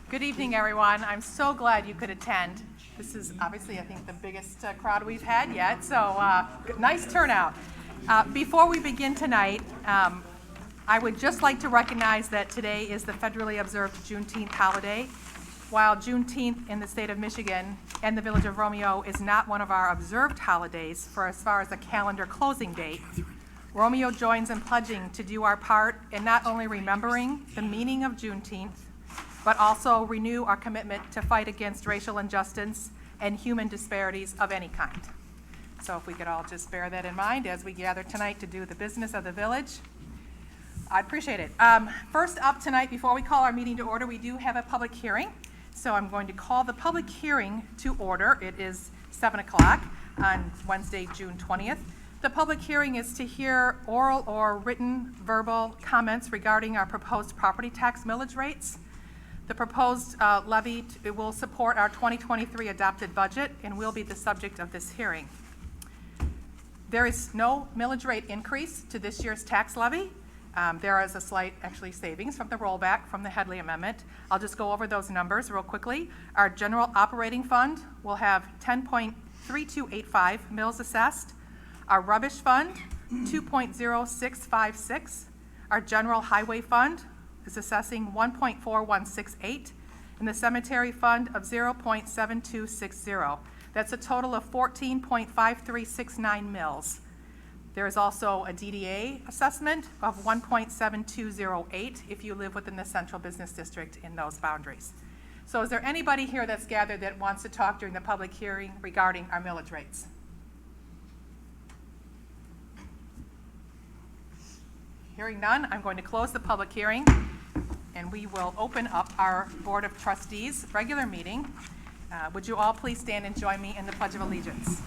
Good evening, everyone. I'm so glad you could attend. This is obviously, I think, the biggest crowd we've had yet, so nice turnout. Before we begin tonight, I would just like to recognize that today is the federally observed Juneteenth holiday. While Juneteenth in the state of Michigan and the village of Romeo is not one of our observed holidays for as far as a calendar closing date, Romeo joins in pledging to do our part in not only remembering the meaning of Juneteenth, but also renew our commitment to fight against racial injustice and human disparities of any kind. So if we could all just bear that in mind as we gather tonight to do the business of the village, I'd appreciate it. First up tonight, before we call our meeting to order, we do have a public hearing. So I'm going to call the public hearing to order. It is 7 o'clock on Wednesday, June 20th. The public hearing is to hear oral or written verbal comments regarding our proposed property tax millage rates. The proposed levy will support our 2023 adopted budget and will be the subject of this hearing. There is no millage rate increase to this year's tax levy. There is a slight, actually, savings from the rollback from the Headley Amendment. I'll just go over those numbers real quickly. Our general operating fund will have 10.3285 mills assessed. Our rubbish fund, 2.0656. Our general highway fund is assessing 1.4168, and the cemetery fund of 0.7260. That's a total of 14.5369 mills. There is also a DDA assessment of 1.7208 if you live within the central business district in those boundaries. So is there anybody here that's gathered that wants to talk during the public hearing regarding our millage rates? Hearing none, I'm going to close the public hearing and we will open up our Board of Trustees regular meeting. Would you all please stand and join me in the Pledge of Allegiance?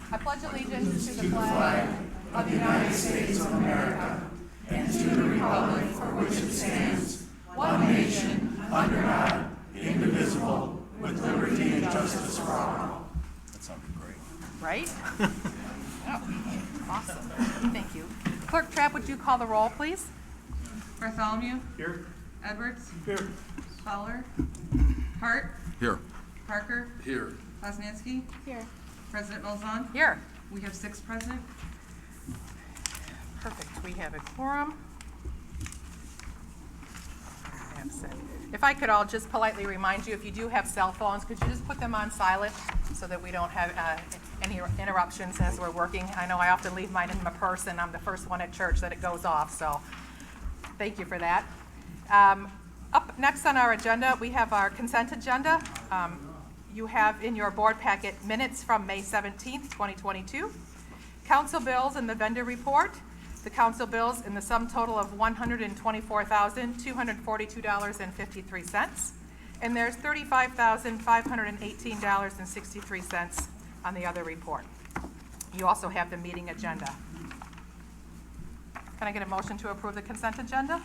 I pledge allegiance to the flag of the United States of America and to the republic for which it stands, one nation, under God, indivisible, with liberty and justice for all. That sounded great. Right? Oh, awesome. Thank you. Clerk Trapp, would you call the roll, please? Bartholomew? Here. Edwards? Here. Fowler? Hart? Here. Parker? Here. Posnanski? Here. President Malzahn? Here. We have 6 present. Perfect. We have a quorum. If I could all just politely remind you, if you do have cell phones, could you just put them on silent so that we don't have any interruptions as we're working? I know I often leave mine in my purse and I'm the first one at church that it goes off, so thank you for that. Up next on our agenda, we have our consent agenda. You have in your board packet minutes from May 17th, 2022, council bills and the vendor report. The council bills in the sum total of $124,242.53, and there's $35,518.63 on the other report. You also have the meeting agenda. Can I get a motion to approve the consent agenda?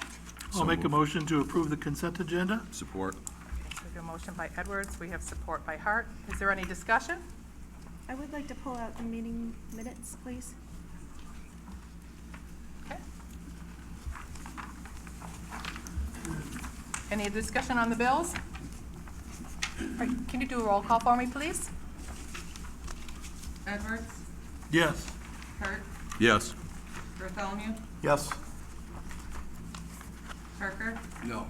I'll make a motion to approve the consent agenda. Support. So we have a motion by Edwards. We have support by Hart. Is there any discussion? I would like to pull out the meeting minutes, please. Okay. Any discussion on the bills? All right, can you do a roll call for me, please? Edwards? Yes. Hart? Yes. Bartholomew? Yes. Parker? No.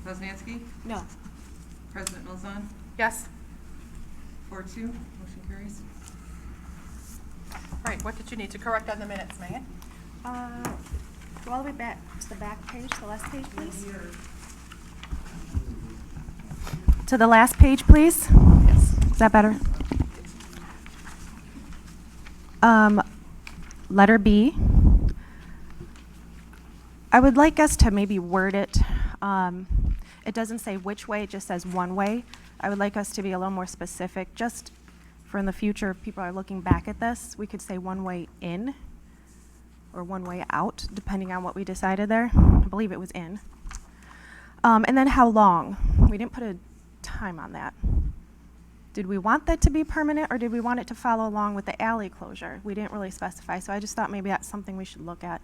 Posnanski? No. President Malzahn? Yes. 4-2, motion carries. All right, what did you need to correct on the minutes, Megan? Go all the way back to the back page, the last page, please. To the last page, please. Yes. Is that better? Letter B. I would like us to maybe word it. It doesn't say which way, it just says one way. I would like us to be a little more specific, just for in the future, if people are looking back at this, we could say one way in or one way out, depending on what we decided there. I believe it was in. And then how long? We didn't put a time on that. Did we want that to be permanent, or did we want it to follow along with the alley closure? We didn't really specify, so I just thought maybe that's something we should look at.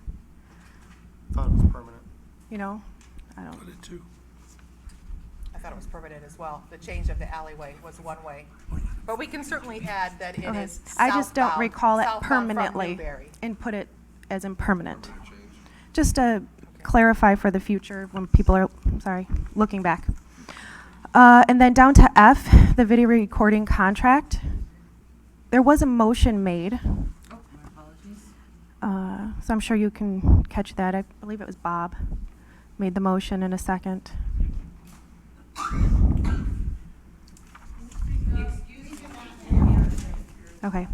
Thought it was permanent. You know, I don't, I did too. I thought it was permitted as well. The change of the alleyway was one way. But we can certainly add that it okay. is I just don't southbound- recall it southbound from permanently Newberry. and put it as in permanent. Just to clarify for the future when people are, sorry, looking back. And then down to F, the video recording contract. There was a motion made, Oh, my apologies. so I'm sure you can catch that. I believe it was Bob made the motion in a second. Okay.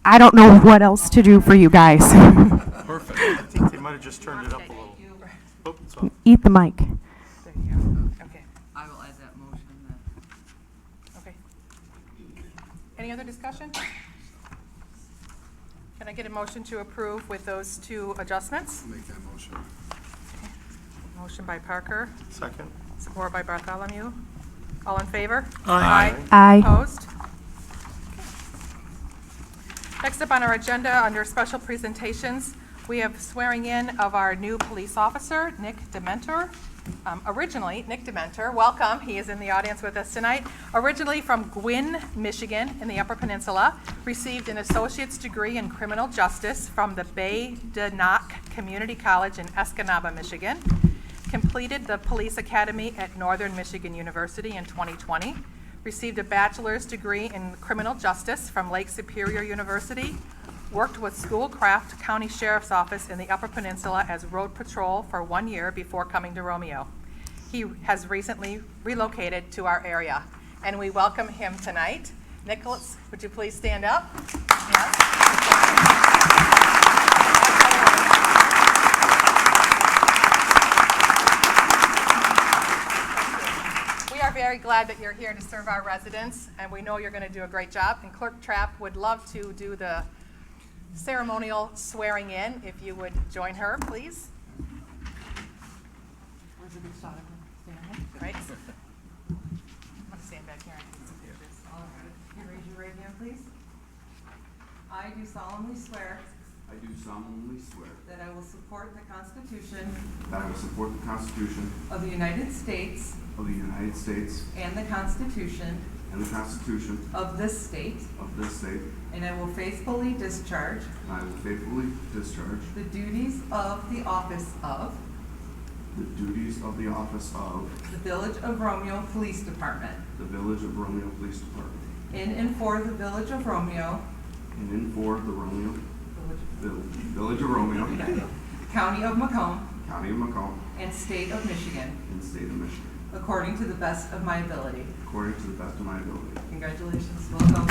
I don't know what else to do for you guys. Perfect. I think they might have just turned it up a little. Oh, it's on. Eat the mic. There you go. Okay, I will add that motion then. okay. Any other discussion? Can I get a motion to approve with those two adjustments? Make that motion. Motion by Parker, Second. support by Bartholomew. All in favor? Aye. Aye. Opposed? Next up on our agenda, under special presentations, we have swearing in of our new police officer, Nick Dementor. Originally, Nick Dementor, welcome, he is in the audience with us tonight. Originally from Gwynn, Michigan, in the Upper Peninsula, received an associate's degree in criminal justice from the Bay de Noc Community College in Escanaba, Michigan. Completed the police academy at Northern Michigan University in 2020. Received a bachelor's degree in criminal justice from Lake Superior University. Worked with Schoolcraft County Sheriff's Office in the Upper Peninsula as road patrol for 1 year before coming to Romeo. He has recently relocated to our area, and we welcome him tonight. Nicholas, would you please stand up? Yes. We are very glad that you're here to serve our residents, and we know you're going to do a great job. And Clerk Trapp would love to do the ceremonial swearing in, if you would join her, please. Where's a good shot of her standing? Right? I'm going to stand back here and take some pictures. All right. You raise your right hand, please. I do solemnly swear I do solemnly swear that I will support the Constitution that I will support the Constitution of the United States of the United States and the Constitution and the Constitution of this state, of this state, and I will faithfully discharge and I will faithfully discharge the duties of the office of the duties of the office of the Village of Romeo Police Department the Village of Romeo Police Department in and for the Village of Romeo, and in for the Romeo Village of Romeo, County of Macomb, County of Macomb, and State of Michigan, and State of Michigan, according to the best of my ability. according to the best of my ability. Congratulations. Welcome.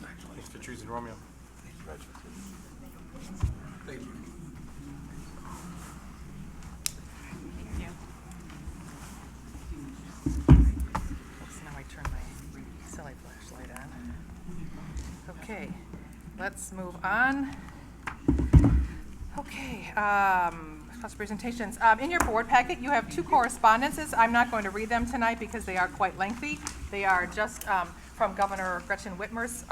Thanks for choosing Romeo. Thank you. Oops, now I turn my silly flashlight on. Okay, let's move on. Okay, special presentations. In your board packet, you have two correspondences. I'm not going to read them tonight because they are quite lengthy. They are just from Governor Gretchen Whitmer's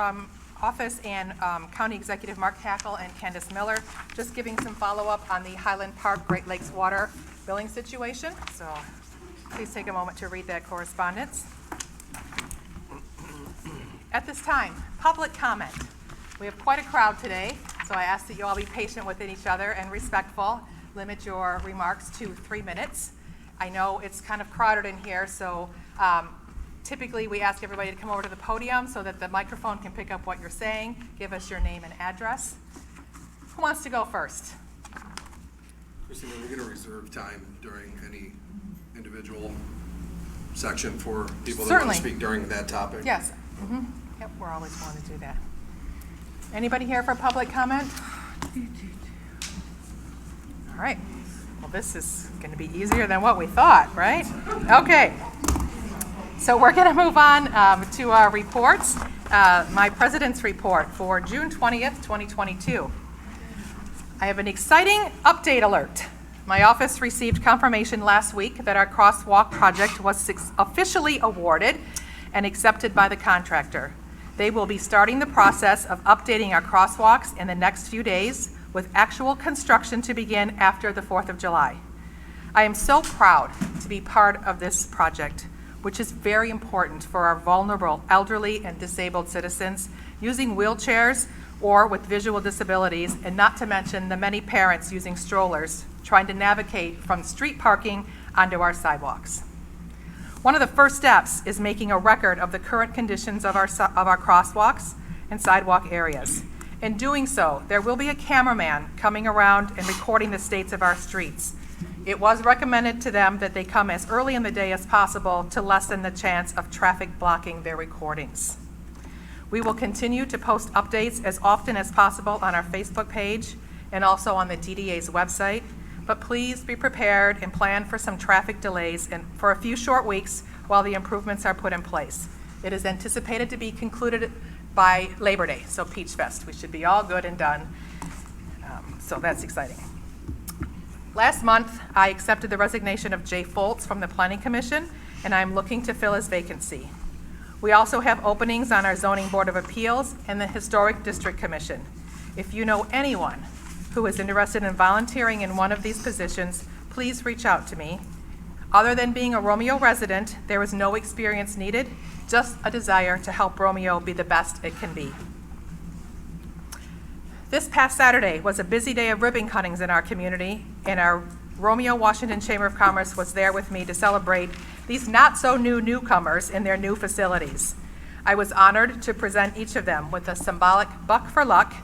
office and County Executive Mark Hackle and Candace Miller, just giving some follow-up on the Highland Park Great Lakes water billing situation. So please take a moment to read that correspondence. At this time, public comment. We have quite a crowd today, so I ask that you all be patient with each other and respectful. Limit your remarks to 3 minutes. I know it's kind of crowded in here, so typically we ask everybody to come over to the podium so that the microphone can pick up what you're saying. Give us your name and address. Who wants to go first? Christina, we're going to reserve time during any individual section for people that want Certainly. to speak during that topic. Yes. Yep, we're always willing to do that. Anybody here for public comment? All right. Well, this is going to be easier than what we thought, right? Okay. So we're going to move on to our reports. My president's report for June 20th, 2022. I have an exciting update alert. My office received confirmation last week that our crosswalk project was officially awarded and accepted by the contractor. They will be starting the process of updating our crosswalks in the next few days, with actual construction to begin after the 4th of July. I am so proud to be part of this project, which is very important for our vulnerable elderly and disabled citizens using wheelchairs or with visual disabilities, and not to mention the many parents using strollers trying to navigate from street parking onto our sidewalks. One of the first steps is making a record of the current conditions of our crosswalks and sidewalk areas. In doing so, there will be a cameraman coming around and recording the states of our streets. It was recommended to them that they come as early in the day as possible to lessen the chance of traffic blocking their recordings. We will continue to post updates as often as possible on our Facebook page and also on the DDA's website, but please be prepared and plan for some traffic delays and for a few short weeks while the improvements are put in place. It is anticipated to be concluded by Labor Day, so Peach Fest. We should be all good and done, so that's exciting. Last month, I accepted the resignation of Jay Foltz from the Planning Commission, and I'm looking to fill his vacancy. We also have openings on our Zoning Board of Appeals and the Historic District Commission. If you know anyone who is interested in volunteering in one of these positions, please reach out to me. Other than being a Romeo resident, there is no experience needed, just a desire to help Romeo be the best it can be. This past Saturday was a busy day of ribbon cuttings in our community, and our Romeo Washington Chamber of Commerce was there with me to celebrate these not-so-new newcomers in their new facilities. I was honored to present each of them with a symbolic buck for luck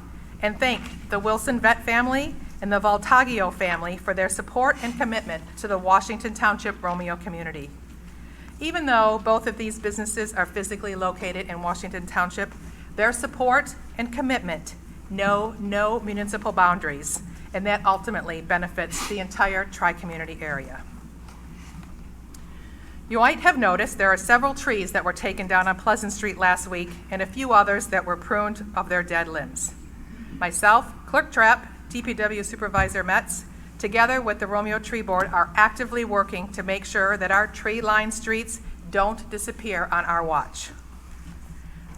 and thank the Wilson Vet family and the Voltaggio family for their support and commitment to the Washington Township Romeo community. Even though both of these businesses are physically located in Washington Township, their support and commitment know no municipal boundaries, and that ultimately benefits the entire tri-community area. You might have noticed there are several trees that were taken down on Pleasant Street last week and a few others that were pruned of their dead limbs. Myself, Clerk Trapp, DPW Supervisor Metz, together with the Romeo Tree Board, are actively working to make sure that our tree-lined streets don't disappear on our watch.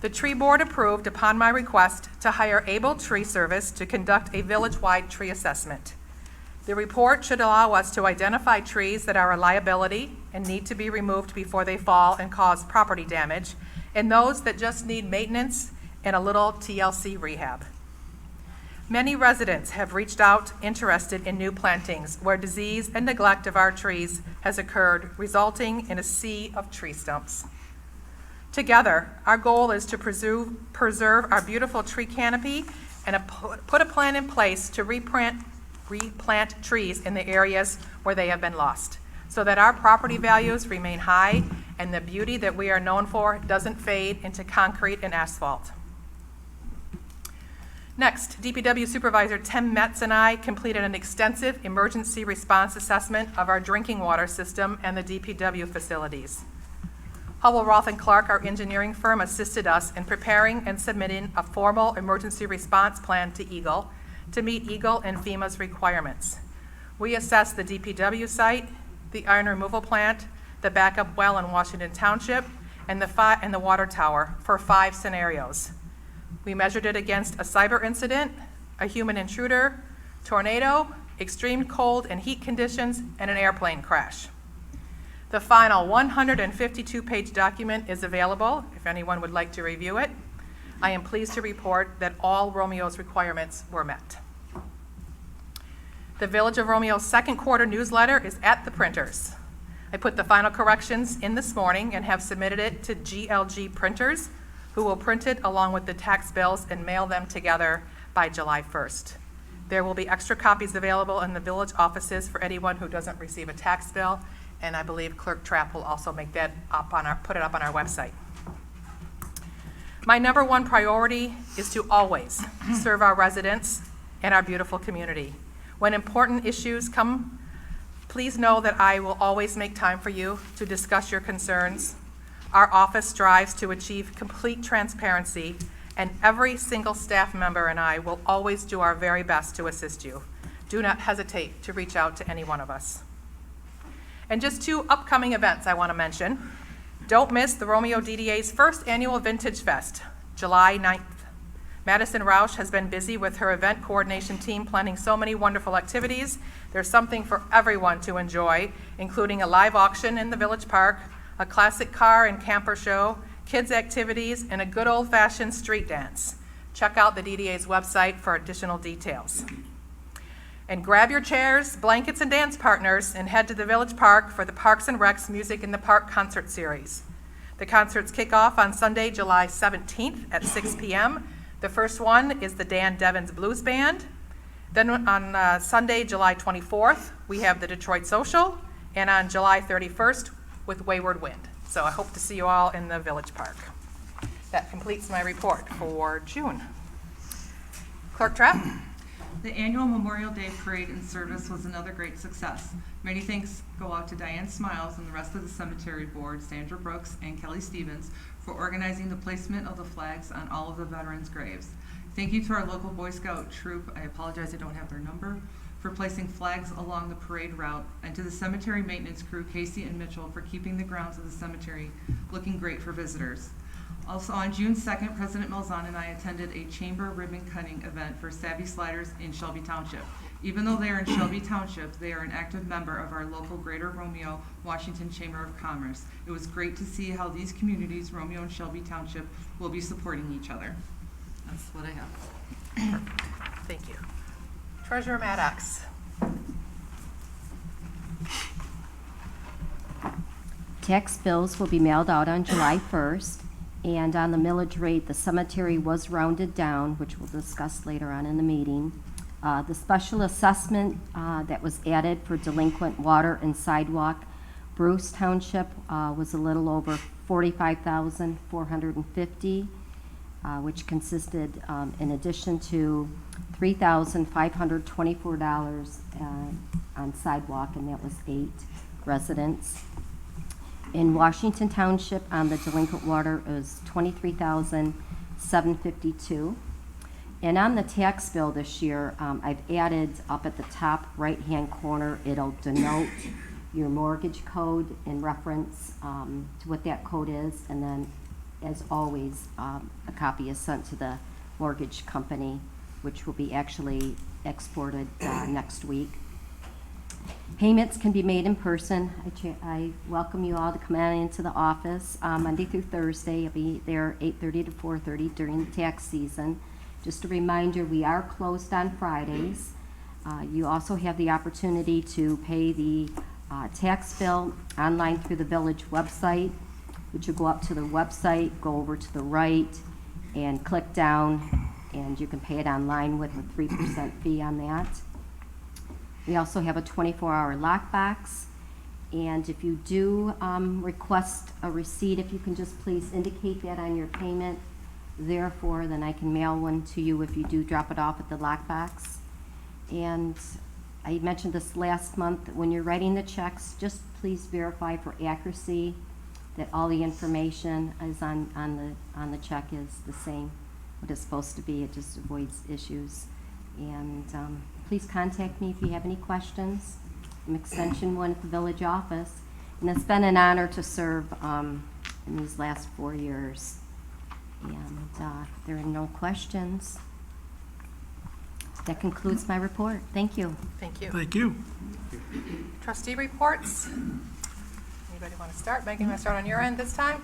The Tree Board approved, upon my request, to hire Able Tree Service to conduct a village-wide tree assessment. The report should allow us to identify trees that are a liability and need to be removed before they fall and cause property damage, and those that just need maintenance and a little TLC rehab. Many residents have reached out interested in new plantings where disease and neglect of our trees has occurred, resulting in a sea of tree stumps. Together, our goal is to preserve our beautiful tree canopy and put a plan in place to replant trees in the areas where they have been lost, so that our property values remain high and the beauty that we are known for doesn't fade into concrete and asphalt. Next, DPW Supervisor Tim Metz and I completed an extensive emergency response assessment of our drinking water system and the DPW facilities. Hubble, Roth & Clark, our engineering firm, assisted us in preparing and submitting a formal emergency response plan to EGLE to meet EGLE and FEMA's requirements. We assessed the DPW site, the iron removal plant, the backup well in Washington Township, and the water tower for 5 scenarios. We measured it against a cyber incident, a human intruder, tornado, extreme cold and heat conditions, and an airplane crash. The final 152-page document is available if anyone would like to review it. I am pleased to report that all Romeo's requirements were met. The Village of Romeo's second quarter newsletter is at the printers. I put the final corrections in this morning and have submitted it to GLG printers, who will print it along with the tax bills and mail them together by July 1st. There will be extra copies available in the village offices for anyone who doesn't receive a tax bill, and I believe Clerk Trapp will also make that up put it up on our website. My number one priority is to always serve our residents and our beautiful community. When important issues come, please know that I will always make time for you to discuss your concerns. Our office strives to achieve complete transparency, and every single staff member and I will always do our very best to assist you. do not hesitate to reach out to any one of us. And just 2 upcoming events I want to mention. Don't miss the Romeo DDA's first annual Vintage Fest, July 9th. Madison Roush has been busy with her event coordination team planning so many wonderful activities. There's something for everyone to enjoy, including a live auction in the Village Park, a classic car and camper show, kids' activities, and a good old-fashioned street dance. Check out the DDA's website for additional details. And grab your chairs, blankets, and dance partners and head to the Village Park for the Parks and Recs Music in the Park concert series. The concerts kick off on Sunday, July 17th at 6 p.m. The first one is the Dan Devins Blues Band. Then on Sunday, July 24th, we have the Detroit Social, and on July 31st with Wayward Wind. So I hope to see you all in the Village Park. That completes my report for June. Clerk Trapp? The annual Memorial Day Parade and service was another great success. Many thanks go out to Diane Smiles and the rest of the cemetery board, Sandra Brooks and Kelly Stevens, for organizing the placement of the flags on all of the veterans' graves. Thank you to our local Boy Scout troop, I apologize I don't have their number, for placing flags along the parade route, and to the cemetery maintenance crew, Casey and Mitchell, for keeping the grounds of the cemetery looking great for visitors. Also on June 2nd, President Malzahn and I attended a chamber ribbon cutting event for Savvy Sliders in Shelby Township. Even though they are in Shelby Township, they are an active member of our local Greater Romeo, Washington Chamber of Commerce. It was great to see how these communities, Romeo and Shelby Township, will be supporting each other. That's what I have. Thank you. Treasurer Maddox. Tax bills will be mailed out on July 1st, and on the millage rate, the cemetery was rounded down, which we'll discuss later on in the meeting. The special assessment that was added for delinquent water and sidewalk, Bruce Township was a little over $45,450, which consisted, in addition to $3,524 on sidewalk, and that was 8 residents. In Washington Township, on the delinquent water, it was $23,752. And on the tax bill this year, I've added up at the top right-hand corner, it'll denote your mortgage code in reference to what that code is, and then, as always, a copy is sent to the mortgage company, which will be actually exported next week. Payments can be made in person. I welcome you all to come on into the office Monday through Thursday. I'll be there 8:30 to 4:30 during the tax season. Just a reminder, we are closed on Fridays. You also have the opportunity to pay the tax bill online through the village website, which you go up to the website, go over to the right, and click down, and you can pay it online with a 3% fee on that. We also have a 24-hour lockbox, and if you do request a receipt, if you can just please indicate that on your payment, therefore, then I can mail one to you if you do drop it off at the lockbox. And I mentioned this last month, when you're writing the checks, just please verify for accuracy that all the information is on the check is the same, what it's supposed to be. It just avoids issues. And please contact me if you have any questions. I'm Extension 1 at the village office. And it's been an honor to serve in these last 4 years. And if there are no questions, that concludes my report. Thank you. Thank you. Thank you. Trustee reports. Anybody want to start? Megan, you want to start on your end this time?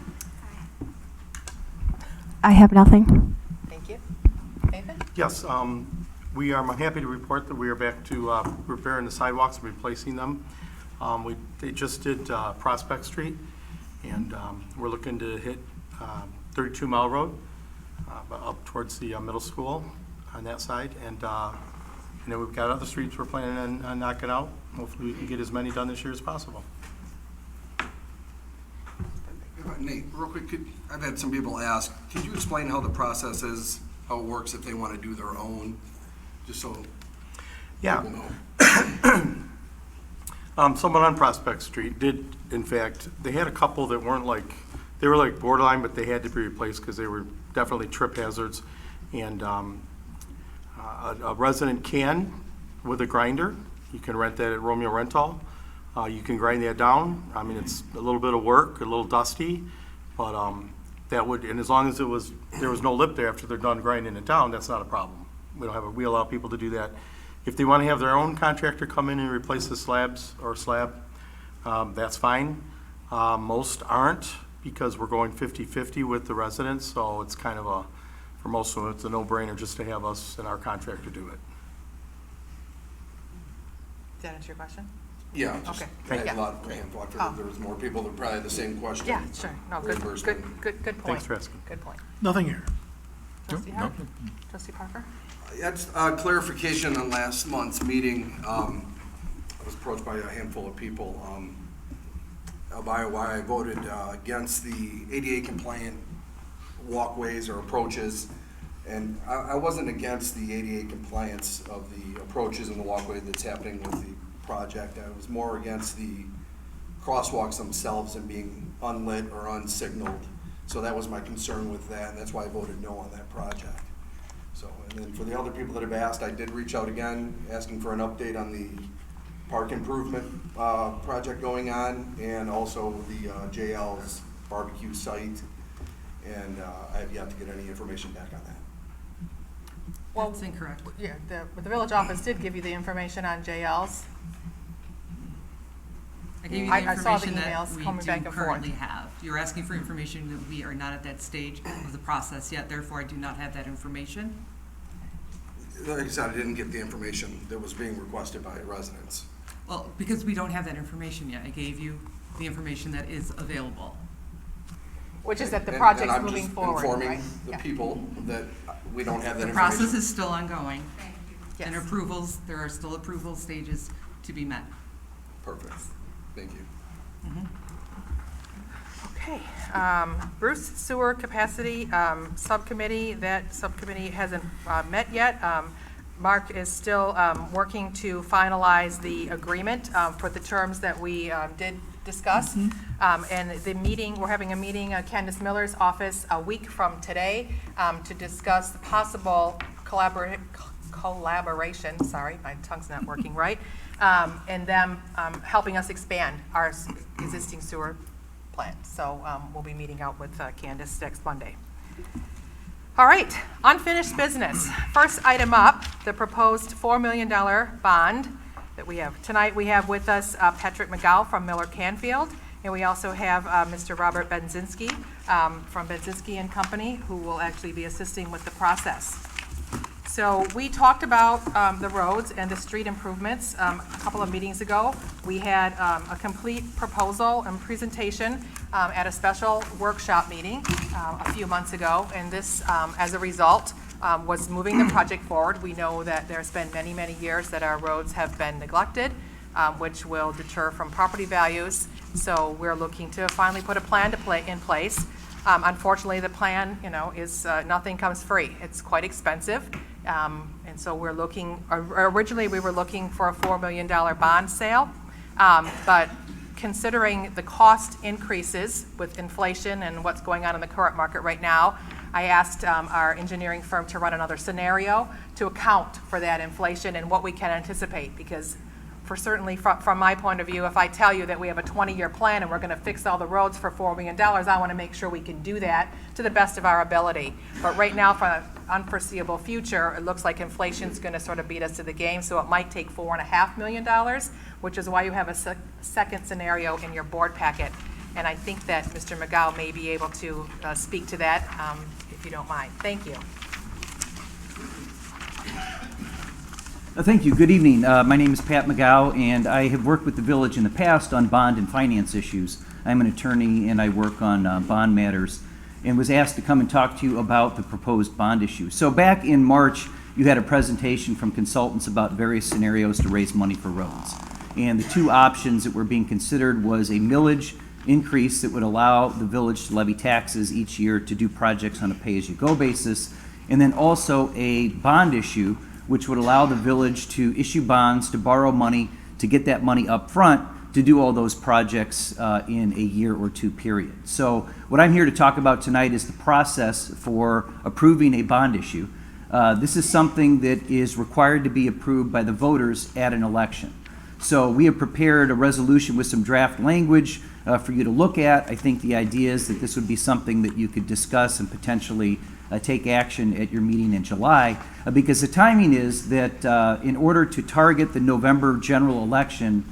I have nothing. Thank you. Nathan? Yes, I'm happy to report that we are back to repairing the sidewalks and replacing them. They just did Prospect Street, and we're looking to hit 32 Mile Road, up towards the middle school on that side. And then we've got other streets we're planning on knocking out. Hopefully we can get as many done this year as possible. Nate, real quick, I've had some people ask, could you explain how the process is, how it works if they want to do their own, just so Yeah. people know? Someone on Prospect Street did, in fact, they had a couple that weren't they were like borderline, but they had to be replaced because they were definitely trip hazards. And a resident can with a grinder. You can rent that at Romeo Rental. You can grind that down. I mean, it's a little bit of work, a little dusty, but that would, and as long as there was no lip there after they're done grinding it down, that's not a problem. We allow people to do that. If they want to have their own contractor come in and replace the slab, that's fine. Most aren't, because we're going 50-50 with the residents, so it's kind of for most of them, it's a no-brainer just to have us and our contractor do it. Did that answer your question? Yeah, just, Okay. I had Yeah. a lot of handful. I figured there was more people that probably had the same question. Yeah, sure. No, good Reimbursement. point. Thanks for asking. Good point. Nothing here. Trustee Hart? Trustee Parker? That's clarification on last month's meeting. I was approached by a handful of people about why I voted against the ADA compliant walkways or approaches. And I wasn't against the ADA compliance of the approaches and the walkway that's happening with the project. I was more against the crosswalks themselves and being unlit or unsignaled. So that was my concern with that, and that's why I voted no on that project. So, and then for the other people that have asked, I did reach out again, asking for an update on the park improvement project going on, and also the JL's barbecue site. And I have yet to get any information back on that. Well, That's incorrect. yeah, the village office did give you the information on JL's. I gave you the I saw the information that emails we coming back do and forth. currently have. You're asking for information that we are not at that stage of the process yet, therefore I do not have that information. Like I said, I didn't get the information that was being requested by residents. Well, because we don't have that information yet, I gave you the information that is available. Which is that the And project's I'm moving just forward, right? informing the Yeah. people that we don't have that The information. process is still ongoing, and Yes. approvals, there are still approval stages to be met. Perfect. Thank you. Okay, Bruce Sewer Capacity Subcommittee, that subcommittee hasn't met yet. Mark is still working to finalize the agreement for the terms that we did discuss. And the meeting, we're having a meeting at Candace Miller's office a week from today to discuss the possible collaboration, sorry, my tongue's not working right, and them helping us expand our existing sewer plant. So we'll be meeting out with Candace next Monday. All right, unfinished business. First item up, the proposed $4 million bond that we have. Tonight we have with us Patrick McGow from Miller Canfield, and we also have Mr. Robert Benzinski from Benzinski and Company, who will actually be assisting with the process. So we talked about the roads and the street improvements a couple of meetings ago. We had a complete proposal and presentation at a special workshop meeting a few months ago, and this, as a result, was moving the project forward. We know that there's been many, many years that our roads have been neglected, which will deter from property values. So we're looking to finally put a plan in place. Unfortunately, the plan, is nothing comes free. It's quite expensive. And so we're looking, originally we were looking for a $4 million bond sale, but considering the cost increases with inflation and what's going on in the current market right now, I asked our engineering firm to run another scenario to account for that inflation and what we can anticipate, because certainly from my point of view, if I tell you that we have a 20-year plan and we're going to fix all the roads for $4 million, I want to make sure we can do that to the best of our ability. But right now, for an unforeseeable future, it looks like inflation's going to sort of beat us to the game, so it might take $4.5 million, which is why you have a second scenario in your board packet. And I think that Mr. McGow may be able to speak to that, if you don't mind. Thank you. Thank you. Good evening. My name is Pat McGow, and I have worked with the village in the past on bond and finance issues. I'm an attorney, and I work on bond matters, and was asked to come and talk to you about the proposed bond issue. So back in March, you had a presentation from consultants about various scenarios to raise money for roads. And the two options that were being considered was a millage increase that would allow the village to levy taxes each year to do projects on a pay-as-you-go basis, and then also a bond issue which would allow the village to issue bonds, to borrow money, to get that money up front, to do all those projects in a year or two period. So what I'm here to talk about tonight is the process for approving a bond issue. This is something that is required to be approved by the voters at an election. So we have prepared a resolution with some draft language for you to look at. I think the idea is that this would be something that you could discuss and potentially take action at your meeting in July, because the timing is that in order to target the November general election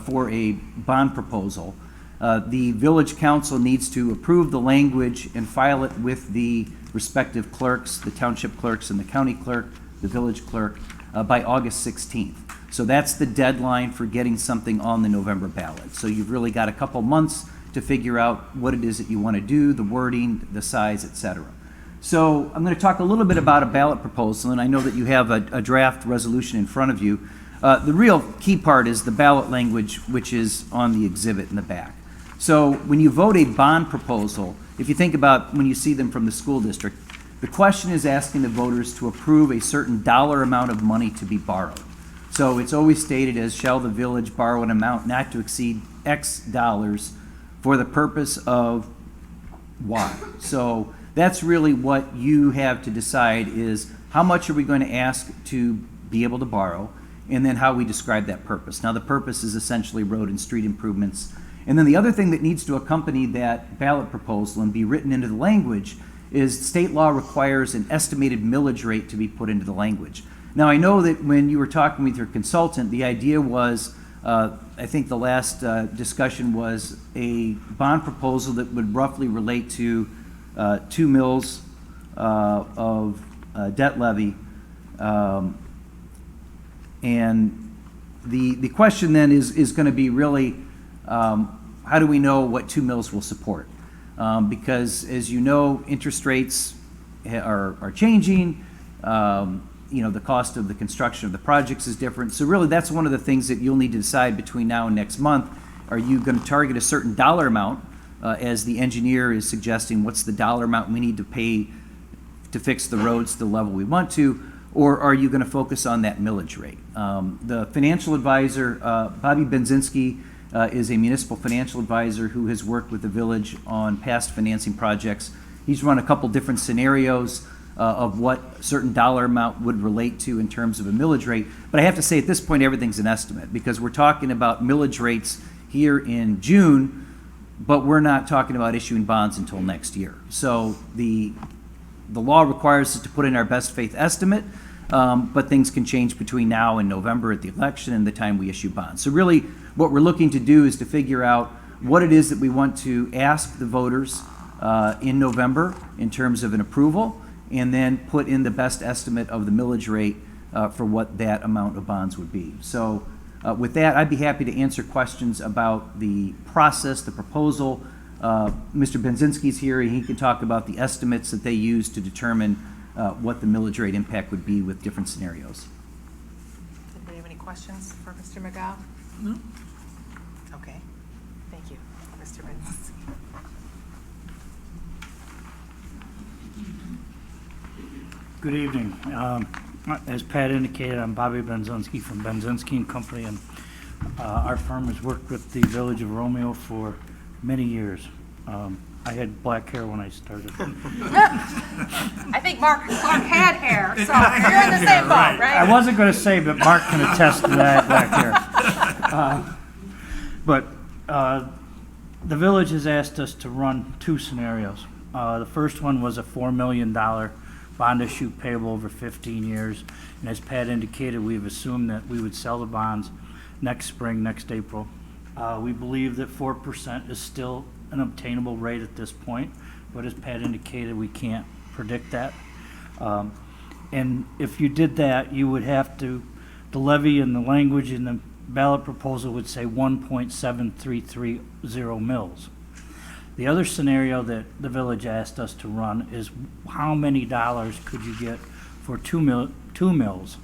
for a bond proposal, the village council needs to approve the language and file it with the respective clerks, the township clerks and the county clerk, the village clerk, by August 16th. So that's the deadline for getting something on the November ballot. So you've really got a couple months to figure out what it is that you want to do, the wording, the size, et cetera. So I'm going to talk a little bit about a ballot proposal, and I know that you have a draft resolution in front of you. The real key part is the ballot language, which is on the exhibit in the back. So when you vote a bond proposal, if you think about when you see them from the school district, the question is asking the voters to approve a certain dollar amount of money to be borrowed. So it's always stated as, shall the village borrow an amount not to exceed X dollars for the purpose of Y. So that's really what you have to decide is how much are we going to ask to be able to borrow, and then how we describe that purpose. Now the purpose is essentially road and street improvements. And then the other thing that needs to accompany that ballot proposal and be written into the language is state law requires an estimated millage rate to be put into the language. Now I know that when you were talking with your consultant, the idea was, I think the last discussion was a bond proposal that would roughly relate to 2 mills of debt levy. And the question then is going to be really, how do we know what 2 mills will support? Because as you know, interest rates are changing. You know, the cost of the construction of the projects is different. So really that's one of the things that you'll need to decide between now and next month. Are you going to target a certain dollar amount, as the engineer is suggesting, what's the dollar amount we need to pay to fix the roads to the level we want to, or are you going to focus on that millage rate? The financial advisor, Bobby Benzinski, is a municipal financial advisor who has worked with the village on past financing projects. He's run a couple different scenarios of what certain dollar amount would relate to in terms of a millage rate. But I have to say at this point everything's an estimate, because we're talking about millage rates here in June, but we're not talking about issuing bonds until next year. So the law requires us to put in our best faith estimate, but things can change between now and November at the election and the time we issue bonds. So really what we're looking to do is to figure out what it is that we want to ask the voters in November in terms of an approval, and then put in the best estimate of the millage rate for what that amount of bonds would be. So with that, I'd be happy to answer questions about the process, the proposal. Mr. Benzinski's here, and he can talk about the estimates that they use to determine what the millage rate impact would be with different scenarios. Does anybody have any questions for Mr. McGough? No. Okay, thank you, Mr. Benzinski. Good evening. As Pat indicated, I'm Bobby Benzinski from Benzinski and Company, and our firm has worked with the Village of Romeo for many years. I had black hair when I started. I think Mark had hair, so you're in the same boat, right? I wasn't going to say, but Mark can attest to that black hair. But the village has asked us to run 2 scenarios. The first one was a $4 million bond issue payable over 15 years. And as Pat indicated, we've assumed that we would sell the bonds next spring, next April. We believe that 4% is still an obtainable rate at this point, but as Pat indicated, we can't predict that. And if you did that, you would have to, the levy and the language in the ballot proposal would say 1.7330 mils. The other scenario that the village asked us to run is how many dollars could you get for 2 mills?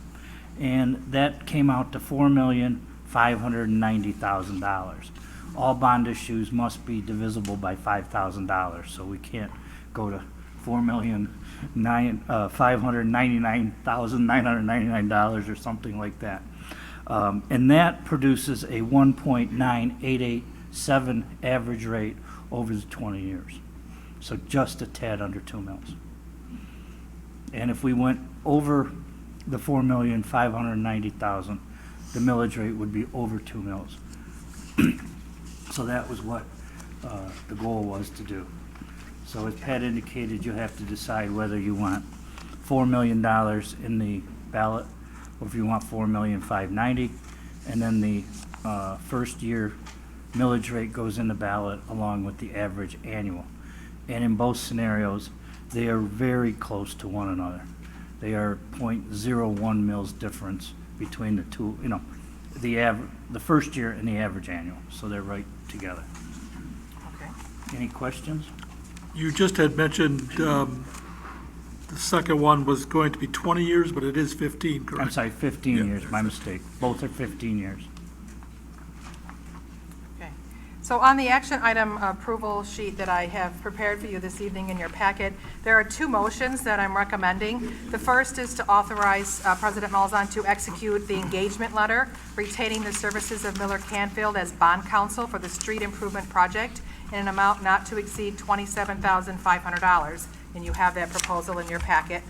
And that came out to $4,590,000. All bond issues must be divisible by $5,000, so we can't go to $4,599,999 or something like that. And that produces a 1.9887 average rate over the 20 years. So just a tad under 2 mils. And if we went over the 4,590,000, the millage rate would be over 2 mills. So that was what the goal was to do. So as Pat indicated, you have to decide whether you want $4 million in the ballot, or if you want $4,590,000, and then the first year millage rate goes in the ballot along with the average annual. And in both scenarios, they are very close to one another. They are 0.01 mils difference between the two, the first year and the average annual, so they're right together. Okay. Any questions? You just had mentioned the second one was going to be 20 years, but it is 15, correct? I'm sorry, 15 Yeah. years, my mistake. Both are 15 years. Okay. So on the action item approval sheet that I have prepared for you this evening in your packet, there are two motions that I'm recommending. The first is to authorize President Malzahn to execute the engagement letter retaining the services of Miller Canfield as bond counsel for the street improvement project in an amount not to exceed $27,500, and you have that proposal in your packet.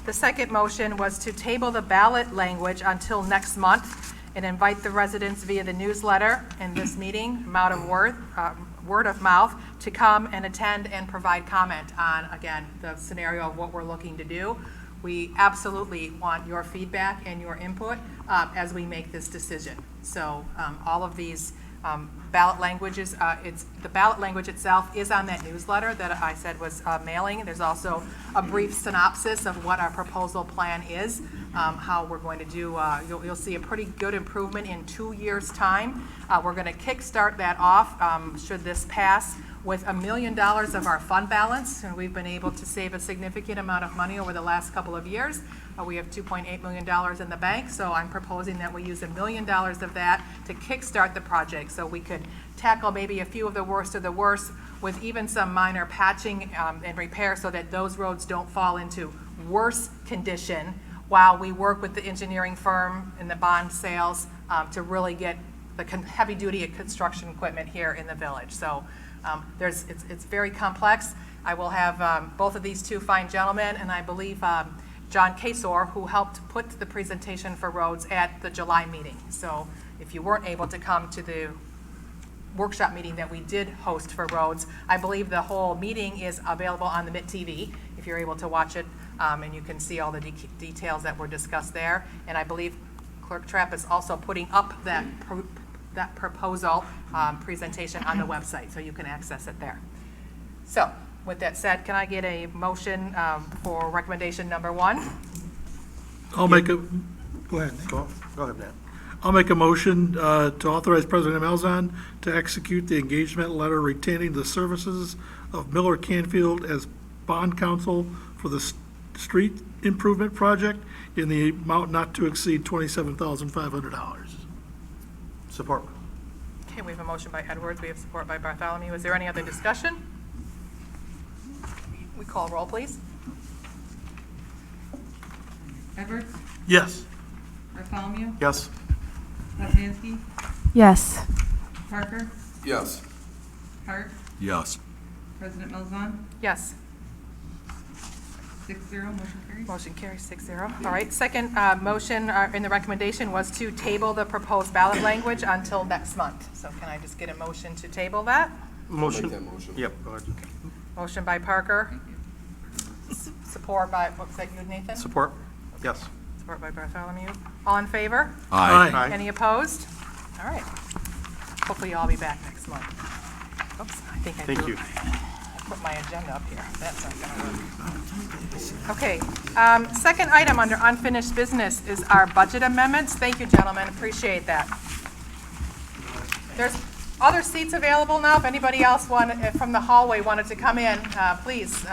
The second motion was to table the ballot language until next month and invite the residents via the newsletter and this meeting, word of mouth, to come and attend and provide comment on, again, the scenario of what we're looking to do. We absolutely want your feedback and your input as we make this decision. So all of these ballot languages, the ballot language itself is on that newsletter that I said was mailing. There's also a brief synopsis of what our proposal plan is, how we're going to do, you'll see a pretty good improvement in 2 years' time. We're going to kickstart that off, should this pass, with $1 million of our fund balance, and we've been able to save a significant amount of money over the last couple of years. We have $2.8 million in the bank, so I'm proposing that we use $1 million of that to kickstart the project, so we could tackle maybe a few of the worst with even some minor patching and repair, so that those roads don't fall into worse condition while we work with the engineering firm and the bond sales to really get the heavy-duty construction equipment here in the village. So it's very complex. I will have both of these two fine gentlemen, and I believe John Kasor, who helped put the presentation for roads at the July meeting. So if you weren't able to come to the workshop meeting that we did host for roads, I believe the whole meeting is available on the MIT TV if you're able to watch it, and you can see all the details that were discussed there. And I believe Clerk Trapp is also putting up that proposal presentation on the website, so you can access it there. So, with that said, can I get a motion for recommendation number 1? I'll make a, go ahead. Nick. Go ahead, Matt. I'll make a motion to authorize President Malzahn to execute the engagement letter retaining the services of Miller Canfield as bond counsel for the street improvement project in the amount not to exceed $27,500. Support. Okay, we have a motion by Edwards, we have support by Bartholomew. Is there any other discussion? We call roll, please. Edwards, Yes. Bartholomew, Yes. Poznanski, Yes. Parker, Yes. Hart, Yes. President Malzahn, Yes. 6-0, motion carries. Motion carries 6-0. All right, second motion in the recommendation was to table the proposed ballot language until next month. So can I just get a motion to table that? Motion. Make that motion. Yep, go ahead. Motion by Parker. Support by, what was that, you, Nathan? Support? Yes. Support by Bartholomew. All in favor? Aye. Any opposed? All right. Hopefully you'll all be back next month. Oops, I think I Thank threw- you. I put my agenda up here. That's not gonna work. Okay, second item under unfinished business is our budget amendments. Thank you, gentlemen, appreciate that. There's other seats available now. If anybody else from the hallway wanted to come in, please.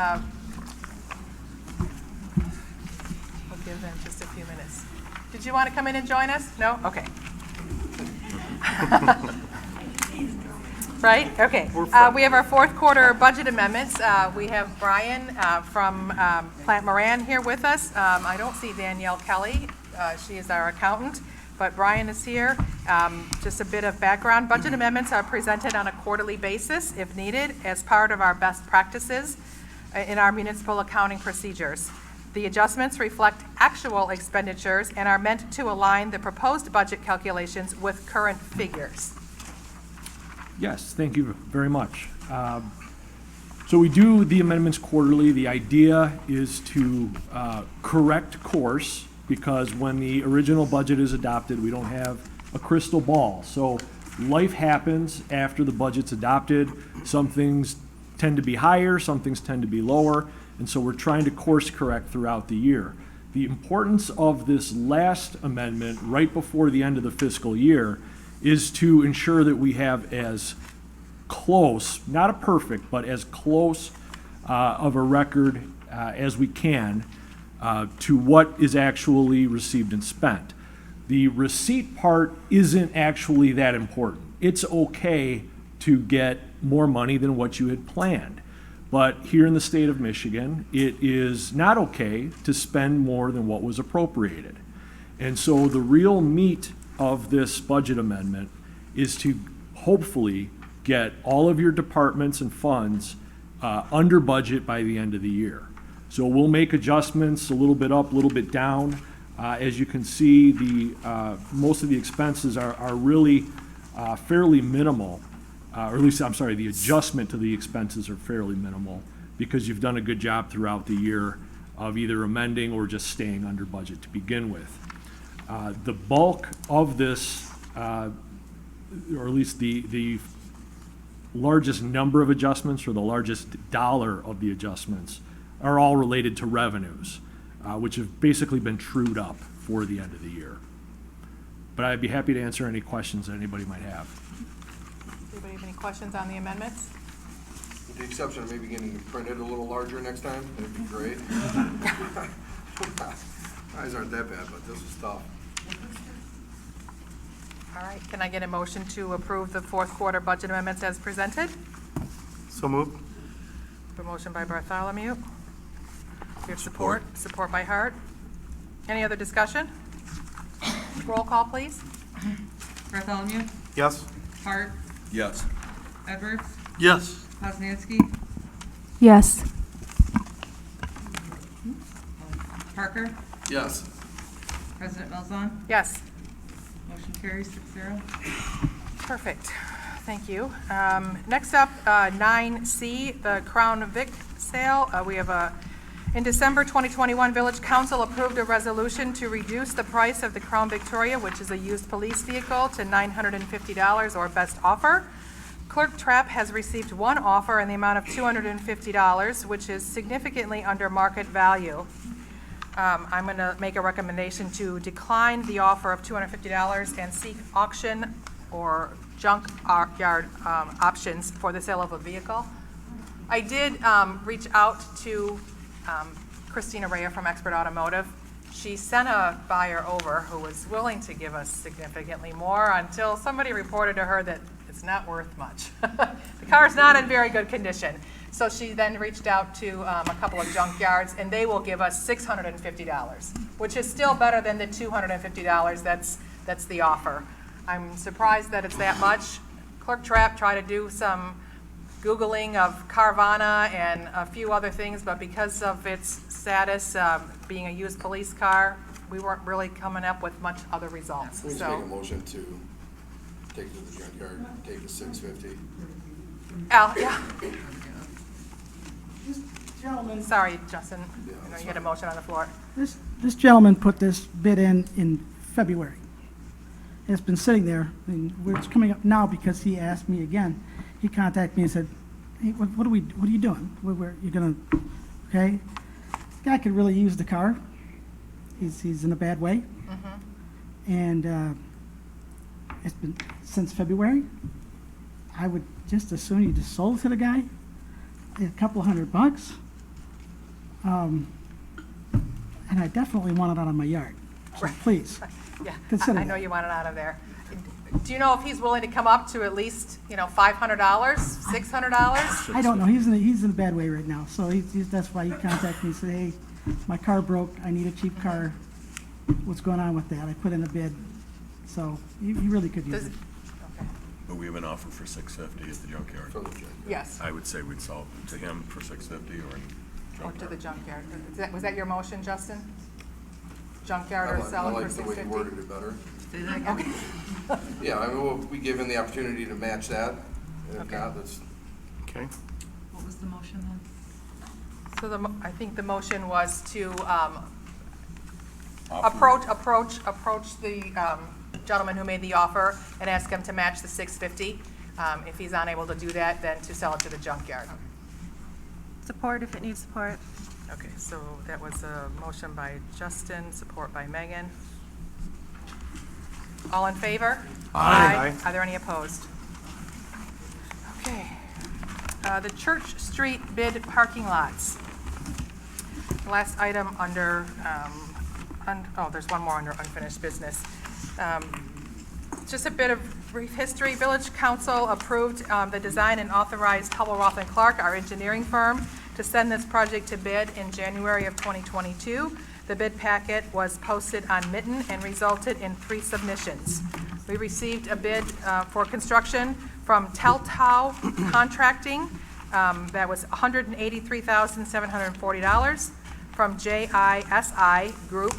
We'll give them just a few minutes. Did you want to come in and join us? No? Okay. Right? Okay. We have our fourth quarter budget amendments. We have Brian from Plant Moran here with us. I don't see Danielle Kelly. She is our accountant, but Brian is here. Just a bit of background. Budget amendments are presented on a quarterly basis, if needed, as part of our best practices in our municipal accounting procedures. The adjustments reflect actual expenditures and are meant to align the proposed budget calculations with current figures. Yes, thank you very much. So we do the amendments quarterly. The idea is to correct course, because when the original budget is adopted, we don't have a crystal ball. So life happens after the budget's adopted. Some things tend to be higher, some things tend to be lower, and so we're trying to course correct throughout the year. The importance of this last amendment right before the end of the fiscal year is to ensure that we have as close, not a perfect, but as close of a record as we can to what is actually received and spent. The receipt part isn't actually that important. It's okay to get more money than what you had planned. But here in the state of Michigan, it is not okay to spend more than what was appropriated. And so the real meat of this budget amendment is to hopefully get all of your departments and funds under budget by the end of the year. So we'll make adjustments a little bit up, a little bit down. As you can see, most of the expenses are really fairly minimal, or at least, I'm sorry, the adjustment to the expenses are fairly minimal, because you've done a good job throughout the year of either amending or just staying under budget to begin with. The bulk of this, or at least the largest number of adjustments, or the largest dollar of the adjustments, are all related to revenues, which have basically been trued up for the end of the year. But I'd be happy to answer any questions that anybody might have. Anybody have any questions on the amendments? With the exception of maybe getting it printed a little larger next time, that'd be great. Eyes aren't that bad, but this is tough. All right, can I get a motion to approve the fourth quarter budget amendments as presented? So moved. A motion by Bartholomew. Your support by Hart. Any other discussion? Roll call, please. Bartholomew, Yes? Hart, Yes. Edwards, Yes. Poznanski, Yes. Parker, Yes. President Melzon. Yes. Motion carries 6-0. Perfect, thank you. Next up, 9C, the Crown Vic sale. We have in December 2021, Village Council approved a resolution to reduce the price of the Crown Victoria, which is a used police vehicle, to $950 or best offer. Clerk Trapp has received one offer in the amount of $250, which is significantly under market value. I'm going to make a recommendation to decline the offer of $250 and seek auction or junk yard options for the sale of a vehicle. I did reach out to Christina Rea from Expert Automotive. She sent a buyer over who was willing to give us significantly more until somebody reported to her that it's not worth much. The car's not in very good condition. So she then reached out to a couple of junk yards, and they will give us $650, which is still better than the $250 that's the offer. I'm surprised that it's that much. Clerk Trapp tried to do some Googling of Carvana and a few other things, but because of its status being a used police car, we weren't really coming up with much other results. We just make a So, motion to take it to the junkyard, take the $650. Al, yeah, Gentleman, sorry, Justin, Yeah, I know that's you had a motion on the floor. this gentleman put this bid in February. It's been sitting there, and it's coming up now because he asked me again. He contacted me and said, "Hey, what are you doing? You gonna, okay?" Guy could really use the car. He's in a bad way, and it's been since February. I would just as soon you just sold it to the guy, a couple $100. And I definitely want it out of my yard. So please, Yeah, Consider I know that. you want it out of there. Do you know if he's willing to come up to at least, $500, $600? I don't know. He's in a bad way right now. So that's why he contacted me and said, "Hey, my car broke. I need a cheap car. What's going on with that?" I put in a bid. So he really could use Does- it. okay. But we have an offer for $650 at the junkyard. From the junkyard. Yes. I would say we'd sell it to him for $650 or Or to the junkyard. Was that your motion, Justin? Junkyard or sell it for I like the way you $650? worded it better. Say that again. Okay. Yeah, I mean, we'll be given the opportunity to match that. And if Okay. not, that's, Okay. What was the motion then? So I think the motion was to approach the gentleman who made the offer and ask him to match the $650. If he's unable to do that, then to sell it to the junkyard. Support if it needs support. Okay, so that was a motion by Justin, support by Megan. All in favor? Aye. Are there any opposed? Okay. The Church Street bid parking lots. Last item under, there's one more under unfinished business. Just a bit of brief history. Village Council approved the design and authorized Hubble Roth & Clark, our engineering firm, to send this project to bid in January of 2022. The bid packet was posted on Mitten and resulted in 3 submissions. We received a bid for construction from Teltow Contracting. That was $183,740. From JISI Group,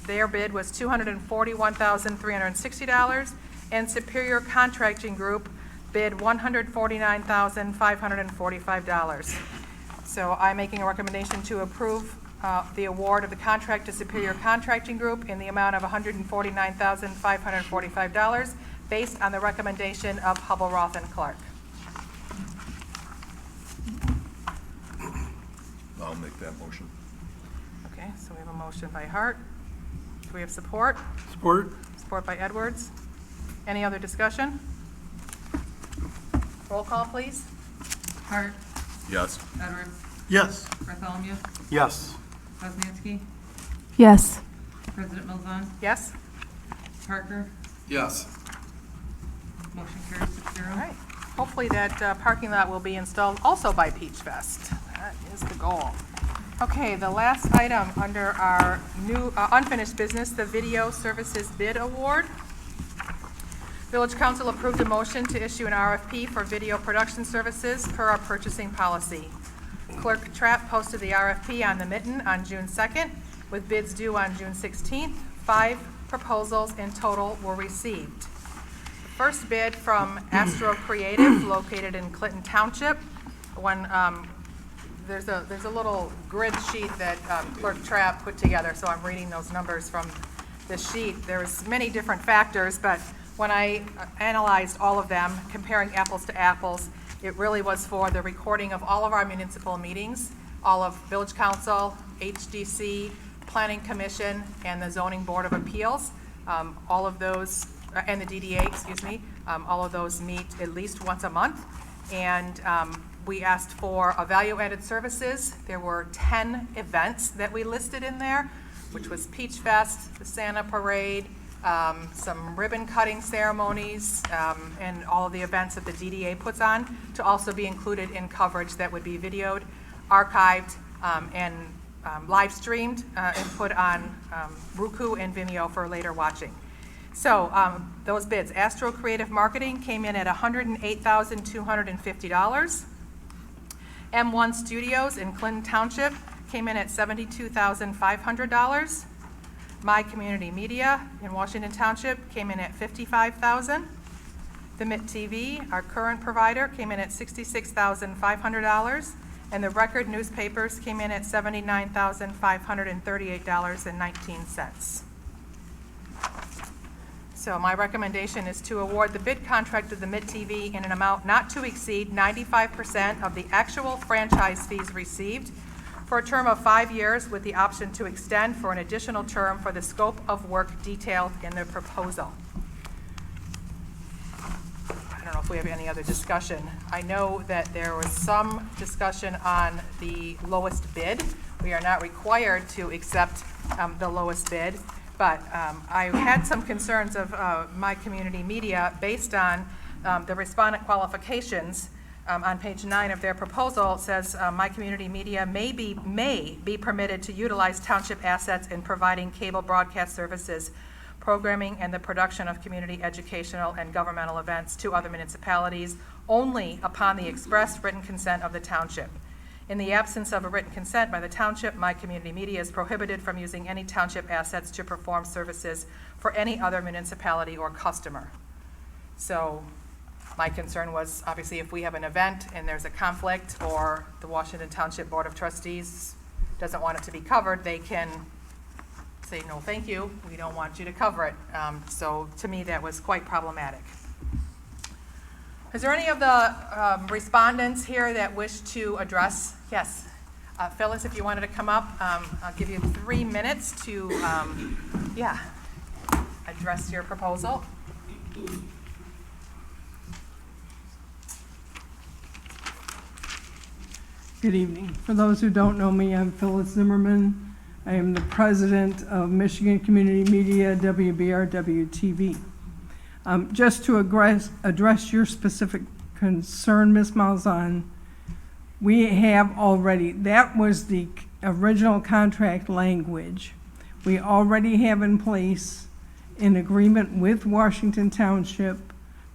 their bid was $241,360. And Superior Contracting Group bid $149,545. So I'm making a recommendation to approve the award of the contract to Superior Contracting Group in the amount of $149,545 based on the recommendation of Hubble Roth & Clark. I'll make that motion. Okay, so we have a motion by Hart. Do we have support? Support? Support by Edwards. Any other discussion? Roll call, please. Hart, Yes. Edwards, Yes. Bartholomew, Yes. Poznanski, Yes. President Milzan, Yes? Parker, yes. motion carries 6-0. All right. Hopefully that parking lot will be installed also by Peach Fest. That is the goal. Okay, the last item under our new unfinished business, the Video Services Bid Award. Village Council approved a motion to issue an RFP for video production services per our purchasing policy. Clerk Trapp posted the RFP on the Mitten on June 2nd, with bids due on June 16th. 5 proposals in total were received. The first bid from Astro Creative, located in Clinton Township. There's a little grid sheet that Clerk Trapp put together, so I'm reading those numbers from the sheet. There's many different factors, but when I analyzed all of them, comparing apples to apples, it really was for the recording of all of our municipal meetings, all of Village Council, HDC, Planning Commission, and the Zoning Board of Appeals. All of those, and the DDA, excuse me, all of those meet at least once a month. And we asked for a value-added services. There were 10 events that we listed in there, which was Peach Fest, the Santa Parade, some ribbon cutting ceremonies, and all of the events that the DDA puts on to also be included in coverage that would be videoed, archived, and live streamed and put on Roku and Vimeo for later watching. So those bids, Astro Creative Marketing came in at $108,250. M1 Studios in Clinton Township came in at $72,500. My Community Media in Washington Township came in at $55,000. The MIT TV, our current provider, came in at $66,500. And the Record Newspapers came in at $79,538.19. So my recommendation is to award the bid contract to the MIT TV in an amount not to exceed 95% of the actual franchise fees received for a term of 5 years with the option to extend for an additional term for the scope of work detailed in the proposal. I don't know if we have any other discussion. I know that there was some discussion on the lowest bid. We are not required to accept the lowest bid. But I had some concerns of My Community Media based on the respondent qualifications. On page 9 of their proposal, it says My Community Media may be permitted to utilize township assets in providing cable broadcast services, programming, and the production of community educational and governmental events to other municipalities only upon the express written consent of the township. In the absence of a written consent by the township, My Community Media is prohibited from using any township assets to perform services for any other municipality or customer. So my concern was, obviously, if we have an event and there's a conflict, or the Washington Township Board of Trustees doesn't want it to be covered, they can say, no, thank you, we don't want you to cover it. So to me, that was quite problematic. Is there any of the respondents here that wish to address? Yes. Phyllis, if you wanted to come up, I'll give you 3 minutes to, address your proposal. Good evening. For those who don't know me, I'm Phyllis Zimmerman. I am the president of Michigan Community Media, WBRW-TV. Just to address your specific concern, Ms. Malzahn, we have already, that was the original contract language. We already have in place an agreement with Washington Township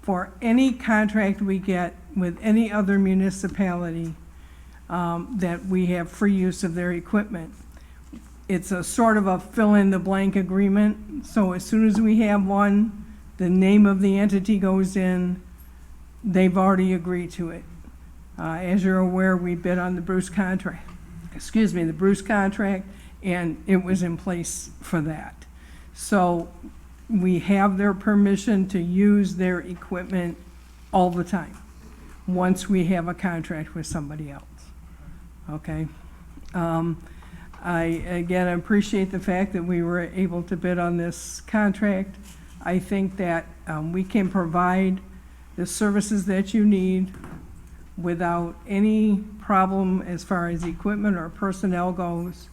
for any contract we get with any other municipality that we have free use of their equipment. It's a sort of a fill-in-the-blank agreement, so as soon as we have one, the name of the entity goes in, they've already agreed to it. As you're aware, we bid on the Bruce contract, and it was in place for that. So we have their permission to use their equipment all the time, once we have a contract with somebody else, okay? I, again, appreciate the fact that we were able to bid on this contract. I think that we can provide the services that you need without any problem as far as equipment or personnel goes.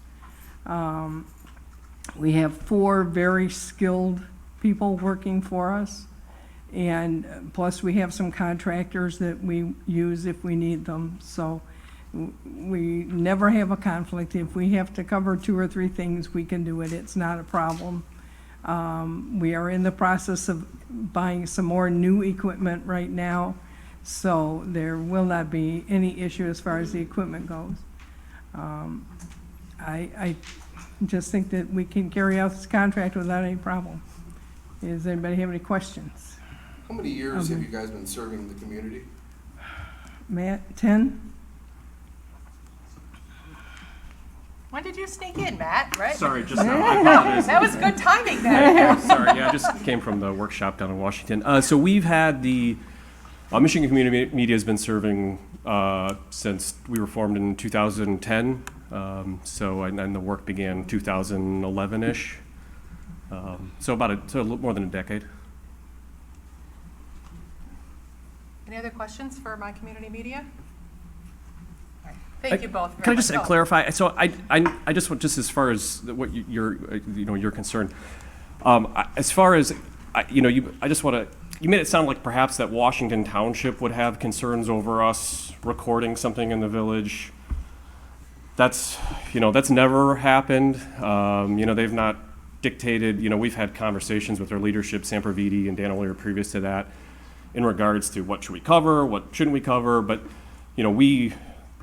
We have 4 very skilled people working for us, and plus we have some contractors that we use if we need them. So we never have a conflict. If we have to cover 2 or 3 things, we can do it. It's not a problem. We are in the process of buying some more new equipment right now, so there will not be any issue as far as the equipment goes. I just think that we can carry out this contract without any problem. Does anybody have any questions? How many years have you guys been serving the community? Matt, 10? When did you sneak in, Matt, right? Sorry, just now. I apologize. That was good timing then. Sorry, yeah, I just came from the workshop down in Washington. So we've had the Michigan Community Media has been serving since we were formed in 2010. And the work began 2011-ish. So a little more than a decade. Any other questions for My Community Media? All right. Thank you both. Can I just clarify? So I just want, just as far as what you're concerned, as far as I just want to. You made it sound like perhaps that Washington Township would have concerns over us recording something in the village. That's never happened. They've not dictated. We've had conversations with their leadership, Sam Praviti and Dan O'Leary, previous to that, in regards to what should we cover, what shouldn't we cover. But we,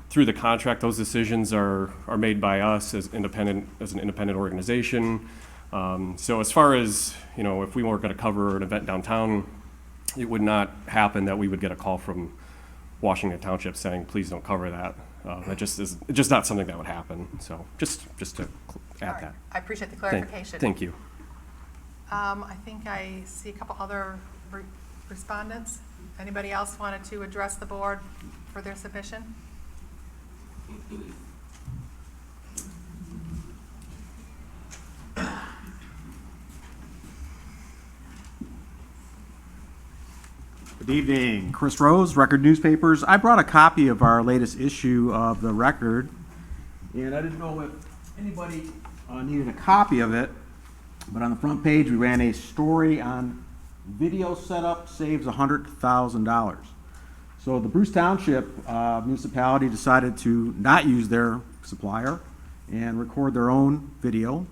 through the contract, those decisions are made by us as an independent organization. So as far as if we weren't going to cover an event downtown, it would not happen that we would get a call from Washington Township saying, please don't cover that. That just is just not something that would happen. So just to add that. I appreciate the clarification. Thank you. I think I see a couple other respondents. Anybody else wanted to address the board for their submission? Good evening, Chris Rose, Record Newspapers. I brought a copy of our latest issue of the Record, and I didn't know if anybody needed a copy of it, but on the front page we ran a story on video setup saves $100,000. So the Bruce Township municipality decided to not use their supplier and record their own video,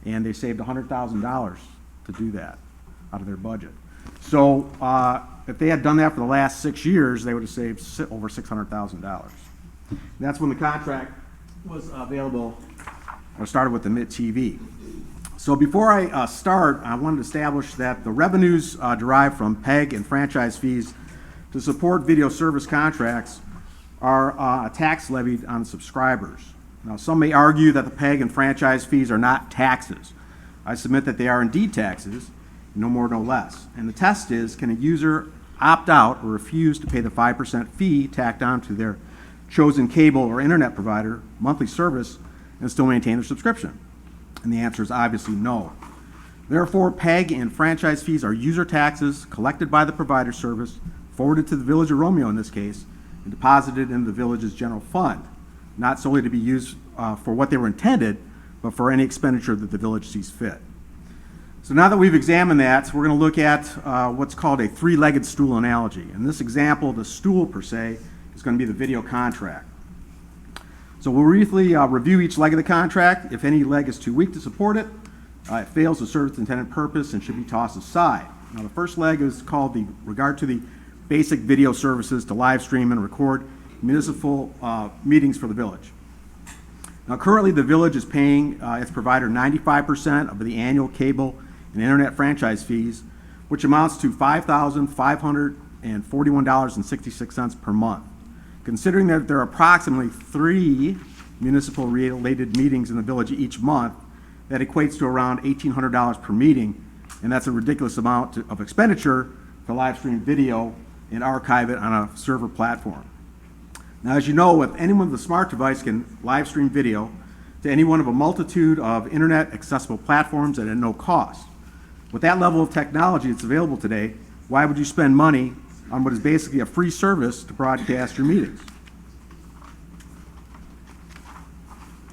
and they saved $100,000 to do that out of their budget. So if they had done that for the last 6 years, they would have saved over $600,000. That's when the contract was available, or started with the MIT TV. So before I start, I wanted to establish that the revenues derived from PEG and franchise fees to support video service contracts are a tax levied on subscribers. Now, some may argue that the PEG and franchise fees are not taxes. I submit that they are indeed taxes, no more, no less. And the test is, can a user opt out or refuse to pay the 5% fee tacked onto their chosen cable or internet provider monthly service and still maintain their subscription? And the answer is obviously no. Therefore, PEG and franchise fees are user taxes collected by the provider service, forwarded to the Village of Romeo in this case, and deposited in the village's general fund, not solely to be used for what they were intended, but for any expenditure that the village sees fit. So now that we've examined that, we're going to look at what's called a three-legged stool analogy. In this example, the stool per se is going to be the video contract. So we'll briefly review each leg of the contract. If any leg is too weak to support it, it fails to serve its intended purpose and should be tossed aside. Now the first leg is called the regard to the basic video services to live stream and record municipal meetings for the village. Now currently the village is paying its provider 95% of the annual cable and internet franchise fees, which amounts to $5,541.66 per month. Considering that there are approximately 3 municipal related meetings in the village each month, that equates to around $1,800 per meeting, and that's a ridiculous amount of expenditure for live stream video and archive it on a server platform. Now, as you know, with anyone with a smart device can live stream video to any one of a multitude of internet accessible platforms at no cost. With that level of technology that's available today, why would you spend money on what is basically a free service to broadcast your meetings?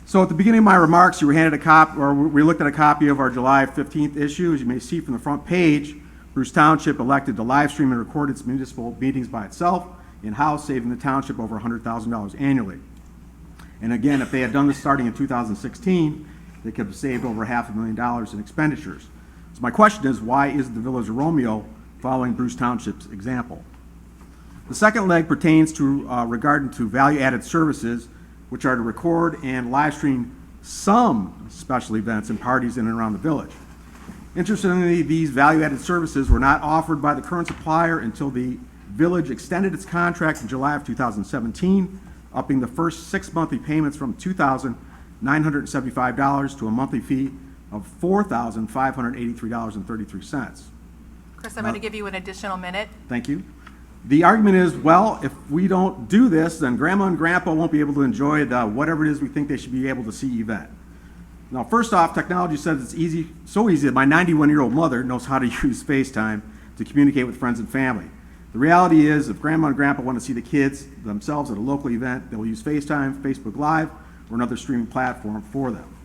So at the beginning of my remarks, you were handed a copy, or we looked at a copy of our July 15th issue. As you may see from the front page, Bruce Township elected to live stream and record its municipal meetings by itself in-house, saving the township over $100,000 annually. And again, if they had done this starting in 2016, they could have saved over $500,000 in expenditures. So my question is, why is the Village of Romeo following Bruce Township's example? The second leg pertains to regarding to value-added services, which are to record and live stream some special events and parties in and around the village. Interestingly, these value-added services were not offered by the current supplier until the village extended its contract in July of 2017, upping the first 6 monthly payments from $2,975 to a monthly fee of $4,583.33. Chris, I'm going to give you an additional minute. Thank you. The argument is, well, if we don't do this, then Grandma and Grandpa won't be able to enjoy the whatever it is we think they should be able to see event. Now, first off, technology says it's easy, so easy that my 91-year-old mother knows how to use FaceTime to communicate with friends and family. The reality is, if Grandma and Grandpa want to see the kids themselves at a local event, they will use FaceTime, Facebook Live, or another streaming platform for them.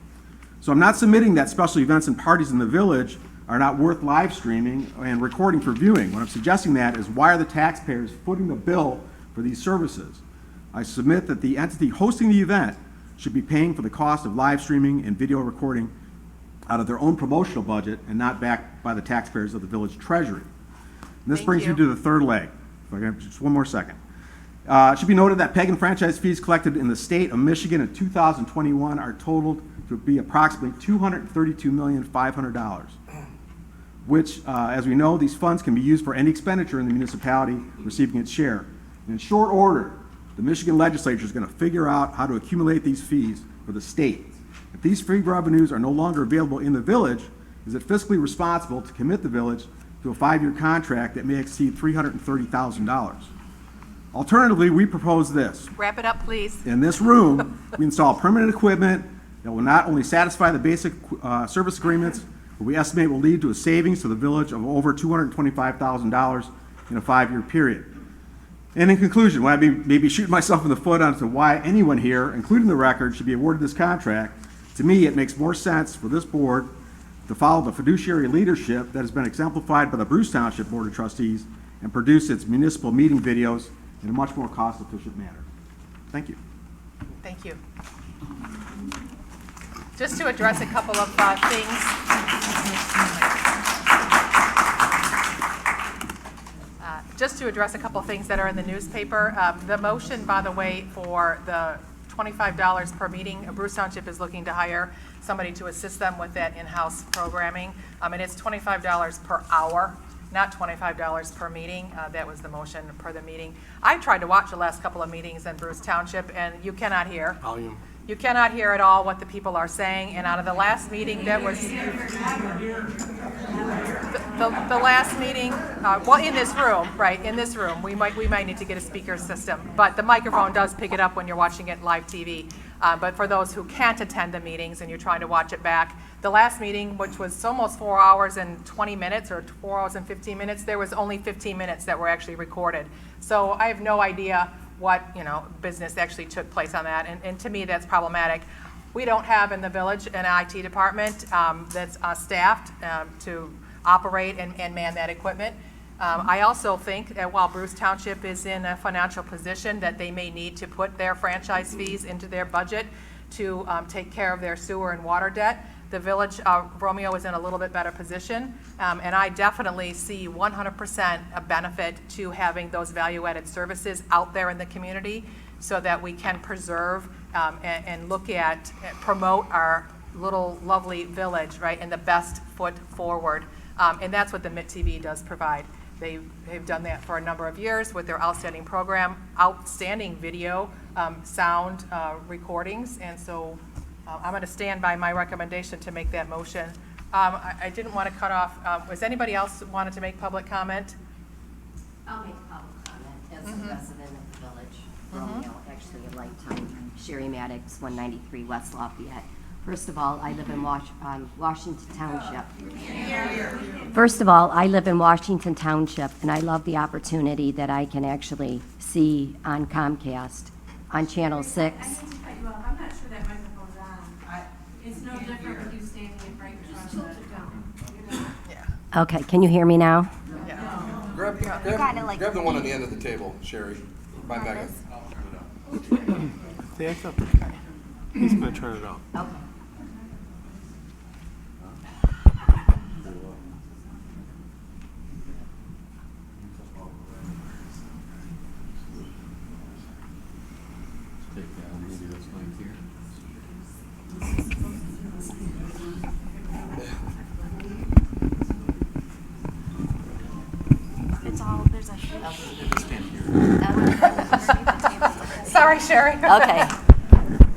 So I'm not submitting that special events and parties in the village are not worth live streaming and recording for viewing. What I'm suggesting that is, why are the taxpayers footing the bill for these services? I submit that the entity hosting the event should be paying for the cost of live streaming and video recording out of their own promotional budget and not backed by the taxpayers of the village treasury. And this brings me to the third leg. If I can, just one more second. It should be noted that PEG and franchise fees collected in the state of Michigan in 2021 are totaled to be approximately $232,500,000, which, as we know, these funds can be used for any expenditure in the municipality receiving its share. And in short order, the Michigan legislature is going to figure out how to accumulate these fees for the state. If these free revenues are no longer available in the village, is it fiscally responsible to commit the village to a 5-year contract that may exceed $330,000? Alternatively, we propose this. Wrap it up, please. In this room, we install permanent equipment that will not only satisfy the basic service agreements, but we estimate will lead to a savings to the village of over $225,000 in a 5-year period. And in conclusion, when I may be shooting myself in the foot onto why anyone here, including the record, should be awarded this contract, to me it makes more sense for this board to follow the fiduciary leadership that has been exemplified by the Bruce Township Board of Trustees and produce its municipal meeting videos in a much more cost-efficient manner. Thank you. Thank you. Just to address a couple of things. Just to address a couple things that are in the newspaper, the motion, by the way, for the $25 per meeting, Bruce Township is looking to hire somebody to assist them with that in-house programming. And it's $25 per hour, not $25 per meeting. That was the motion per the meeting. I tried to watch the last couple of meetings in Bruce Township, and you cannot hear. Volume. You cannot hear at all what the people are saying, and out of the last meeting, that was, the last meeting, well, in this room, right, in this room, we might need to get a speaker system, but the microphone does pick it up when you're watching it live TV. But for those who can't attend the meetings and you're trying to watch it back, the last meeting, which was almost 4 hours and 20 minutes, or 4 hours and 15 minutes, there was only 15 minutes that were actually recorded. So I have no idea what, business actually took place on that, and to me, that's problematic. We don't have in the village an IT department that's staffed to operate and man that equipment. I also think that while Bruce Township is in a financial position that they may need to put their franchise fees into their budget to take care of their sewer and water debt, the village, Romeo, is in a little bit better position, and I definitely see 100% a benefit to having those value-added services out there in the community so that we can preserve and look at, promote our little lovely village, right, and the best foot forward. And that's what the MIT TV does provide. They've done that for a number of years with their outstanding program, outstanding video, sound recordings, and so I'm going to stand by my recommendation to make that motion. I didn't want to cut off, was anybody else wanted to make public comment? I'll make a public comment as a resident of the village. Romeo, actually a lifetime. Sherry Maddox, 193 West Lafayette. First of all, I live in Washington Township. First of all, I live in Washington Township, and I love the opportunity that I can actually see on Comcast, on Channel 6. I'm not sure that microphone's on. It's no different with you standing right in front of it. Okay, can you hear me now? Grab the one on the end of the table, Sherry. By Megan. He's going to turn it off. Okay. Sorry, Sherry. Okay.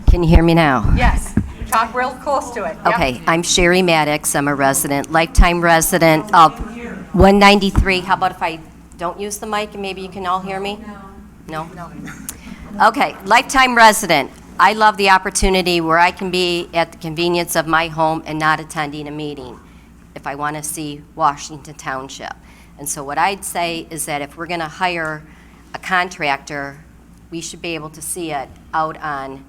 Can you hear me now? Yes, talk real close to it. Yep. Okay, I'm Sherry Maddox. I'm a resident, lifetime resident of 193. How about if I don't use the mic and maybe you can all hear me? No? No. Okay, lifetime resident. I love the opportunity where I can be at the convenience of my home and not attending a meeting if I want to see Washington Township. And so what I'd say is that if we're going to hire a contractor, we should be able to see it out on,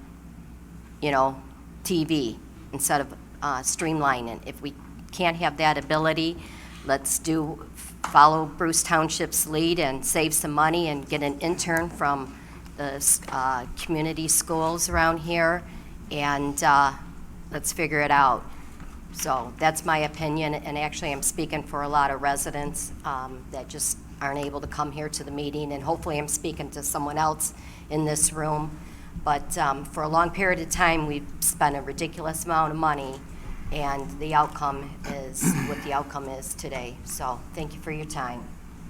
TV instead of streamlining. If we can't have that ability, let's follow Bruce Township's lead and save some money and get an intern from the community schools around here, and let's figure it out. So that's my opinion, and actually I'm speaking for a lot of residents that just aren't able to come here to the meeting, and hopefully I'm speaking to someone else in this room. But for a long period of time, we've spent a ridiculous amount of money, and the outcome is what the outcome is today. So thank you for your time.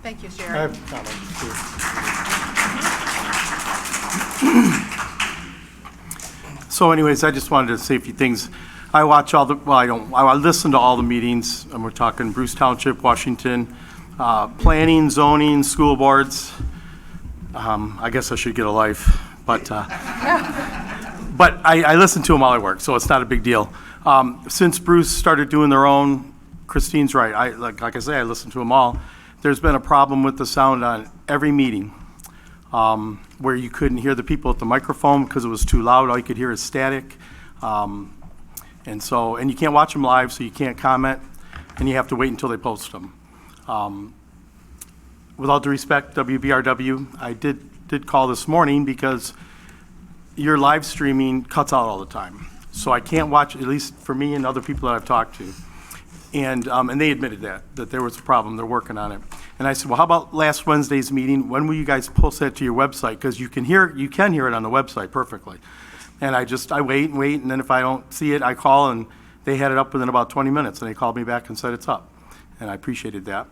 Thank you, I Sherry. have comments too. So anyways, I just wanted to say a few things. I watch I listen to all the meetings, and we're talking Bruce Township, Washington, planning, zoning, school boards. I guess I should get a life, but I listen to them while I work, so it's not a big deal. Since Bruce started doing their own, Christine's right. Like I say, I listen to them all. There's been a problem with the sound on every meeting, where you couldn't hear the people at the microphone because it was too loud. All you could hear is static. And you can't watch them live, so you can't comment, and you have to wait until they post them. With all due respect, WBRW, I did call this morning because your live streaming cuts out all the time. So I can't watch, at least for me and other people that I've talked to. And they admitted that there was a problem. They're working on it. And I said, well, how about last Wednesday's meeting? When will you guys post that to your website? Because you can hear it on the website perfectly. And I wait and wait, and then if I don't see it, I call, and they had it up within about 20 minutes, and they called me back and said it's up. And I appreciated that.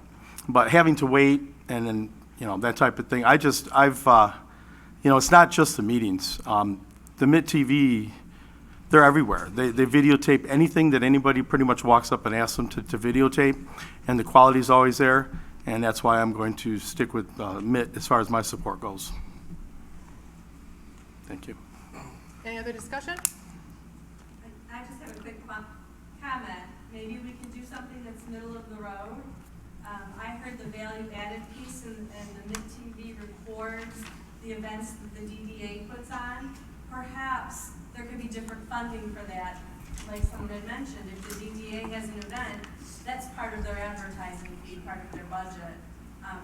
But having to wait and then, that type of thing, it's not just the meetings. The MIT TV, they're everywhere. They videotape anything that anybody pretty much walks up and asks them to videotape, and the quality's always there, and that's why I'm going to stick with MIT as far as my support goes. Thank you. Any other discussion? I just have a quick comment. Maybe we can do something that's middle of the road. I heard the value-added piece and the MIT-TV records the events that the DDA puts on. Perhaps there could be different funding for that. Like someone had mentioned, if the DDA has an event, that's part of their advertising fee, part of their budget,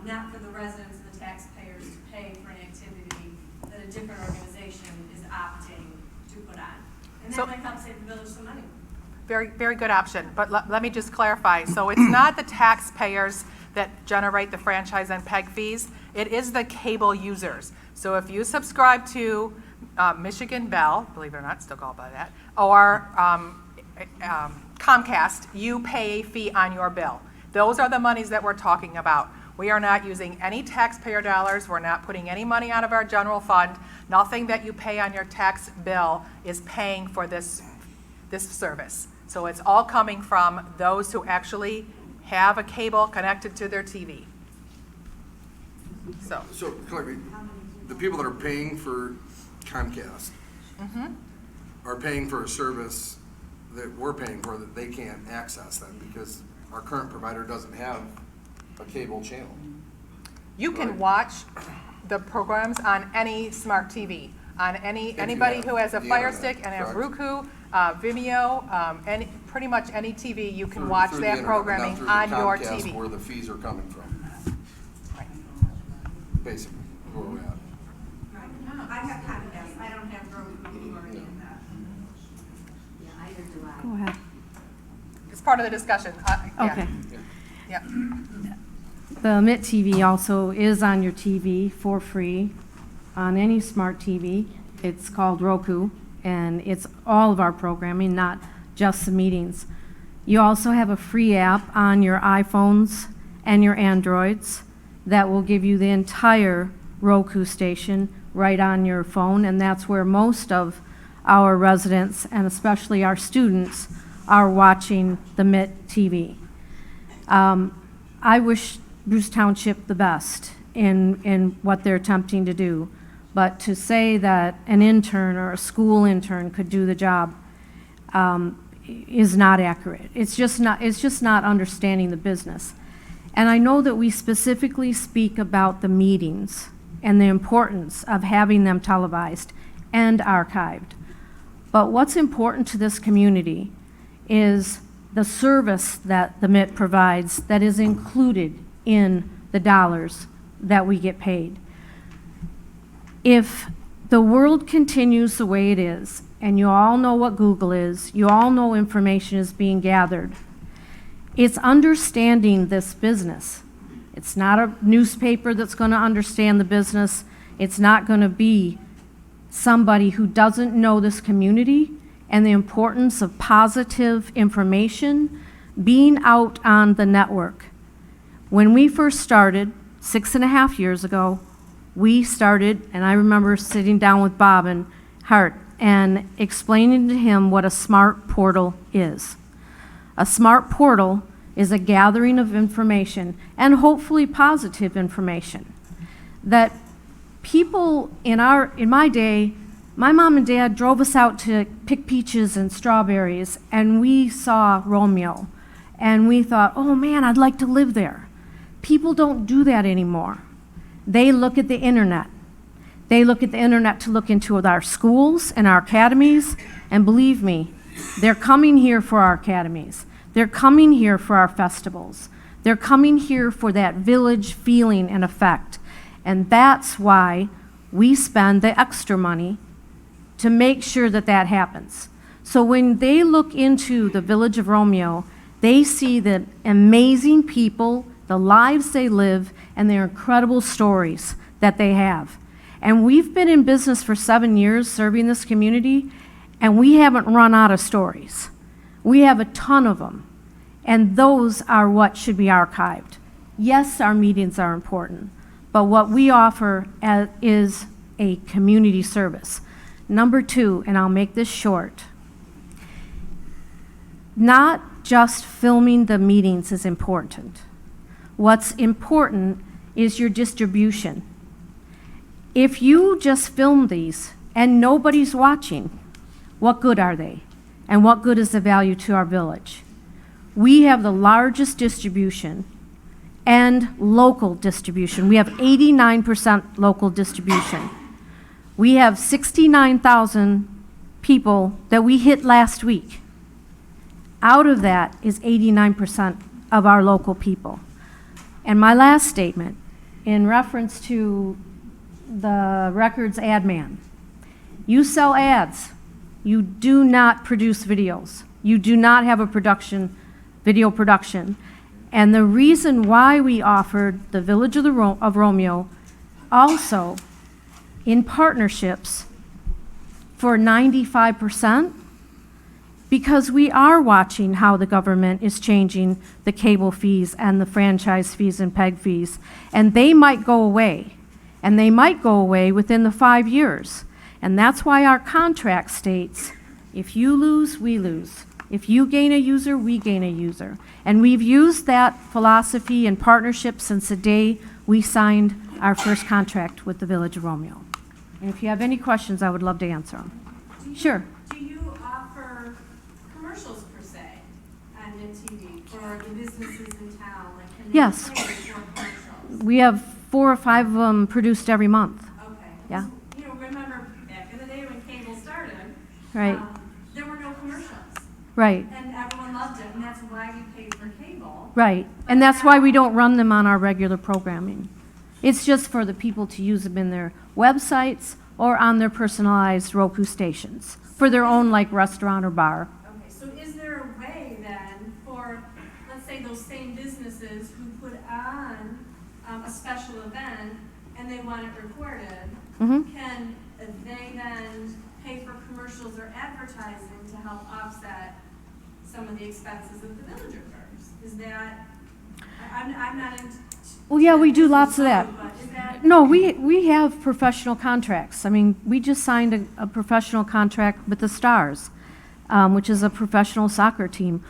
not for the residents and the taxpayers to pay for an activity that a different organization is opting to put on. And that might help save the village some money. Very, very good option, but let me just clarify. So it's not the taxpayers that generate the franchise and PEG fees. It is the cable users. So if you subscribe to Michigan Bell, believe it or not, still called by that, or Comcast, you pay a fee on your bill. Those are the monies that we're talking about. We are not using any taxpayer dollars. We're not putting any money out of our general fund. Nothing that you pay on your tax bill is paying for this service. So it's all coming from those who actually have a cable connected to their TV. So Clark, the people that are paying for Comcast are paying for a service that we're paying for that they can't access then because our current provider doesn't have a cable channel. You can watch the programs on any smart TV, on anybody who has a Fire Stick and a Roku, Vimeo, pretty much any TV, you can watch that programming on your TV. Where the fees are coming from. Right. Basically, where we're at. I have Comcast. I don't have Roku or any of that. Yeah, either do I. Go ahead. It's part of the discussion. Yeah. Okay. Yeah. The MIT TV also is on your TV for free on any smart TV. It's called Roku, and it's all of our programming, not just the meetings. You also have a free app on your iPhones and your Androids that will give you the entire Roku station right on your phone, and that's where most of our residents, and especially our students, are watching the MIT TV. I wish Bruce Township the best in what they're attempting to do, but to say that an intern or a school intern could do the job is not accurate. It's just not understanding the business. And I know that we specifically speak about the meetings and the importance of having them televised and archived. But what's important to this community is the service that the MIT provides that is included in the dollars that we get paid. If the world continues the way it is, and you all know what Google is, you all know information is being gathered, it's understanding this business. It's not a newspaper that's going to understand the business. It's not going to be somebody who doesn't know this community and the importance of positive information being out on the network. When we first started, 6.5 years ago, we started, and I remember sitting down with Bob and Hart and explaining to him what a smart portal is. A smart portal is a gathering of information, and hopefully positive information, that people in my day, my mom and dad drove us out to pick peaches and strawberries, and we saw Romeo, and we thought, oh man, I'd like to live there. People don't do that anymore. They look at the internet. They look at the internet to look into our schools and our academies, and believe me, they're coming here for our academies. They're coming here for our festivals. They're coming here for that village feeling and effect. And that's why we spend the extra money to make sure that that happens. So when they look into the village of Romeo, they see the amazing people the lives they live, and their incredible stories that they have. And we've been in business for 7 years serving this community, and we haven't run out of stories. We have a ton of them, and those are what should be archived. Yes, our meetings are important, but what we offer is a community service. Number 2, and I'll make this short, not just filming the meetings is important. What's important is your distribution. If you just film these and nobody's watching, what good are they? And what good is the value to our village? We have the largest distribution and local distribution. We have 89% local distribution. We have 69,000 people that we hit last week. Out of that is 89% of our local people. And my last statement, in reference to the records ad man, you sell ads. You do not produce videos. You do not have a video production. And the reason why we offered the Village of Romeo also in partnerships for 95%, because we are watching how the government is changing the cable fees and the franchise fees and PEG fees, and they might go away, and they might go away within the 5 years. And that's why our contract states, if you lose, we lose. If you gain a user, we gain a user. And we've used that philosophy and partnership since the day we signed our first contract with the Village of Romeo. And if you have any questions, I would love to answer them. Sure. Do you offer commercials per se on TV for the businesses in town? Like, can they Yes. play more commercials? We have 4 or 5 of them produced every month. Okay. Yeah. You know, remember back in the day when cable started, Right. There were no commercials. Right. And everyone loved it, and that's why we paid for cable. Right. And that's why we don't run them on our regular programming. It's just for the people to use them in their websites or on their personalized Roku stations for their own like restaurant or bar. Okay, so is there a way then for, let's say, those same businesses who put on a special event and they want it recorded, can they then pay for commercials or advertising to help offset some of the expenses of the village incurs? Is that, I'm not into. Well, yeah, we do lots of that. But is that? No, we have professional contracts. I mean, we just signed a professional contract with the Stars, which is a professional soccer team.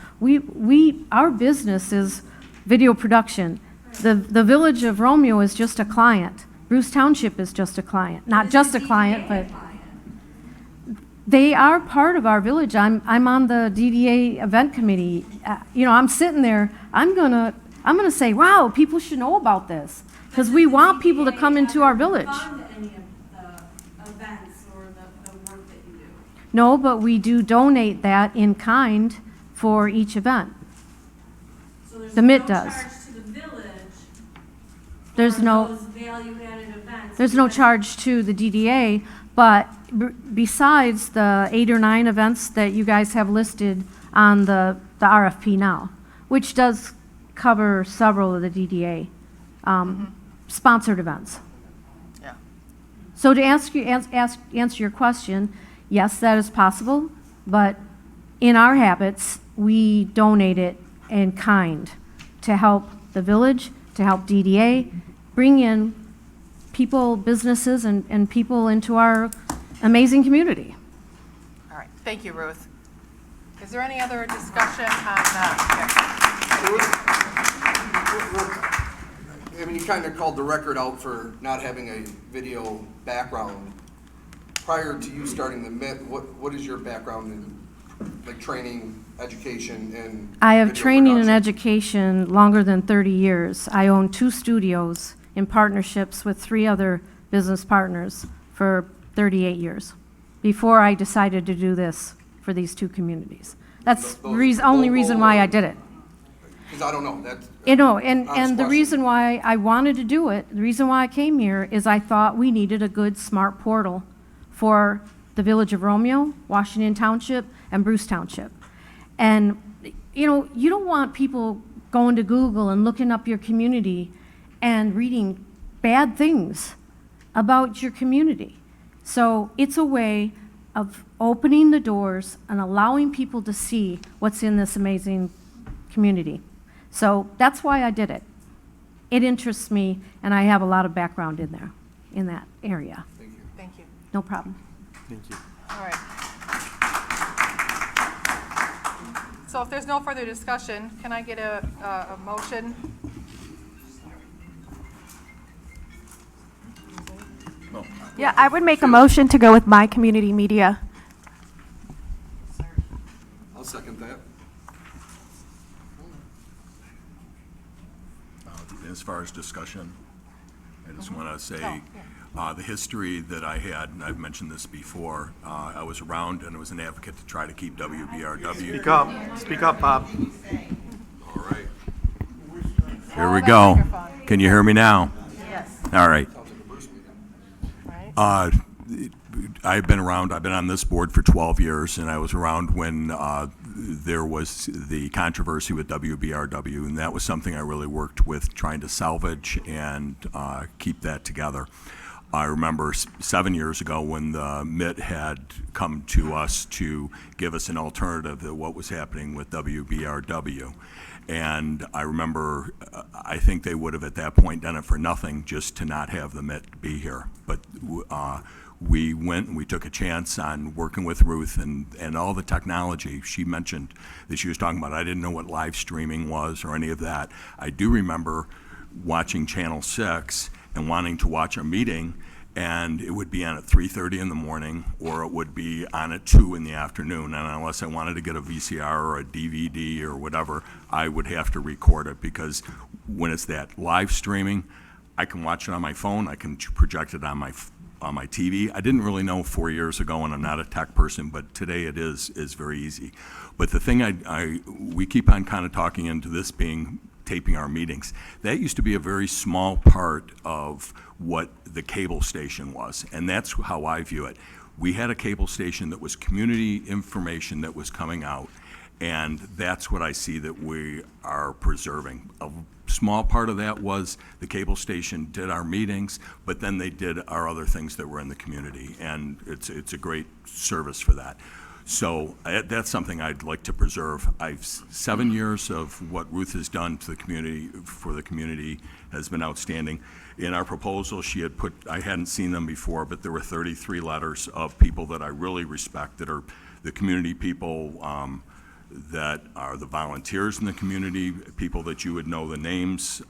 Our business is video production. The Village of Romeo is just a client. Bruce Township is just a client. Not just a client, but they are part of our village. I'm on the DDA event committee. You know, I'm sitting there. I'm gonna say, wow, people should know about this because we want people to come into our village. Fund any of the events or the work that you do? No, but we do donate that in kind for each event. So there's The MIT no does. charge to the village There's for no. those value-added events? There's no because- charge to the DDA, but besides the 8 or 9 events that you guys have listed on the RFP now, which does cover several of the DDA sponsored events. Yeah. So to answer your question, yes, that is possible, but in our habits, we donate it in kind to help the village, to help DDA, bring in people, businesses, and people into our amazing community. All right, thank you, Ruth. Is there any other discussion on I mean, you kind of called the record out for not having a video background. Prior to you starting the MIT, what is your background in, like, training, education, and I have video training and production? education longer than 30 years. I own 2 studios in partnerships with 3 other business partners for 38 years before I decided to do this for these 2 communities. That's the only reason why I did it. Because I don't know, that's. You know, honest and the question. reason why I wanted to do it, the reason why I came here is I thought we needed a good, smart portal for the Village of Romeo, Washington Township, and Bruce Township. And, you know, you don't want people going to Google and looking up your community and reading bad things about your community. So it's a way of opening the doors and allowing people to see what's in this amazing community. So that's why I did it. It interests me, and I have a lot of background in there, in that area. Thank you. Thank you. No problem. Thank you. All right. So if there's no further discussion, can I get a motion? Yeah, I would make a motion to go with My Community Media. I'll second that. As far as discussion, I just want to say, Oh, the history that I had, and I've mentioned this before, I was around and was an advocate to try to keep WBRW. Speak up, Bob. All right. Here we go. Can you hear me now? Yes. All right. Right. I've been around, I've been on this board for 12 years, and I was around when there was the controversy with WBRW, and that was something I really worked with, trying to salvage and keep that together. I remember 7 years ago when the MIT had come to us to give us an alternative to what was happening with WBRW. And I remember, I think they would have at that point done it for nothing just to not have the MIT be here. But we went and we took a chance on working with Ruth and all the technology she mentioned that she was talking about. I didn't know what live streaming was or any of that. I do remember watching Channel 6 and wanting to watch a meeting, and it would be on at 3:30 in the morning, or it would be on at 2 in the afternoon. And unless I wanted to get a VCR or a DVD or whatever, I would have to record it, because when it's that live streaming, I can watch it on my phone, I can project it on my TV. I didn't really know 4 years ago, and I'm not a tech person, but today it is very easy. But the thing we keep on kind of talking into this being taping our meetings. That used to be a very small part of what the cable station was, and that's how I view it. We had a cable station that was community information that was coming out, and that's what I see that we are preserving. A small part of that was the cable station did our meetings, but then they did our other things that were in the community, and it's a great service for that. So that's something I'd like to preserve. 7 years of what Ruth has done to the community, for the community, has been outstanding. In our proposal, she had put, I hadn't seen them before, but there were 33 letters of people that I really respect, that are the community people, that are the volunteers in the community, people that you would know the names.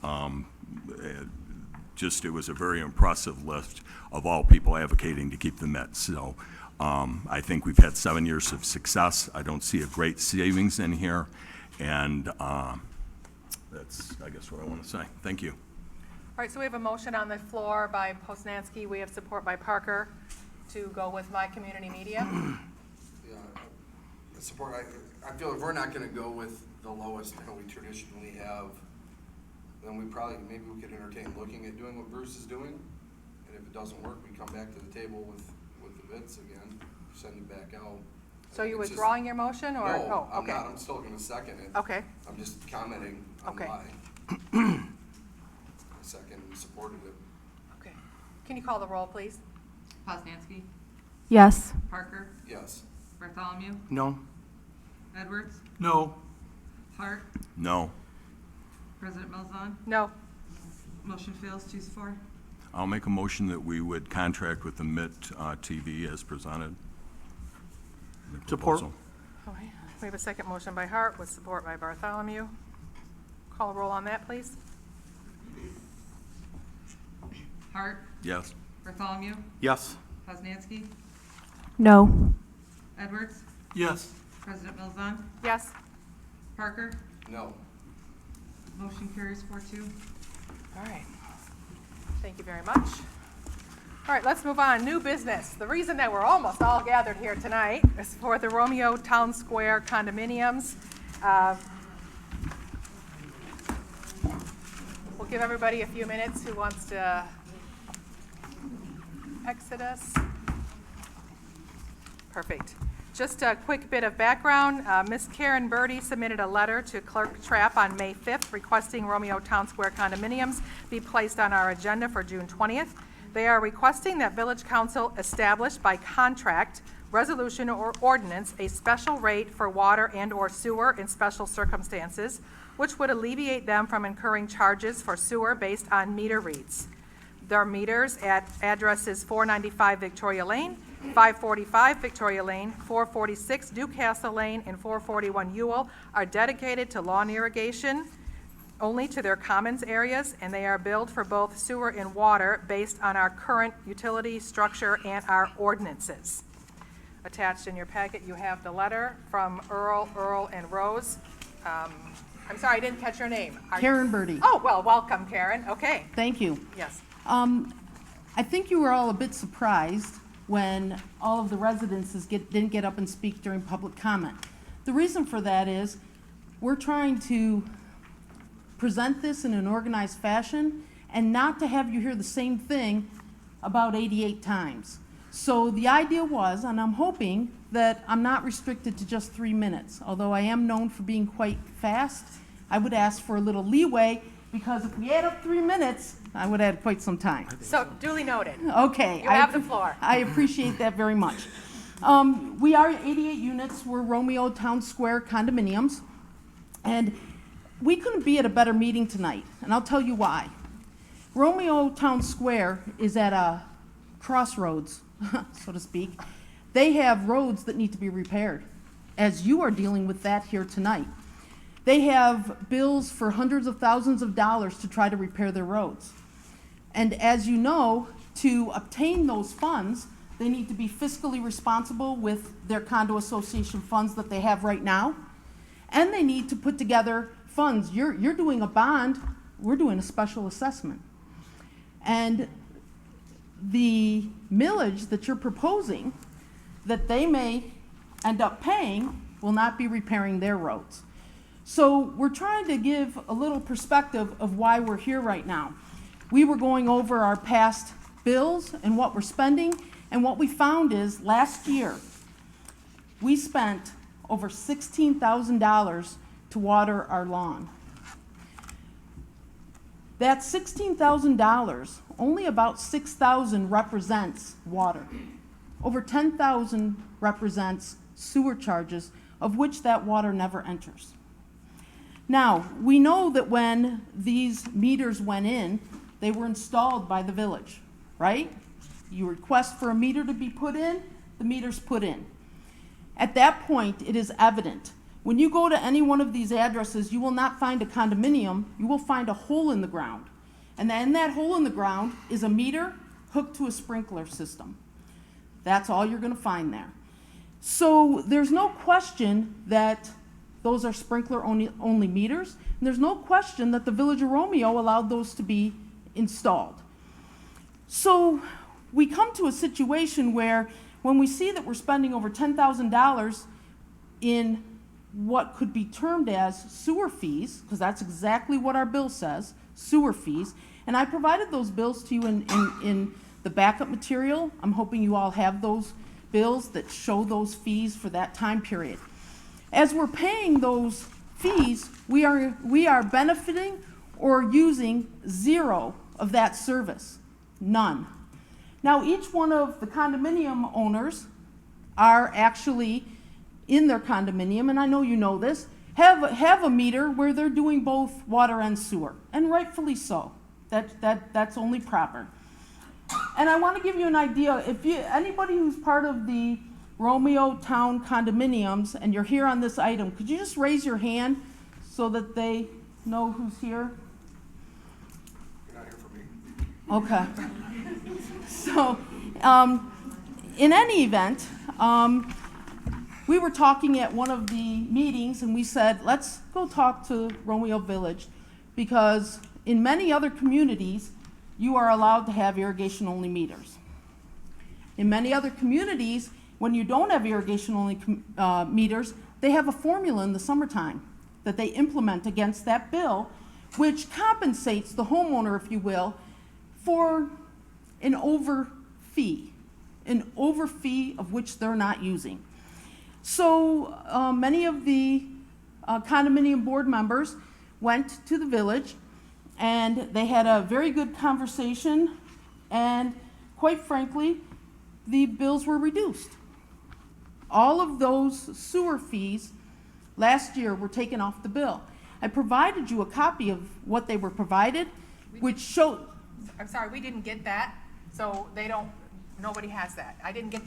It was a very impressive list of all people advocating to keep the Mets. So I think we've had 7 years of success. I don't see a great savings in here, and that's, I guess, what I want to say. Thank you. All right, so we have a motion on the floor by Posnanski. We have support by Parker to go with My Community Media. Yeah, support. I feel if we're not going to go with the lowest that we traditionally have, then maybe we could entertain looking at doing what Bruce is doing. And if it doesn't work, we come back to the table with the bids again, send it back out. So you're withdrawing your motion, or? No, Oh, okay. I'm not. I'm still going to second it. Okay. I'm just commenting on Okay. why. I second and supported it. Okay. Can you call the roll, please? Posnanski, Yes. Parker, Yes. Bartholomew, No? Edwards, No. Hart, No. President Malzahn. No. Motion fails 2-4. I'll make a motion that we would contract with the MIT TV as presented. in the Support. proposal. All right. We have a second motion by Hart with support by Bartholomew. Call a roll on that, please. Hart, Yes. Bartholomew, Yes. Posnanski, No. Edwards, Yes. President Malzahn, Yes. Parker. No. Motion carries 4-2. All right. Thank you very much. All right, let's move on. New business. The reason that we're almost all gathered here tonight is for the Romeo Town Square condominiums. We'll give everybody a few minutes who wants to exit us. Perfect. Just a quick bit of background. Ms. Karen Birdie submitted a letter to Clerk Trapp on May 5th requesting Romeo Town Square condominiums be placed on our agenda for June 20th. They are requesting that Village Council establish by contract, resolution, or ordinance a special rate for water and/or sewer in special circumstances, which would alleviate them from incurring charges for sewer based on meter reads. Their meters at addresses 495 Victoria Lane, 545 Victoria Lane, 446 Newcastle Lane, and 441 Ewell are dedicated to lawn irrigation only to their commons areas, and they are billed for both sewer and water based on our current utility structure and our ordinances. Attached in your packet, you have the letter from Earl, and Rose. I'm sorry, I didn't catch your name. Karen Birdie. Oh, well, welcome, Karen. Okay. Thank you. Yes. I think you were all a bit surprised when all of the residences didn't get up and speak during public comment. The reason for that is we're trying to present this in an organized fashion and not to have you hear the same thing about 88 times. So the idea was, and I'm hoping that I'm not restricted to just 3 minutes, although I am known for being quite fast. I would ask for a little leeway, because if we add up 3 minutes, I would add quite some time. So duly noted. Okay. You have the floor. I appreciate that very much. We are 88 units. We're Romeo Town Square condominiums. And we couldn't be at a better meeting tonight, and I'll tell you why. Romeo Town Square is at a crossroads, so to speak. They have roads that need to be repaired, as you are dealing with that here tonight. They have bills for hundreds of thousands of dollars to try to repair their roads. And as you know, to obtain those funds, they need to be fiscally responsible with their condo association funds that they have right now. And they need to put together funds. You're doing a bond, we're doing a special assessment. And the millage that you're proposing that they may end up paying will not be repairing their roads. So we're trying to give a little perspective of why we're here right now. We were going over our past bills and what we're spending, and what we found is last year we spent over $16,000 to water our lawn. That $16,000, only about $6,000 represents water. Over $10,000 represents sewer charges, of which that water never enters. Now, we know that when these meters went in, they were installed by the village, right? You request for a meter to be put in, the meter's put in. At that point, it is evident. When you go to any one of these addresses, you will not find a condominium, you will find a hole in the ground. And in that hole in the ground is a meter hooked to a sprinkler system. That's all you're gonna find there. So there's no question that those are sprinkler only meters, and there's no question that the Village of Romeo allowed those to be installed. So we come to a situation where when we see that we're spending over $10,000 in what could be termed as sewer fees, because that's exactly what our bill says, sewer fees, and I provided those bills to you in the backup material. I'm hoping you all have those bills that show those fees for that time period. As we're paying those fees, we are benefiting or using zero of that service, none. Now, each one of the condominium owners are actually in their condominium, and I know you know this, have a meter where they're doing both water and sewer, and rightfully so. That's only proper. And I want to give you an idea. If anybody who's part of the Romeo Town condominiums and you're here on this item, could you just raise your hand so that they know who's here? You're not here for me. Okay. So, in any event, we were talking at one of the meetings and we said, let's go talk to Romeo Village, because in many other communities, you are allowed to have irrigation-only meters. In many other communities, when you don't have irrigation-only meters, they have a formula in the summertime that they implement against that bill, which compensates the homeowner, if you will, for an over fee of which they're not using. So many of the condominium board members went to the village, and they had a very good conversation, and quite frankly, the bills were reduced. All of those sewer fees last year were taken off the bill. I provided you a copy of what they were provided, which showed. I'm sorry, we didn't get that, so nobody has that. I didn't get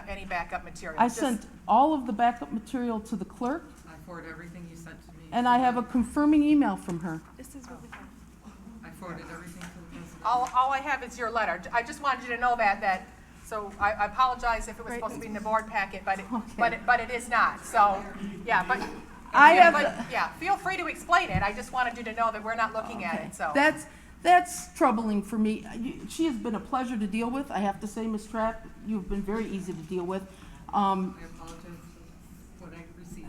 any backup material. I sent all of the backup material to the clerk, I forwarded everything you sent to me. and I have a confirming email from her. This is what we have. I forwarded everything to the president. All I have is your letter. I just wanted you to know that, so I apologize if it was supposed to be in the board packet, but it is not, so, yeah, but. Yeah, feel free to explain it. I just wanted you to know that we're not looking at it, so. That's troubling for me. She has been a pleasure to deal with, I have to say, Ms. Trapp. You've been very easy to deal with. I apologize for what I received.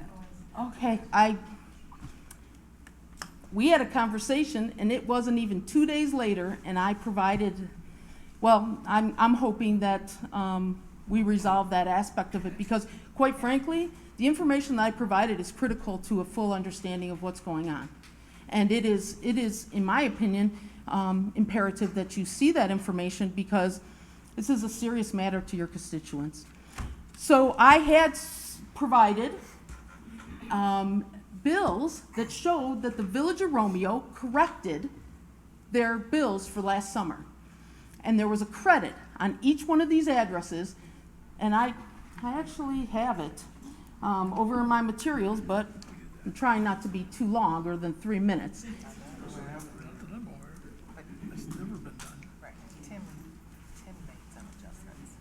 Okay, we had a conversation, and it wasn't even 2 days later, and I provided, well, I'm hoping that we resolve that aspect of it, because quite frankly, the information that I provided is critical to a full understanding of what's going on. And it is, in my opinion, imperative that you see that information, because this is a serious matter to your constituents. So I had provided bills that showed that the Village of Romeo corrected their bills for last summer. And there was a credit on each one of these addresses, and I actually have it over in my materials, but I'm trying not to be too longer than 3 minutes. Right. Tim made some adjustments.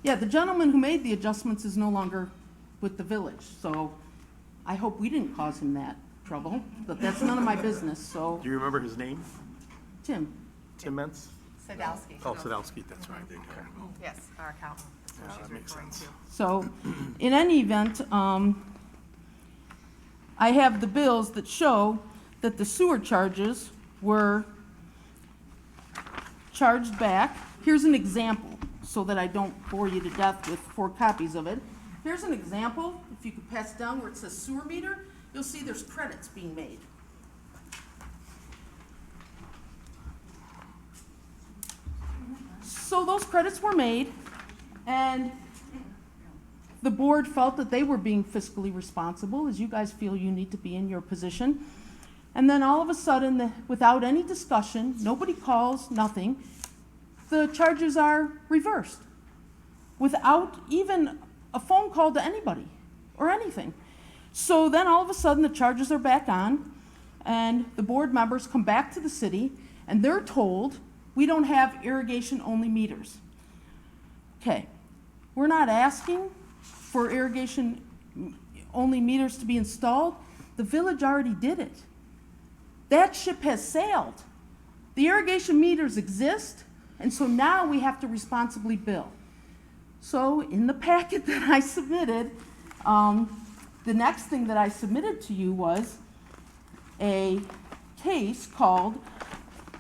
Yeah, the gentleman who made the adjustments is no longer with the village, so I hope we didn't cause him that trouble, but that's none of my business, so. Do you remember his name? Tim. Tim Mentz? Sadowski. Oh, Sadowski, that's right. Yes, our accountant. That's what she's That makes referring sense. to. So, in any event, I have the bills that show that the sewer charges were charged back. Here's an example, so that I don't bore you to death with 4 copies of it. Here's an example, if you could pass down where it says sewer meter, you'll see there's credits being made. So those credits were made, and the board felt that they were being fiscally responsible, as you guys feel you need to be in your position. And then all of a sudden, without any discussion, nobody calls, nothing, the charges are reversed without even a phone call to anybody or anything. So then all of a sudden, the charges are back on, and the board members come back to the city, and they're told, we don't have irrigation-only meters. Okay, we're not asking for irrigation-only meters to be installed. The village already did it. That ship has sailed. The irrigation meters exist, and so now we have to responsibly bill. So in the packet that I submitted, the next thing that I submitted to you was a case called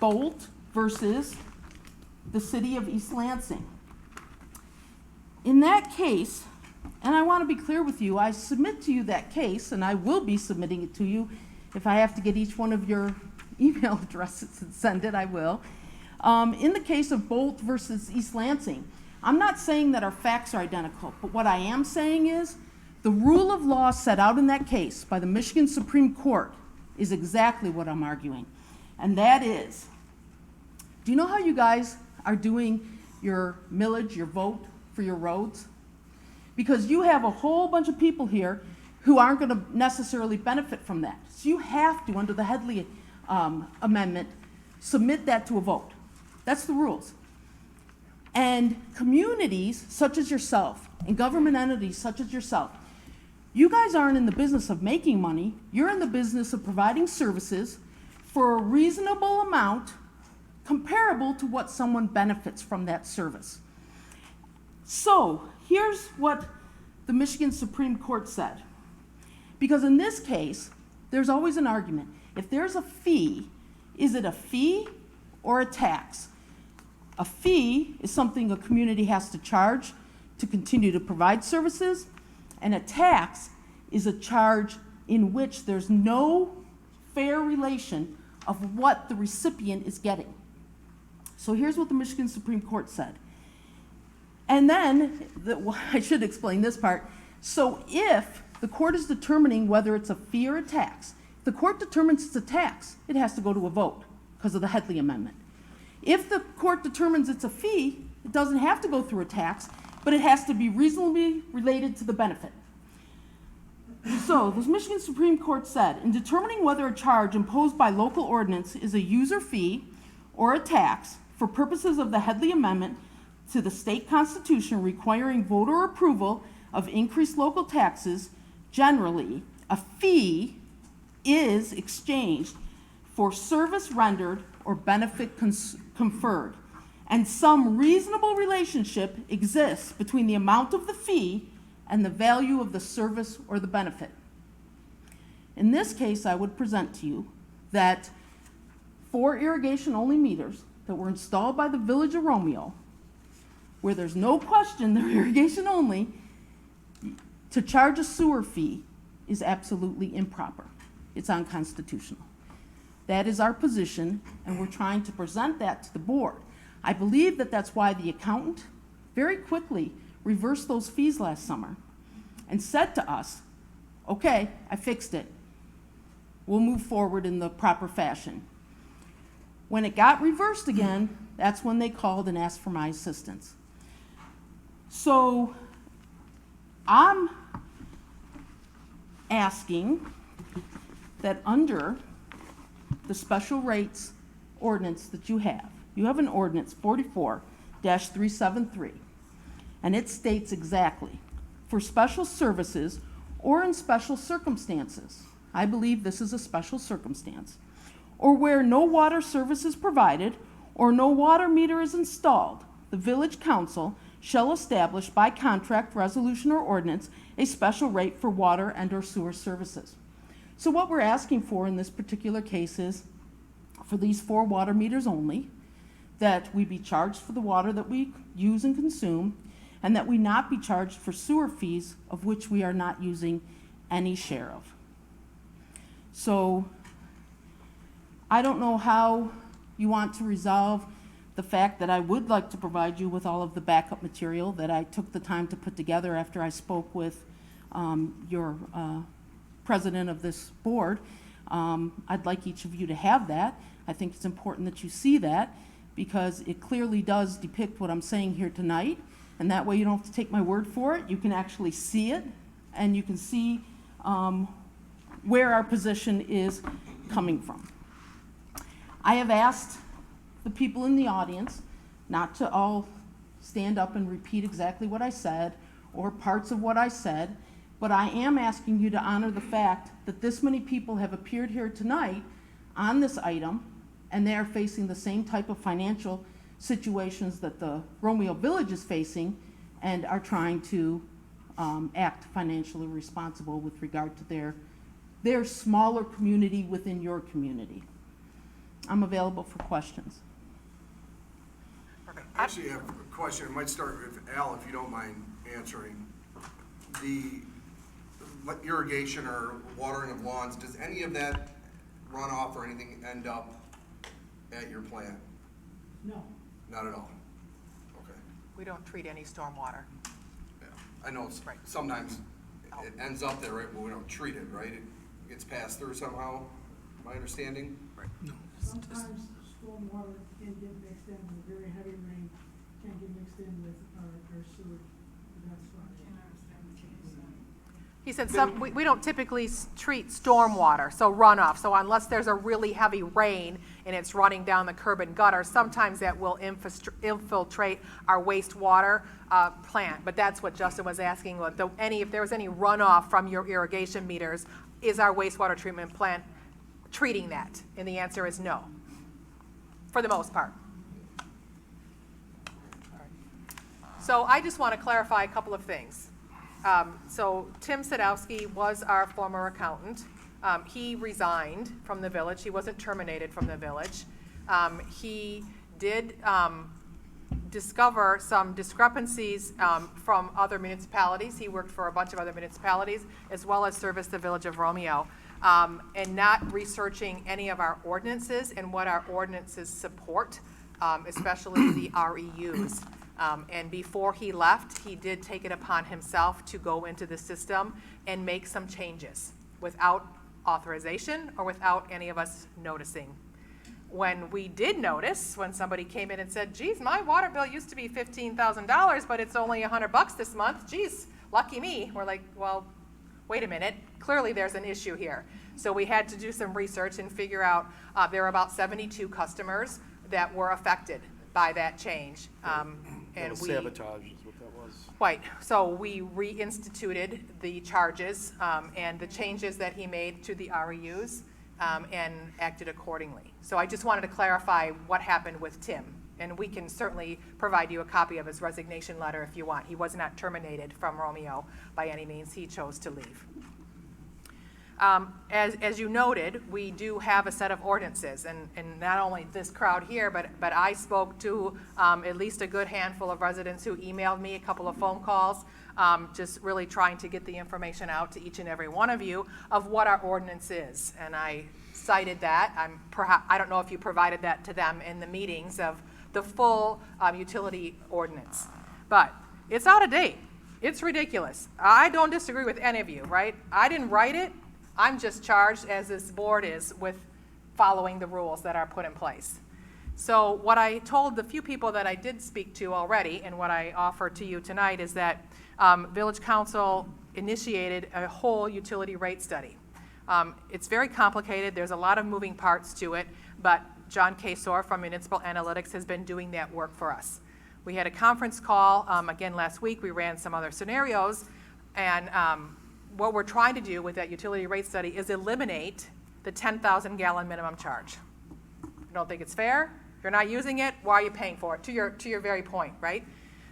Bolt versus the City of East Lansing. In that case, and I want to be clear with you, I submit to you that case, and I will be submitting it to you. If I have to get each one of your email addresses and send it, I will. In the case of Bolt versus East Lansing, I'm not saying that our facts are identical, but what I am saying is the rule of law set out in that case by the Michigan Supreme Court is exactly what I'm arguing. And that is, do you know how you guys are doing your millage, your vote for your roads? Because you have a whole bunch of people here who aren't going to necessarily benefit from that. So you have to, under the Headley Amendment, submit that to a vote. That's the rules. And communities such as yourself and government entities such as yourself, you guys aren't in the business of making money. You're in the business of providing services for a reasonable amount comparable to what someone benefits from that service. So here's what the Michigan Supreme Court said. Because in this case, there's always an argument. If there's a fee, is it a fee or a tax? A fee is something a community has to charge to continue to provide services, and a tax is a charge in which there's no fair relation of what the recipient is getting. So here's what the Michigan Supreme Court said. And then, I should explain this part. So if the court is determining whether it's a fee or a tax, if the court determines it's a tax, it has to go to a vote because of the Headley Amendment. If the court determines it's a fee, it doesn't have to go through a tax, but it has to be reasonably related to the benefit. So, the Michigan Supreme Court said, in determining whether a charge imposed by local ordinance is a user fee or a tax for purposes of the Headley Amendment to the state constitution requiring voter approval of increased local taxes, generally, a fee is exchanged for service rendered or benefit conferred, and some reasonable relationship exists between the amount of the fee and the value of the service or the benefit. In this case, I would present to you that 4 irrigation-only meters that were installed by the Village of Romeo, where there's no question they're irrigation only, to charge a sewer fee is absolutely improper. It's unconstitutional. That is our position, and we're trying to present that to the board. I believe that that's why the accountant very quickly reversed those fees last summer and said to us, okay, I fixed it. We'll move forward in the proper fashion. When it got reversed again, that's when they called and asked for my assistance. So I'm asking that under the special rates ordinance that you have an ordinance 44-373, and it states exactly, for special services or in special circumstances, I believe this is a special circumstance, or where no water service is provided or no water meter is installed, the village council shall establish by contract, resolution, or ordinance a special rate for water and or sewer services. So what we're asking for in this particular case is for these 4 water meters only, that we be charged for the water that we use and consume, and that we not be charged for sewer fees of which we are not using any share of. So I don't know how you want to resolve the fact that I would like to provide you with all of the backup material that I took the time to put together after I spoke with your president of this board. I'd like each of you to have that. I think it's important that you see that because it clearly does depict what I'm saying here tonight, and that way you don't have to take my word for it. You can actually see it, and you can see where our position is coming from. I have asked the people in the audience not to all stand up and repeat exactly what I said or parts of what I said, but I am asking you to honor the fact that this many people have appeared here tonight on this item, and they are facing the same type of financial situations that the Romeo Village is facing and are trying to act financially responsible with regard to their smaller community within your community. I'm available for questions. Actually, I have a question. I might start with Al, if you don't mind answering. The irrigation or watering of lawns, does any of that runoff or anything end up at your plant? No. Not at all? Okay. We don't treat any stormwater. Yeah. I know it's, Right. sometimes it ends up there, right, but we don't treat it, right? It gets passed through somehow, my understanding? Right. No. Sometimes stormwater can get mixed in with very heavy rain, can get mixed in with our sewer. That's why. He said we don't typically treat stormwater, so runoff. So unless there's a really heavy rain and it's running down the curb and gutter, sometimes that will infiltrate our wastewater plant. But that's what Justin was asking, if there was any runoff from your irrigation meters, is our wastewater treatment plant treating that? And the answer is no, for the most part. So I just want to clarify a couple of things. So Tim Sadowski was our former accountant. He resigned from the village. He wasn't terminated from the village. He did discover some discrepancies from other municipalities. He worked for a bunch of other municipalities, as well as serviced the village of Romeo, and not researching any of our ordinances and what our ordinances support, especially the REUs. And before he left, he did take it upon himself to go into the system and make some changes without authorization or without any of us noticing. When we did notice, when somebody came in and said, geez, my water bill used to be $15,000, but it's only $100 this month, geez, lucky me. We're like, well, wait a minute, clearly there's an issue here. So we had to do some research and figure out there were about 72 customers that were affected by that change. Sabotage is what that was. Right, so we reinstituted the charges and the changes that he made to the REUs and acted accordingly. So I just wanted to clarify what happened with Tim. And we can certainly provide you a copy of his resignation letter if you want. He was not terminated from Romeo by any means. He chose to leave. As you noted, we do have a set of ordinances, and not only this crowd here, but I spoke to at least a good handful of residents who emailed me, a couple of phone calls, just really trying to get the information out to each and every one of you of what our ordinance is. And I cited that. I don't know if you provided that to them in the meetings of the full utility ordinance, but it's out of date. It's ridiculous. I don't disagree with any of you, right? I didn't write it. I'm just charged, as this board is, with following the rules that are put in place. So what I told the few people that I did speak to already, and what I offer to you tonight, is that Village Council initiated a whole utility rate study. It's very complicated. There's a lot of moving parts to it, but John Kasor from Municipal Analytics has been doing that work for us. We had a conference call again last week. We ran some other scenarios, and what we're trying to do with that utility rate study is eliminate the 10,000 gallon minimum charge. You don't think it's fair? If you're not using it, why are you paying for it? To your very point, right?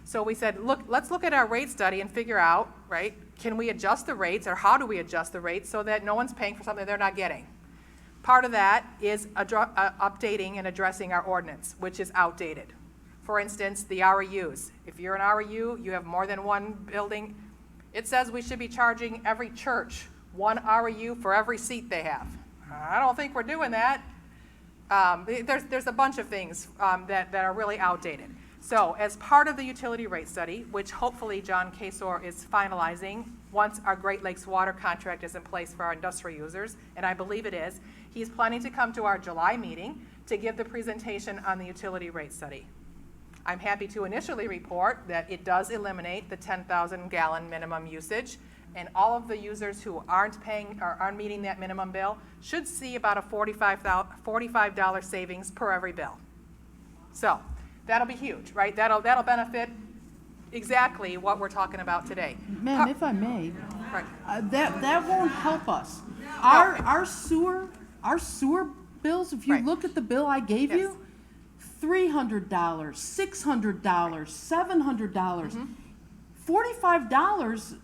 So we said, look, let's look at our rate study and figure out, right, can we adjust the rates, or how do we adjust the rates so that no one's paying for something they're not getting? Part of that is updating and addressing our ordinance, which is outdated. For instance, the REUs. If you're an REU, you have more than one building, it says we should be charging every church one REU for every seat they have. I don't think we're doing that. There's a bunch of things that are really outdated. So as part of the utility rate study, which hopefully John Kasor is finalizing once our Great Lakes water contract is in place for our industrial users, and I believe it is, he's planning to come to our July meeting to give the presentation on the utility rate study. I'm happy to initially report that it does eliminate the 10,000 gallon minimum usage, and all of the users who aren't paying or aren't meeting that minimum bill should see about a $45 savings per every bill. So that'll be huge, right? That'll benefit exactly what we're talking about today. Ma'am, if I may, Right. that won't help us. No. Our sewer bills, if you Right. look at the bill I gave Yes. you, $300, $600, $700, $45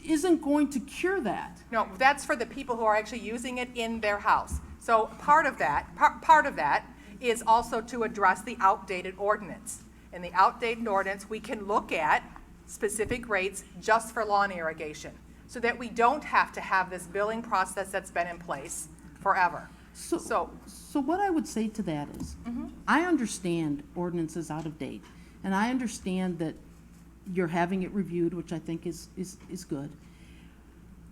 isn't going to cure that. No, that's for the people who are actually using it in their house. So part of that is also to address the outdated ordinance. In the outdated ordinance, we can look at specific rates just for lawn irrigation, so that we don't have to have this billing process that's been in place forever. So what I would say to that is, I understand ordinance is out of date, and I understand that you're having it reviewed, which I think is good.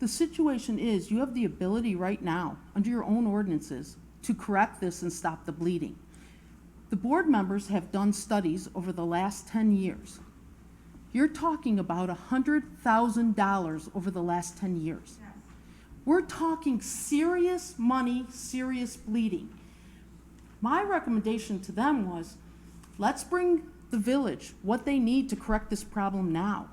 The situation is, you have the ability right now, under your own ordinances, to correct this and stop the bleeding. The board members have done studies over the last 10 years. You're talking about $100,000 over the last 10 years. We're talking serious money, serious bleeding. My recommendation to them was, let's bring the village what they need to correct this problem now.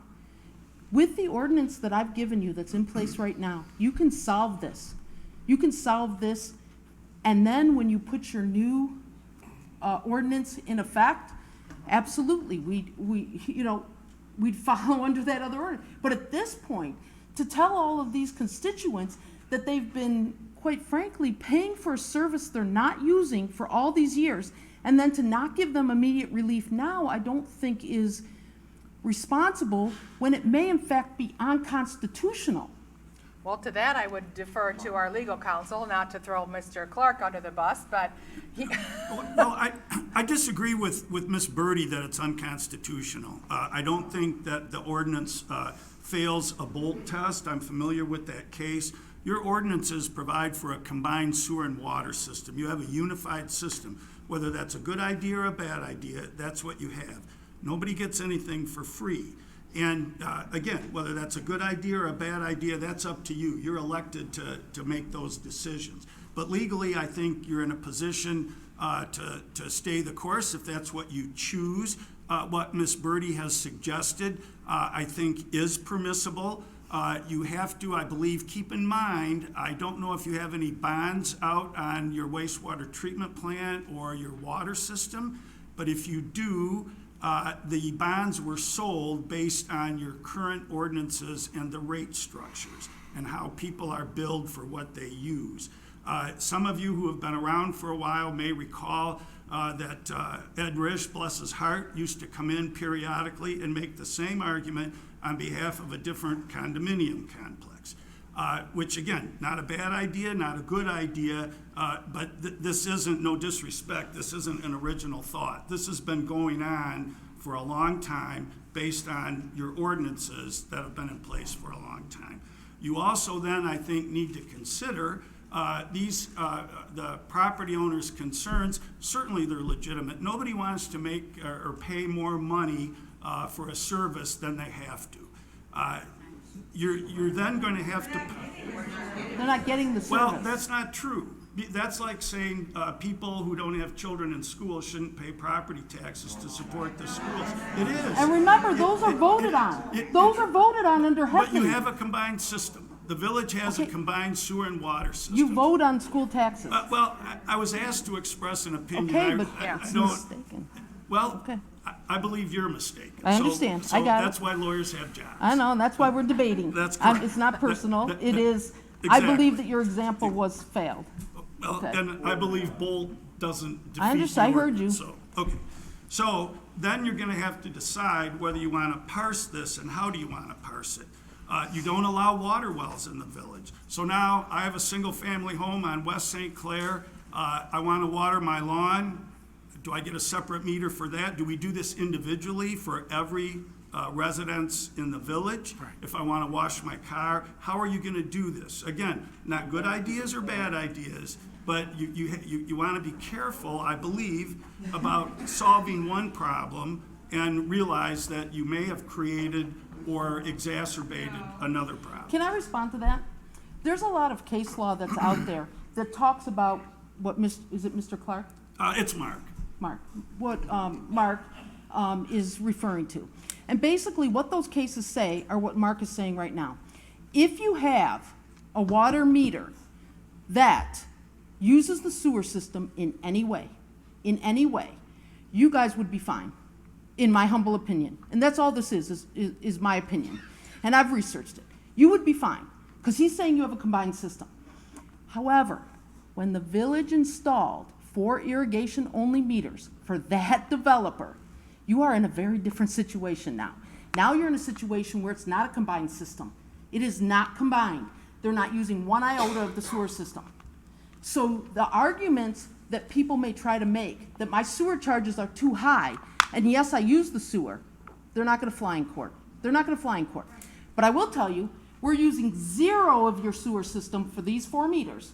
With the ordinance that I've given you that's in place right now, you can solve this. You can solve this, and then when you put your new ordinance in effect, absolutely, we'd follow under that other ordinance. But at this point, to tell all of these constituents that they've been quite frankly, paying for a service they're not using for all these years, and then to not give them immediate relief now, I don't think is responsible when it may in fact be unconstitutional. Well, to that, I would defer to our legal counsel, not to throw Mr. Clark under the bus, but he. Well, I disagree with Ms. Birdie that it's unconstitutional. I don't think that the ordinance fails a Bolt test. I'm familiar with that case. Your ordinances provide for a combined sewer and water system. You have a unified system. Whether that's a good idea or a bad idea, that's what you have. Nobody gets anything for free. And again, whether that's a good idea or a bad idea, that's up to you. You're elected to make those decisions. But legally, I think you're in a position to stay the course if that's what you choose. What Ms. Birdie has suggested, I think, is permissible. You have to, I believe, keep in mind, I don't know if you have any bonds out on your wastewater treatment plant or your water system, but if you do, the bonds were sold based on your current ordinances and the rate structures and how people are billed for what they use. Some of you who have been around for a while may recall that Ed Risch, bless his heart, used to come in periodically and make the same argument on behalf of a different condominium complex, which again, not a bad idea, not a good idea, but this isn't, no disrespect, this isn't an original thought. This has been going on for a long time based on your ordinances that have been in place for a long time. You also then, I think, need to consider the property owner's concerns. Certainly they're legitimate. Nobody wants to make or pay more money for a service than they have to. You're then going to have to. They're not getting the service. Well, that's not true. That's like saying people who don't have children in school shouldn't pay property taxes to support the schools. It is. And remember, those are voted on. Those are voted on under HEPA. But you have a combined system. The village has a combined sewer and water system. You vote on school taxes. Well, I was asked to express an opinion. Okay, but I it's don't. mistaken. Well, I believe you're mistaken. I understand. So I got it. that's why lawyers have jobs. I know, and that's why we're debating. That's correct. It's not personal. It is, Exactly. I believe that your example was failed. Well, Okay. and I believe Bolt doesn't defeat I understand. the I heard you. ordinance, So, okay. So then you're going to have to decide whether you want to parse this and how do you want to parse it. You don't allow water wells in the village. So now I have a single family home on West St. Clair. I want to water my lawn. Do I get a separate meter for that? Do we do this individually for every residence in the village? Right. If I want to wash my car, how are you going to do this? Again, not good ideas or bad ideas, but you want to be careful, I believe, about solving one problem and realize that you may have created or exacerbated another problem. Can I respond to that? There's a lot of case law that's out there that talks about what, is it Mr. Clark? It's Mark. Mark. What Mark is referring to. And basically what those cases say are what Mark is saying right now. If you have a water meter that uses the sewer system in any way, you guys would be fine, in my humble opinion. And that's all this is my opinion. And I've researched it. You would be fine, because he's saying you have a combined system. However, when the village installed 4 irrigation-only meters for that developer, you are in a very different situation now. Now you're in a situation where it's not a combined system. It is not combined. They're not using one iota of the sewer system. So the arguments that people may try to make, that my sewer charges are too high, and yes, I use the sewer, they're not going to fly in court. They're not going to fly in court. But I will tell you, we're using 0 of your sewer system for these 4 meters.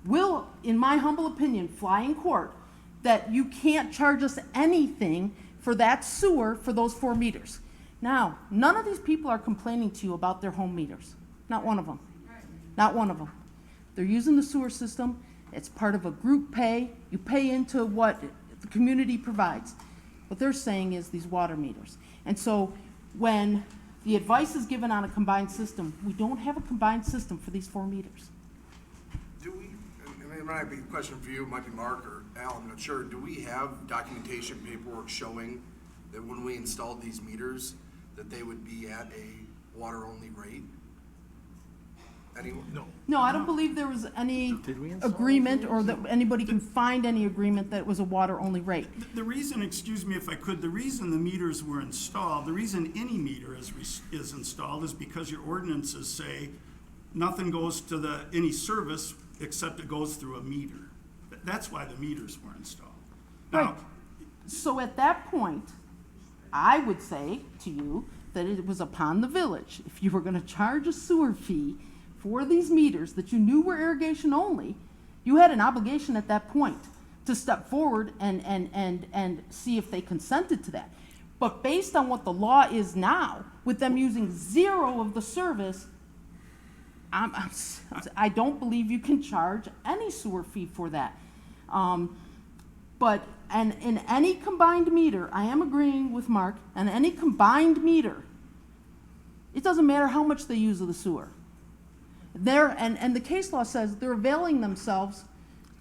Will, in my humble opinion, fly in court that you can't charge us anything for that sewer for those 4 meters. Now, none of these people are complaining to you about their home meters. Not one of them. Not one of them. They're using the sewer system. It's part of a group pay. You pay into what the community provides. What they're saying is these water meters. And so when the advice is given on a combined system, we don't have a combined system for these 4 meters. Do we, and it might be a question for you, it might be Mark or Al, I'm not sure. Do we have documentation paperwork showing that when we installed these meters, that they would be at a water-only rate? Anyone? No. No, I don't believe there was any agreement or that anybody can find any agreement that it was a water-only rate. The reason, excuse me if I could, the reason the meters were installed, the reason any meter is installed is because your ordinances say nothing goes to any service except it goes through a meter. That's why the meters were installed. Right. So at that point, I would say to you that it was upon the village, if you were gonna charge a sewer fee for these meters that you knew were irrigation only, you had an obligation at that point to step forward and see if they consented to that. But based on what the law is now, with them using zero of the service, I don't believe you can charge any sewer fee for that. But in any combined meter, I am agreeing with Mark, and any combined meter, it doesn't matter how much they use of the sewer. And the case law says they're availing themselves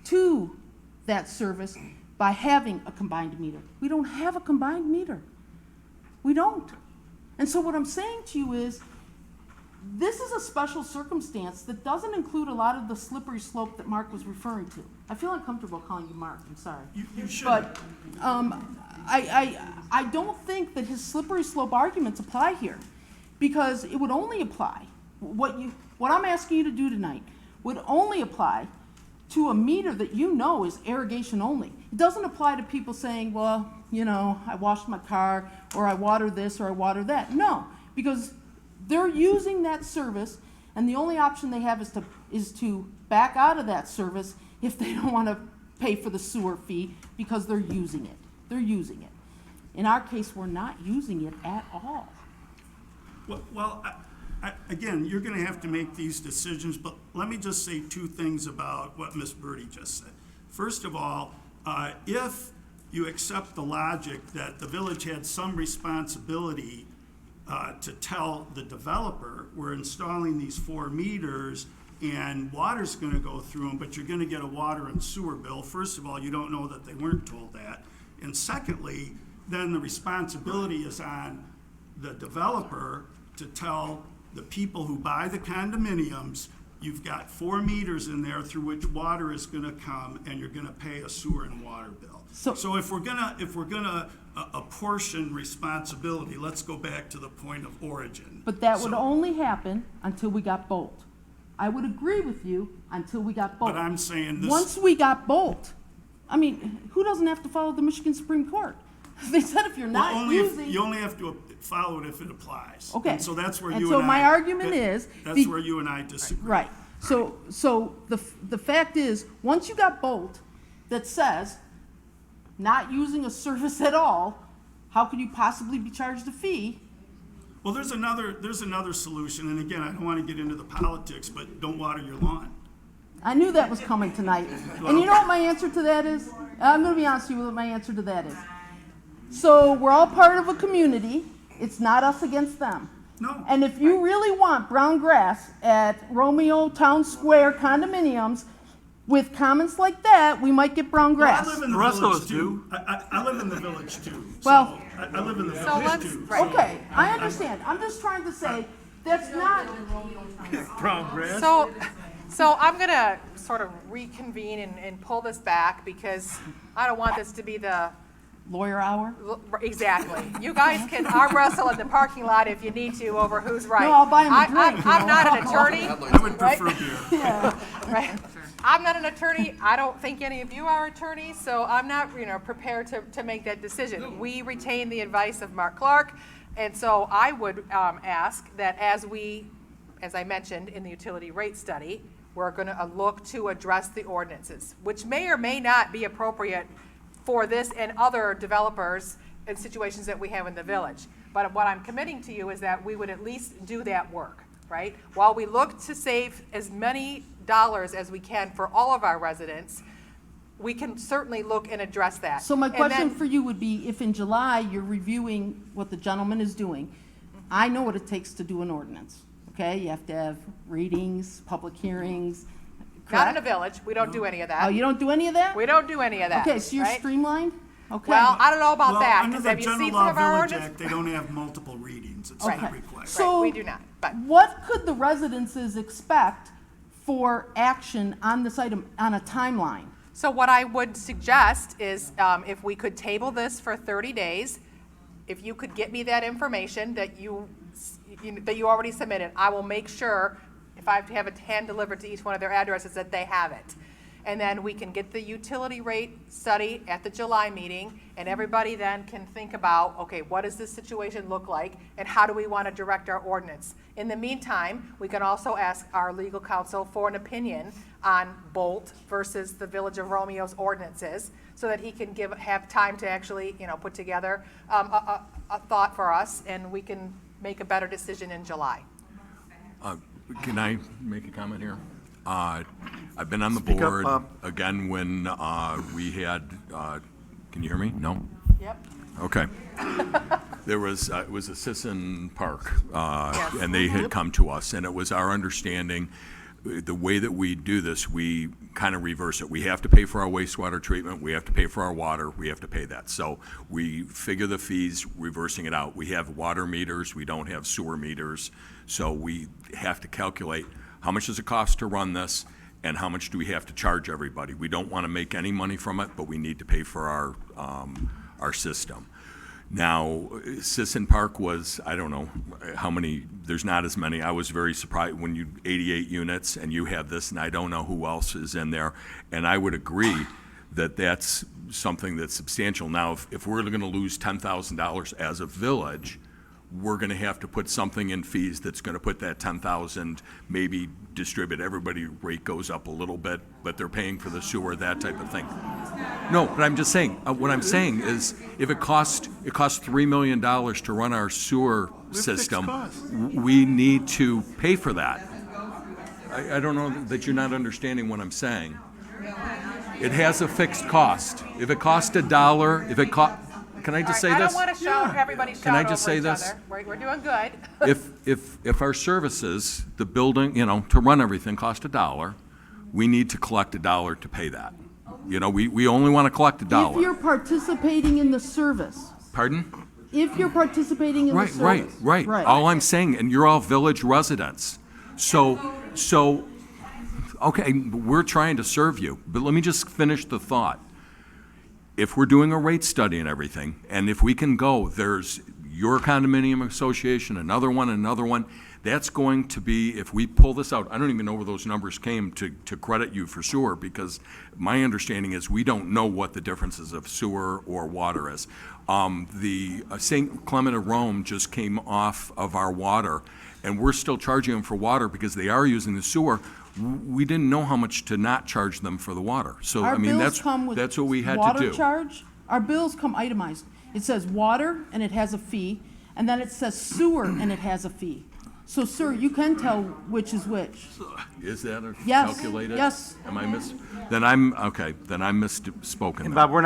to that service by having a combined meter. We don't have a combined meter. We don't. And so what I'm saying to you is, this is a special circumstance that doesn't include a lot of the slippery slope that Mark was referring to. I feel uncomfortable calling you Mark, I'm sorry. You should. But I don't think that his slippery slope arguments apply here, because it would only apply, what I'm asking you to do tonight would only apply to a meter that you know is irrigation only. It doesn't apply to people saying, well, you know, I washed my car, or I water this, or I water that. No, because they're using that service, and the only option they have is to back out of that service if they don't want to pay for the sewer fee, because they're using it. They're using it. In our case, we're not using it at all. Well, again, you're going to have to make these decisions, but let me just say two things about what Ms. Birdie just said. First of all, if you accept the logic that the village had some responsibility to tell the developer, we're installing these 4 meters and water's going to go through them, but you're going to get a water and sewer bill. First of all, you don't know that they weren't told that. And secondly, then the responsibility is on the developer to tell the people who buy the condominiums, you've got 4 meters in there through which water is going to come, and you're going to pay a sewer and water bill. So if we're gonna apportion responsibility, let's go back to the point of origin. But that would only happen until we got Bolt. I would agree with you until we got Bolt. But I'm saying this. Once we got Bolt, I mean, who doesn't have to follow the Michigan Supreme Court? They said if you're not using. You only have to follow it if it applies. Okay. And so that's where and you so and my I. argument is. That's where you and I disagree. Right. So the fact is, once you got Bolt that says not using a service at all, how could you possibly be charged a fee? Well, there's another solution, and again, I don't want to get into the politics, but don't water your lawn. I knew that was coming tonight. And you know what my answer to that is? I'm going to be honest with you what my answer to that is. So we're all part of a community. It's not us against them. No. And if you really want brown grass at Romeo Town Square condominiums, with comments like that, we might get brown grass. Well, I live in the village too. I live in the village too. Well, so I live in the village too. Right. Okay, I understand. I'm just trying to say that's not brown grass. So I'm going to sort of reconvene and pull this back, because I don't want this to be the lawyer hour. Exactly. You guys can arm wrestle in the parking lot if you need to over who's right. No, I'll buy him a drink. I'm not an attorney. I would prefer beer. Yeah. Right. I'm not an attorney. I don't think any of you are attorneys, so I'm not, prepared to make that decision. We retain the advice of Mark Clark, and so I would ask that as I mentioned in the utility rate study, we're going to look to address the ordinances, which may or may not be appropriate for this and other developers and situations that we have in the village. But what I'm committing to you is that we would at least do that work, right? While we look to save as many dollars as we can for all of our residents, we can certainly look and address that. So my question for you would be, if in July you're reviewing what the gentleman is doing, I know what it takes to do an ordinance, okay? You have to have readings, public hearings. Not in a village. We don't do any of that. Oh, you don't do any of that? We don't do any of that. Okay, so you're right? streamlined? Okay. Well, I don't know about that, Under because the have you General seen Law some of our Village ordinance? Act, they don't have multiple readings. It's Okay. not required. So, we do not. What could the residences expect for action on this item on a timeline? So what I would suggest is if we could table this for 30 days, if you could get me that information that you already submitted, I will make sure, if I have to have it hand delivered to each one of their addresses, that they have it. And then we can get the utility rate study at the July meeting, and everybody then can think about, okay, what does this situation look like, and how do we want to direct our ordinance? In the meantime, we can also ask our legal counsel for an opinion on Bolt versus the Village of Romeo's ordinances, so that he can have time to actually, put together a thought for us, and we can make a better decision in July. Can I make a comment here? I've been on the Speak up, board Bob. again when we had, can you hear me? No? Yep. Okay. There was, it was a Sisson Park, and they had come to us, and it was our understanding, the way that we do this, we kind of reverse it. We have to pay for our wastewater treatment, we have to pay for our water, we have to pay that. So we figure the fees, reversing it out. We have water meters, we don't have sewer meters, so we have to calculate how much does it cost to run this, and how much do we have to charge everybody? We don't want to make any money from it, but we need to pay for our system. Now, Sisson Park was, I don't know how many, there's not as many. I was very surprised when 88 units, and you have this, and I don't know who else is in there. And I would agree that that's something that's substantial. Now, if we're going to lose $10,000 as a village, we're going to have to put something in fees that's going to put that 10,000, maybe distribute. Everybody rate goes up a little bit, but they're paying for the sewer, that type of thing. No, but I'm just saying, what I'm saying is, if it costs $3 million to run our sewer system, we need to pay for that. I don't know that you're not understanding what I'm saying. It has a fixed cost. If it costs $1, if it costs, can I just say this? I don't want to shout, everybody shout Can I just over say each this? other. We're doing good. If our services, the building, to run everything cost $1, we need to collect $1 to pay that. We only want to collect $1. If you're participating in the service. Pardon? If you're participating in the service. Right. All I'm saying, and you're all village residents. So, okay, we're trying to serve you, but let me just finish the thought. If we're doing a rate study and everything, and if we can go, there's your condominium association, another one, that's going to be, if we pull this out, I don't even know where those numbers came to credit you for sewer, because my understanding is we don't know what the differences of sewer or water is. The St. Clement of Rome just came off of our water, and we're still charging them for water because they are using the sewer. We didn't know how much to not charge them for the water. So, Our I mean, bills come with that's what we had to water do. charge. Our bills come itemized. It says water, and it has a fee, and then it says sewer, and it has a fee. So, sir, you can tell which is which. Is that Yes, calculated? yes. Am I then I'm misspoken. And Bob, we're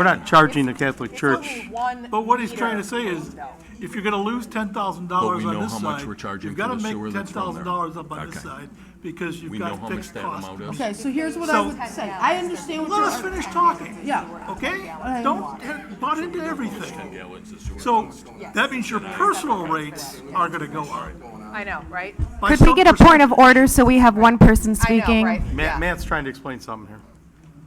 not charging the Catholic Church. But what he's trying to say is, if you're gonna lose $10,000 But we on know this how much side, we're charging you've for gotta the make sewer that's run there. $10,000 up on this Okay. side, because you've We know got how much fixed that costs. amount is. Okay, so here's what I So- would say. I understand what Let you're. us finish talking. Yeah. Okay? Don't butt into everything. So, that means your personal rates are gonna go up. I know, right? By Could we some get a point of order so we have one person speaking? right? Matt's trying to explain something here.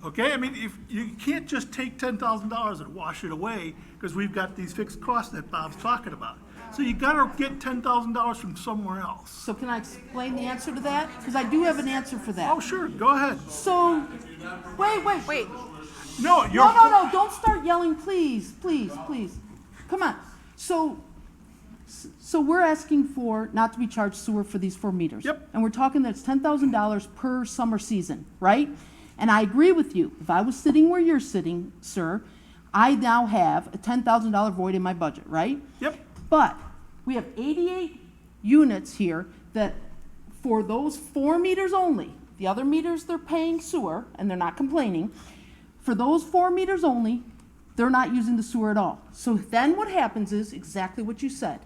Okay, I mean, if, you can't just take $10,000 and wash it away, because we've got these fixed costs that Bob's talking about. So you gotta get $10,000 from somewhere else. So can I explain the answer to that? Because I do have an answer for that. Oh, sure, go ahead. So, wait. No, you're. No, don't start yelling, please. Come on. So we're asking for not to be charged sewer for these 4 meters. Yep. And we're talking that it's $10,000 per summer season, right? And I agree with you. If I was sitting where you're sitting, sir, I now have a $10,000 void in my budget, right? Yep. But we have 88 units here that, for those 4 meters only, the other meters they're paying sewer, and they're not complaining. For those 4 meters only, they're not using the sewer at all. So then what happens is exactly what you said.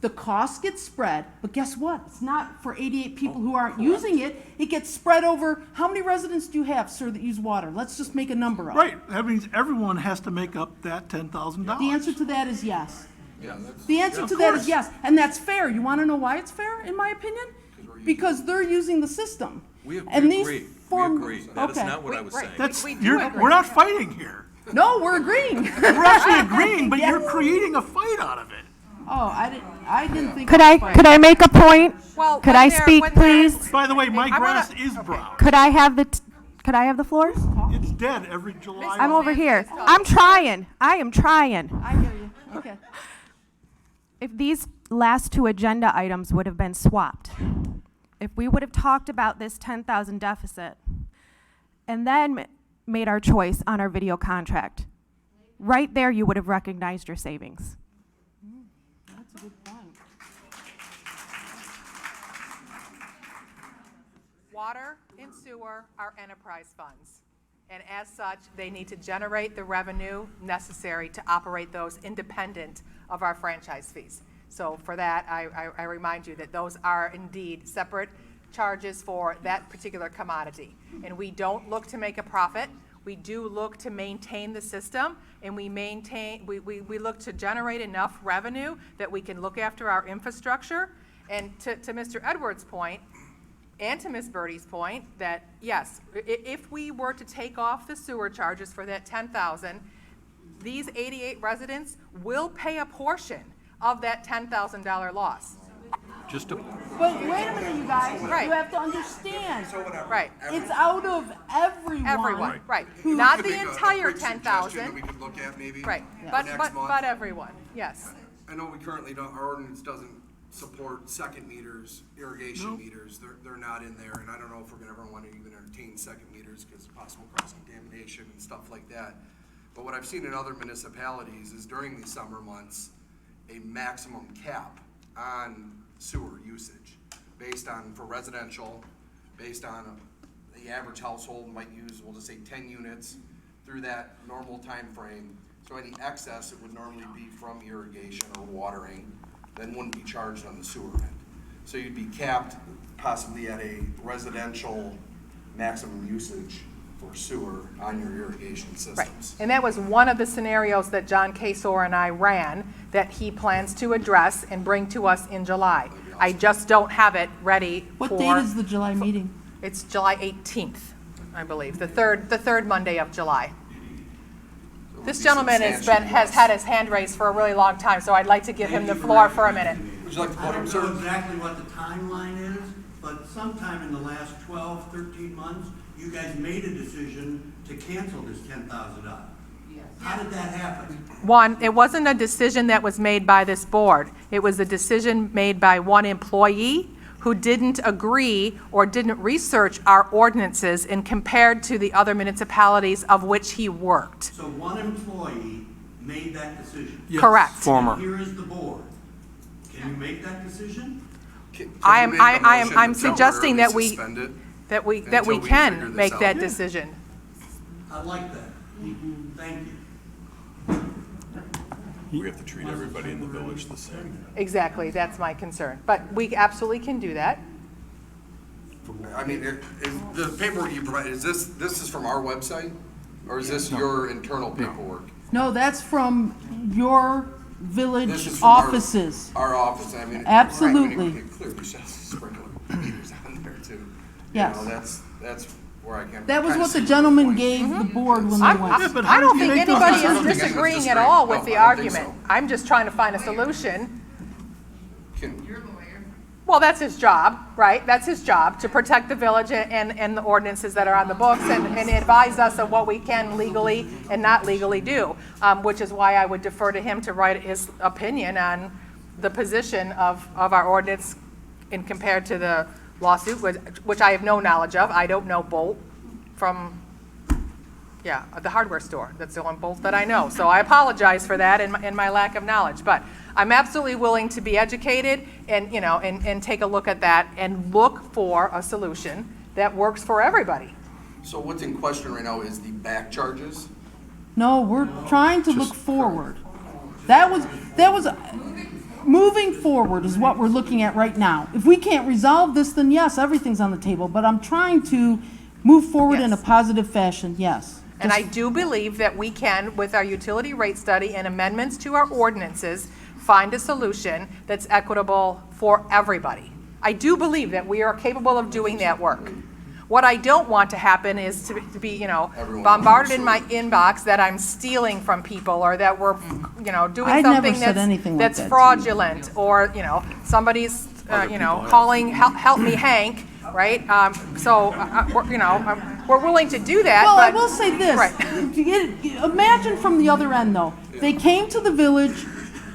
The cost gets spread, but guess what? It's not for 88 people who aren't using it. It gets spread over, how many residents do you have, sir, that use water? Let's just make a number up. Right, that means everyone has to make up that $10,000. The answer to that is yes. The answer to that is yes, and that's fair. You want to know why it's fair, in my opinion? Because they're using the system. We And these agree. form- We agree. That is Okay. not what I was saying. That's, We do agree. we're not fighting here. No, we're agreeing. We're actually agreeing, but you're Yes. creating a fight out of it. Oh, I didn't think. Could it was I, fair. could I make a point? Well, Could when I they're- speak, when they're- please? By the way, my I wanna- grass is brown. Could I have could I have the floor? It's dead every July. I'm over here. I'm trying. I am trying. I hear you. Okay. If these last two agenda items would have been swapped, if we would have talked about this 10,000 deficit and then made our choice on our video contract, right there you would have recognized your savings. That's a good point. Water and sewer are enterprise funds, and as such, they need to generate the revenue necessary to operate those independent of our franchise fees. So for that, I remind you that those are indeed separate charges for that particular commodity. And we don't look to make a profit. We do look to maintain the system, and we look to generate enough revenue that we can look after our infrastructure. And to Mr. Edwards' point, and to Ms. Birdie's point, that yes, if we were to take off the sewer charges for that 10,000, these 88 residents will pay a portion of that $10,000 loss. Just to, But wait a minute, you guys. Right. You have to understand. Right. It's out of everyone. Everyone, right. Who- Not Could the make a entire quick suggestion that 10,000. we could look at maybe. Right, for but, next but, month. but everyone, yes. I know we currently don't, our ordinance doesn't support second meters, irrigation meters, they're not in there, and I don't know if we're gonna ever wanna even entertain second meters because of possible cross-contamination and stuff like that. But what I've seen in other municipalities is during the summer months, a maximum cap on sewer usage, based on, for residential, based on the average household might use, we'll just say 10 units through that normal time frame. So any excess, it would normally be from irrigation or watering, then wouldn't be charged on the sewer end. So you'd be capped possibly at a residential maximum usage for sewer on your irrigation Right, systems. and that was one of the scenarios that John Kasor and I ran that he plans to address and bring to us in July. I just don't have it ready for. What date is the July meeting? It's July 18th, I believe, the third Monday of July. This gentleman has had his hand raised for a really long time, so I'd like to give him the floor for a minute. Would you like to I put him, don't sir? know exactly what the timeline is, but sometime in the last 12, 13 months, you guys made a decision to cancel this $10,000. How did that happen? One, it wasn't a decision that was made by this board. It was a decision made by one employee who didn't agree or didn't research our ordinances and compared to the other municipalities of which he worked. So one employee made that decision? Yes. Correct. Former. And here is the board. Can you make that decision? I'm suggesting that we Suspend it that we until we figure can this make out. that Yeah. decision. I like that. Thank you. we have to treat everybody in the village the same. Exactly, that's my concern. But we absolutely can do that. I mean, the paperwork you provided, this is from our website? Or is this your internal paperwork? No, that's from your This village is from offices. Our office, I mean. Absolutely. Right, clearly should sprinkle meters on there too. Yes. You know, that's where I can. That was what the gentleman gave the board when they went. I don't think anybody is I don't think disagreeing anyone's at all disagreeing. with the No, I don't think argument. I'm just trying to find a solution. Can- Well, that's his job, right? That's his job, to protect the village and the ordinances that are on the books and advise us of what we can legally and not legally do, which is why I would defer to him to write his opinion on the position of our ordinance in compared to the lawsuit, which I have no knowledge of. I don't know Bolt from, the hardware store. That's the only Bolt that I know. So I apologize for that and my lack of knowledge. But I'm absolutely willing to be educated and, and take a look at that and look for a solution that works for everybody. So what's in question right now is the back charges? No, we're trying to look forward. That was, moving forward is what we're looking at right now. If we can't resolve this, then yes, everything's on the table, but I'm trying to move forward in a positive fashion, yes. And I do believe that we can, with our utility rate study and amendments to our ordinances, find a solution that's equitable for everybody. I do believe that we are capable of doing that work. What I don't want to happen is to be, you know, bombarded in my inbox that I'm stealing from people, or that we're, you know, doing I never something said anything like that's that to you. fraudulent, or, you know, somebody's, you know, calling, help me Hank, right? We're willing to do that, Well, I but- will say this. Right. Imagine from the other end, though. They came to the village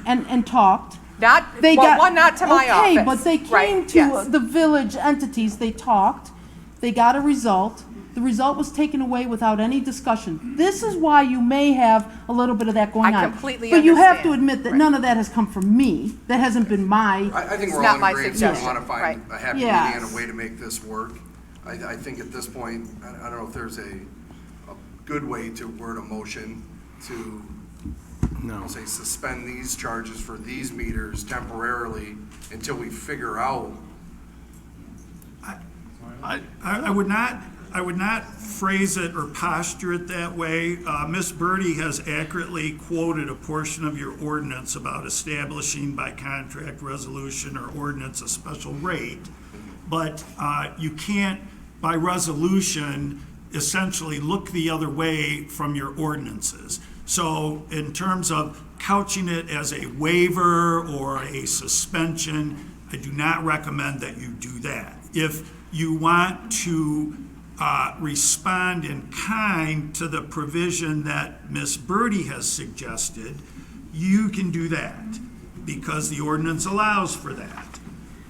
and talked. Not, They well, got, one, not to my office. Okay, but they Right, came to yes. the village entities, they talked, they got a result. The result was taken away without any discussion. This is why you may have a little bit of that going I on. completely But you have to understand. admit that none of that has come from me. That hasn't been my. I think It's we're not all my in agreement that we suggestion, want to find right. a happy Yes. medium and a way to make this work. I think at this point, I don't know if there's a good way to word a motion to, I'll say, suspend these charges for these meters temporarily until we figure out. I would not phrase it or posture it that way. Ms. Birdie has accurately quoted a portion of your ordinance about establishing by contract resolution or ordinance a special rate. But you can't, by resolution, essentially look the other way from your ordinances. So in terms of couching it as a waiver or a suspension, I do not recommend that you do that. If you want to respond in kind to the provision that Ms. Birdie has suggested, you can do that because the ordinance allows for that.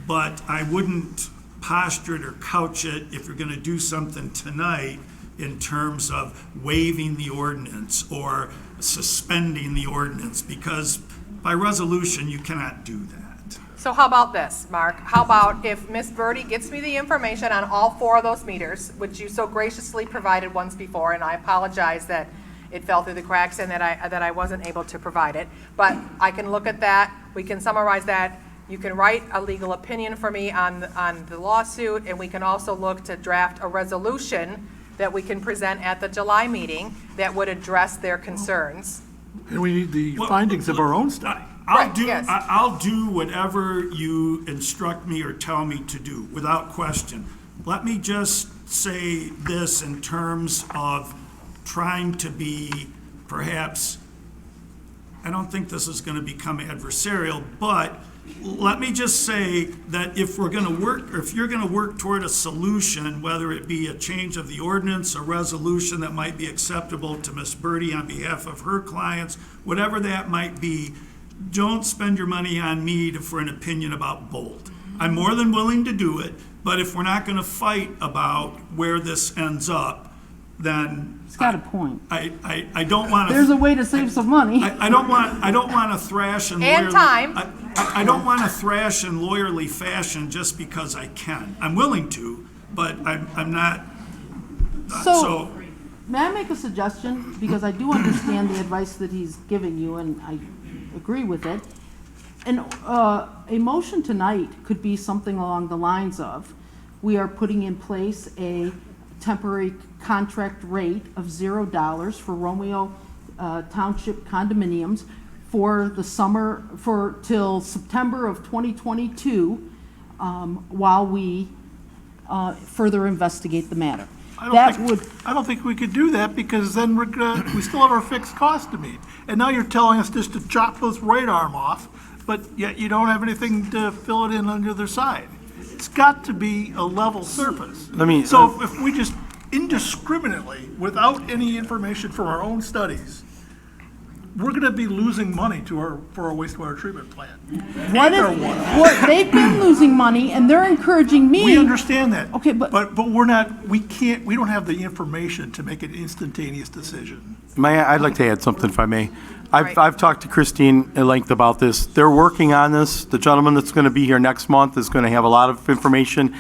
But I wouldn't posture it or couch it if you're going to do something tonight in terms of waiving the ordinance or suspending the ordinance, because by resolution, you cannot do that. So how about this, Mark? How about if Ms. Birdie gets me the information on all 4 of those meters, which you so graciously provided once before, and I apologize that it fell through the cracks and that I wasn't able to provide it, but I can look at that, we can summarize that, you can write a legal opinion for me on the lawsuit, and we can also look to draft a resolution that we can present at the July meeting that would address their concerns. And we need the findings of our own study. I'll do whatever you instruct me or tell me to do, without question. Let me just say this in terms of trying to be perhaps, I don't think this is going to become adversarial, but let me just say that if we're going to work, or if you're going to work toward a solution, whether it be a change of the ordinance, a resolution that might be acceptable to Ms. Birdie on behalf of her clients, whatever that might be, don't spend your money on me for an opinion about Bolt. I'm more than willing to do it, but if we're not going to fight about where this ends up, then It's got a point. I don't want to. There's a way to save some money. I don't want to thrash and And time. I don't want to thrash in lawyerly fashion just because I can. I'm willing to, but I'm not. So, may I make a suggestion? Because I do understand the advice that he's giving you, and I agree with it. And a motion tonight could be something along the lines of, we are putting in place a temporary contract rate of $0 for Romeo Township condominiums for the summer, till September of 2022, while we further investigate the matter. I don't think we could do that, because then we still have our fixed cost to meet. And now you're telling us just to chop this right arm off, but yet you don't have anything to fill it in on the other side. It's got to be a level surface. So if we just indiscriminately, without any information from our own studies, we're going to be losing money for our wastewater treatment plant. They've been losing money, and they're encouraging me. We understand that. Okay, but we're not. We don't have the information to make an instantaneous decision. I'd like to add something, if I may. I've talked to Christine at length about this. They're working on this. The gentleman that's going to be here next month is going to have a lot of information.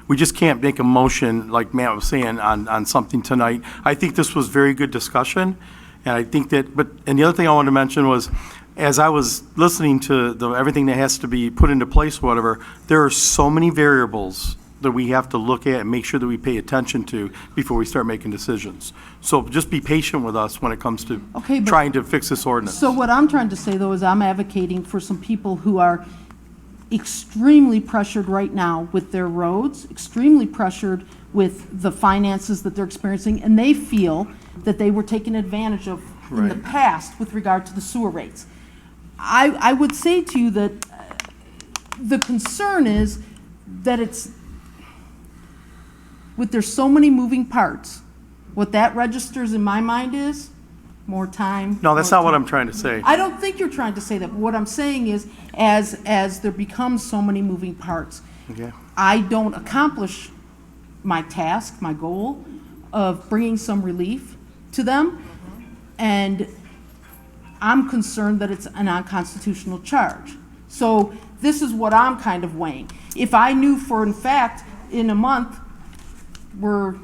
We just can't make a motion, like Matt was saying, on something tonight. I think this was very good discussion, and I think that. And the other thing I wanted to mention was, as I was listening to everything that has to be put into place, or whatever, there are so many variables that we have to look at and make sure that we pay attention to before we start making decisions. So just be patient with us when it comes to Okay, but- trying to fix this ordinance. So what I'm trying to say, though, is I'm advocating for some people who are extremely pressured right now with their roads, extremely pressured with the finances that they're experiencing, and they feel that they were taken advantage of in the Right. past with regard to the sewer rates. I would say to you that the concern is that it's, with there's so many moving parts, what that registers in my mind is more time. No, that's more not what time. I'm trying to say. I don't think you're trying to say that. What I'm saying is, as there becomes so many moving parts, Okay. I don't accomplish my task, my goal of bringing some relief to them, and I'm concerned that it's an unconstitutional charge. So this is what I'm kind of weighing. If I knew for in fact, in a month, we're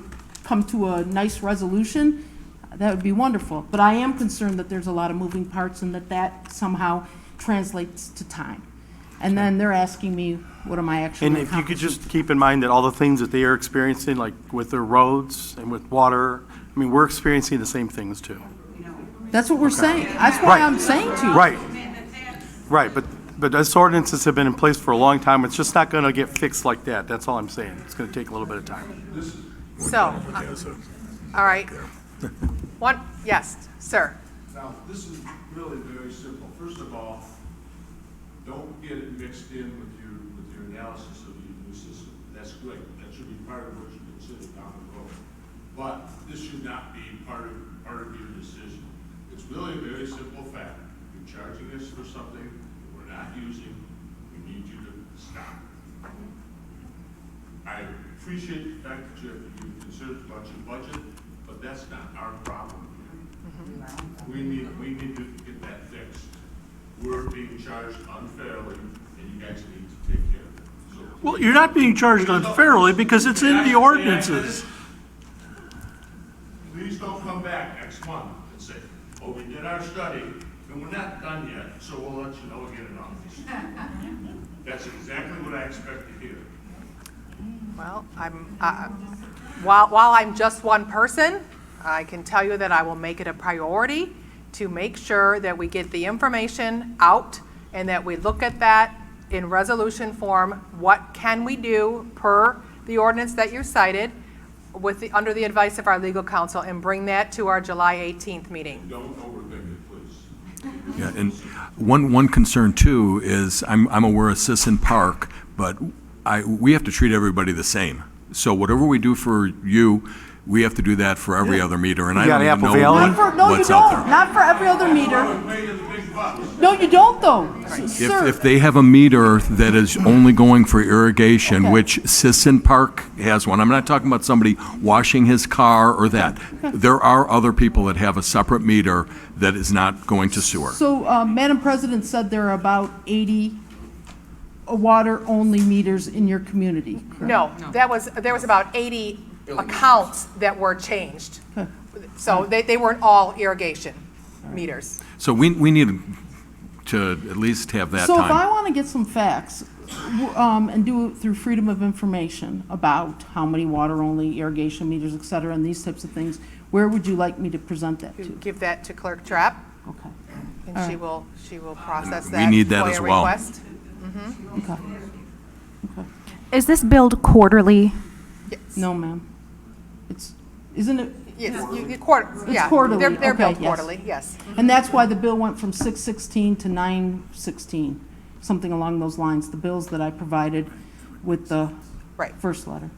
come to a nice resolution, that would be wonderful. But I am concerned that there's a lot of moving parts and that somehow translates to time. And then they're asking me, what am I actually And if you could just keep in mind that all the things that they are experiencing, like with their roads and with water, I mean, we're experiencing the same things too. That's what we're saying. That's why Right. I'm saying to you. Right. Right, but those ordinances have been in place for a long time. It's just not going to get fixed like that. That's all I'm saying. It's going to take a little bit of time. So, all right. One, yes, sir. Now, this is really very simple. First of all, don't get it mixed in with your analysis of your new system. That's great. That should be part of what you consider down the road. But this should not be part of your decision. It's really a very simple fact. You're charging us for something that we're not using. We need you to stop. I appreciate the fact that you're concerned about your budget, but that's not our problem. We need to get that fixed. We're being charged unfairly, and you guys need to take care of it. So Well, you're not being charged unfairly because it's in the ordinances. please don't come back next month and say, oh, we did our study, and we're not done yet, so we'll let you know again in August. That's exactly what I expect to hear. Well, while I'm just one person, I can tell you that I will make it a priority to make sure that we get the information out and that we look at that in resolution form. What can we do per the ordinance that you cited under the advice of our legal counsel, and bring that to our July 18th meeting? Don't overthink it, please. Yeah, and one concern too is I'm aware of Sisson Park, but we have to treat everybody the same. So whatever we do for you, we have to do that for every other meter, and I don't even know what's out there. Not for every other meter. No, you don't though. Sir, If they have a meter that is only going for irrigation, Okay. which Sisson Park has one, I'm not talking about somebody washing his car or that. There are other people that have a separate meter that is not going to sewer. So, Madam President said there are about 80 water-only meters in your community, correct? No, there was about 80 accounts that were changed. So they weren't all irrigation meters. So we need to at least have that So if I time. want to get some facts, and do it through freedom of information about how many water-only irrigation meters, et cetera, and these types of things, where would you like me to present that to? Give that to Clerk Trapp, Okay. and All she right. will process We that need that FOIA as well. request. Okay. Is this billed quarterly? No, ma'am. Isn't it? Yes, It's yeah. quarterly, They're okay, billed yes. quarterly, yes. And that's why the bill went from 6/16 to 9/16, something along those lines, the bills that I provided with the Right. first letter.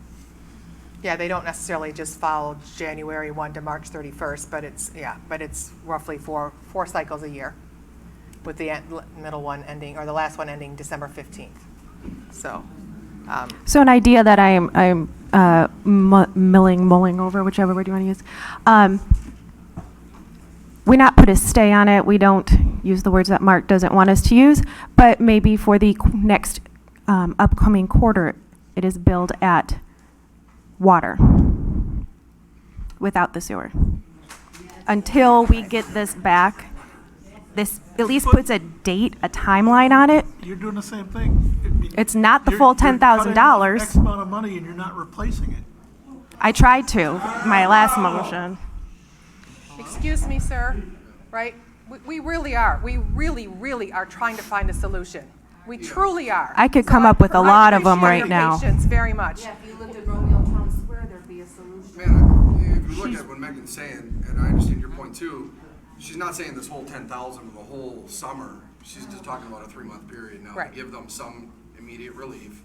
Yeah, they don't necessarily just follow January 1 to March 31st, but it's roughly four cycles a year, with the middle one ending, or the last one ending December 15th. So, So an idea that I'm mulling over, whichever word you want to use. We not put a stay on it. We don't use the words that Mark doesn't want us to use, but maybe for the next upcoming quarter, it is billed at water without the sewer until we get this back. this at least puts a date, a timeline on it. You're doing the same thing. I mean, It's not the you're- full you're cutting $10,000. X amount of money and you're not replacing it. I tried to, my last motion. Excuse me, sir, right? We really are. We really, really are trying to find a solution. We truly are. I could So come up with a lot of them appreciate right your now. patience very much. If you lived in Romeo Town Square, there'd be a solution. Man, if you look at what Megan's saying, and I understand your point too, she's not saying this whole 10,000 for the whole summer. She's just talking about a 3-month period now Right. to give them some immediate relief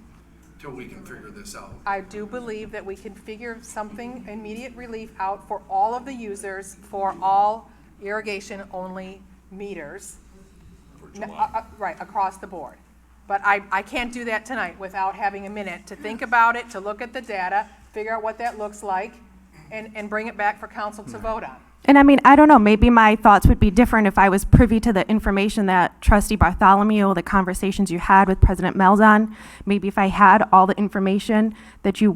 till we can figure this out. I do believe that we can figure something, immediate relief out for all of the users, for all irrigation-only meters. Right, across the board. But I can't do that tonight without having a minute to think about it, to look at the data, figure out what that looks like, and bring it back for council to vote on. And I mean, I don't know, maybe my thoughts would be different if I was privy to the information that Trustee Bartholomew, the conversations you had with President Malzahn, maybe if I had all the information that you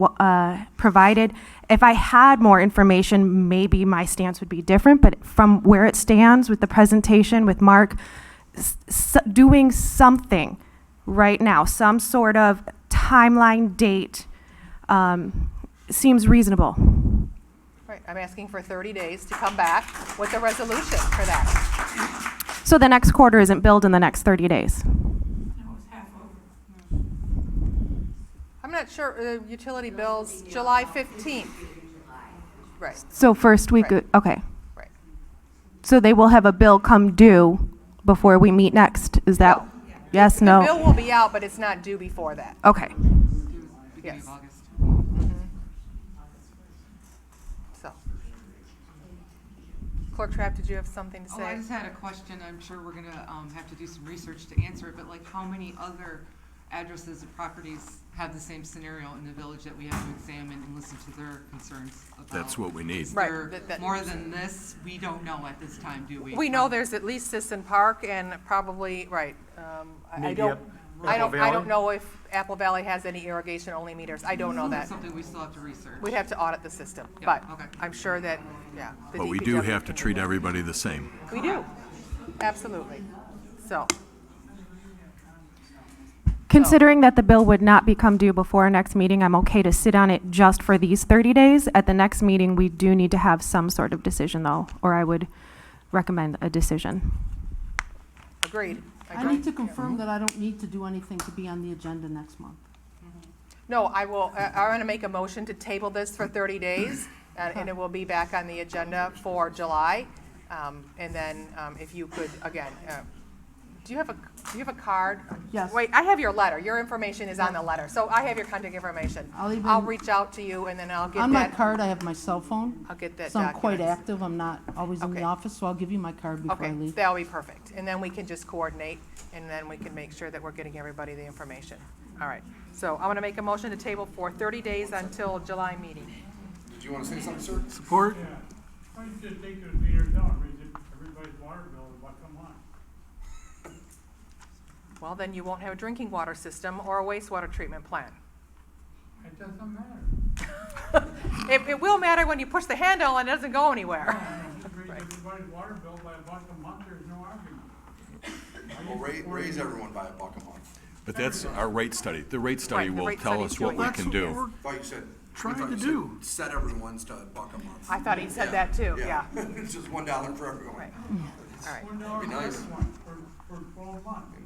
provided. If I had more information, maybe my stance would be different, but from where it stands with the presentation with Mark, doing something right now, some sort of timeline date, seems reasonable. Right, I'm asking for 30 days to come back with a resolution for that. So the next quarter isn't billed in the next 30 days. I'm not sure, utility bills, July 15th. Right, So first week, Right. okay. right. So they will have a bill come due before we meet next, is that, yes, The no? bill will be out, but it's not due before that. Okay. Beginning Yes. of August. So. Clerk Trapp, did you have something to Oh, I say? just had a question. I'm sure we're gonna have to do some research to answer it, but like how many other addresses and properties have the same scenario in the village that we have to examine and listen to their concerns about? That's what we need. Is Right, there that- more than this? We don't know at this time, do we? We know there's at least Sisson Park and probably, right, I Maybe don't, I Apple don't, I don't Valley? know if Apple Valley has any irrigation-only meters. I don't know that. Something we still have to research. We'd have to audit the system, Yeah, but okay. I'm sure that, yeah. the But we do DPW have to can do treat that. everybody the same. We do, absolutely. So, Considering that the bill would not become due before our next meeting, I'm okay to sit on it just for these 30 days. At the next meeting, we do need to have some sort of decision though, or I would recommend a decision. agreed. I need to confirm that I don't need to do anything to be on the agenda next month. No, I will, I'm going to make a motion to table this for 30 days, and it will be back on the agenda for July. And then if you could, again, do you have a card? Yes. Wait, I have your letter. Your information is on the letter, so I have your contact information. I'll reach out to you, and then I'll get On my that. card, I have my cell phone. I'll get that So I'm quite documents. active. I'm not always in the Okay. office, so I'll give you my card before I Okay, leave. that'll be perfect. And then we can just coordinate, and then we can make sure that we're getting everybody the information. All right. So I'm going to make a motion to table for 30 days until July meeting. Did you want to say something, sir? Support? Why don't you just take those meters down, raise everybody's water bill, and what come on? Well, then you won't have a drinking water system or a wastewater treatment plant. It doesn't matter. It will matter when you push the handle and it doesn't go anywhere. Raise everybody's water bill by $1 a month, there's no argument. Well, raise everyone by $1 a month. But that's our rate study. The rate study Right, the will rate tell study's us what doing we that. can That's do. what we're Thought you said. trying thought to you said do. Set everyone's to $1 a month. I thought he said that too, yeah. It's just $1 for everyone. Right. All right. $1 Be for nice. everyone for 12 months.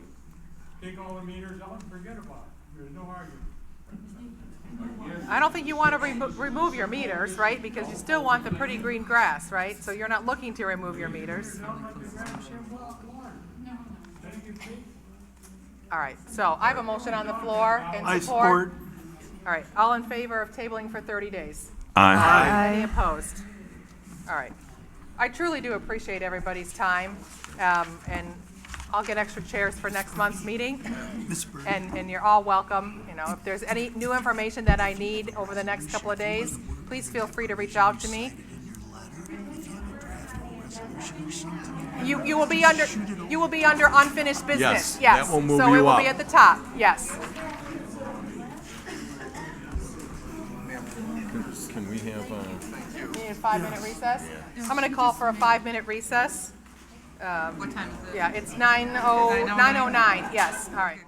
Take all the meters out and forget about it. There's no argument. I don't think you want to remove your meters, right? Because you still want the pretty green grass, right? So you're not looking to remove your meters. All right, so I have a motion on the floor and I support. support. All right, all in favor of tabling for 30 days? Aye. Any opposed? All right. I truly do appreciate everybody's time, and I'll get extra chairs for next month's meeting. And you're all welcome. You know, if there's any new information that I need over the next couple of days, please feel free to reach out to me. You will be under unfinished business. Yes, that will move So you it will up. be at the top. Yes. Can we have, You need a 5-minute recess? I'm going to call for a 5-minute recess. What time is it? Yeah, it's 9:09, yes, all right.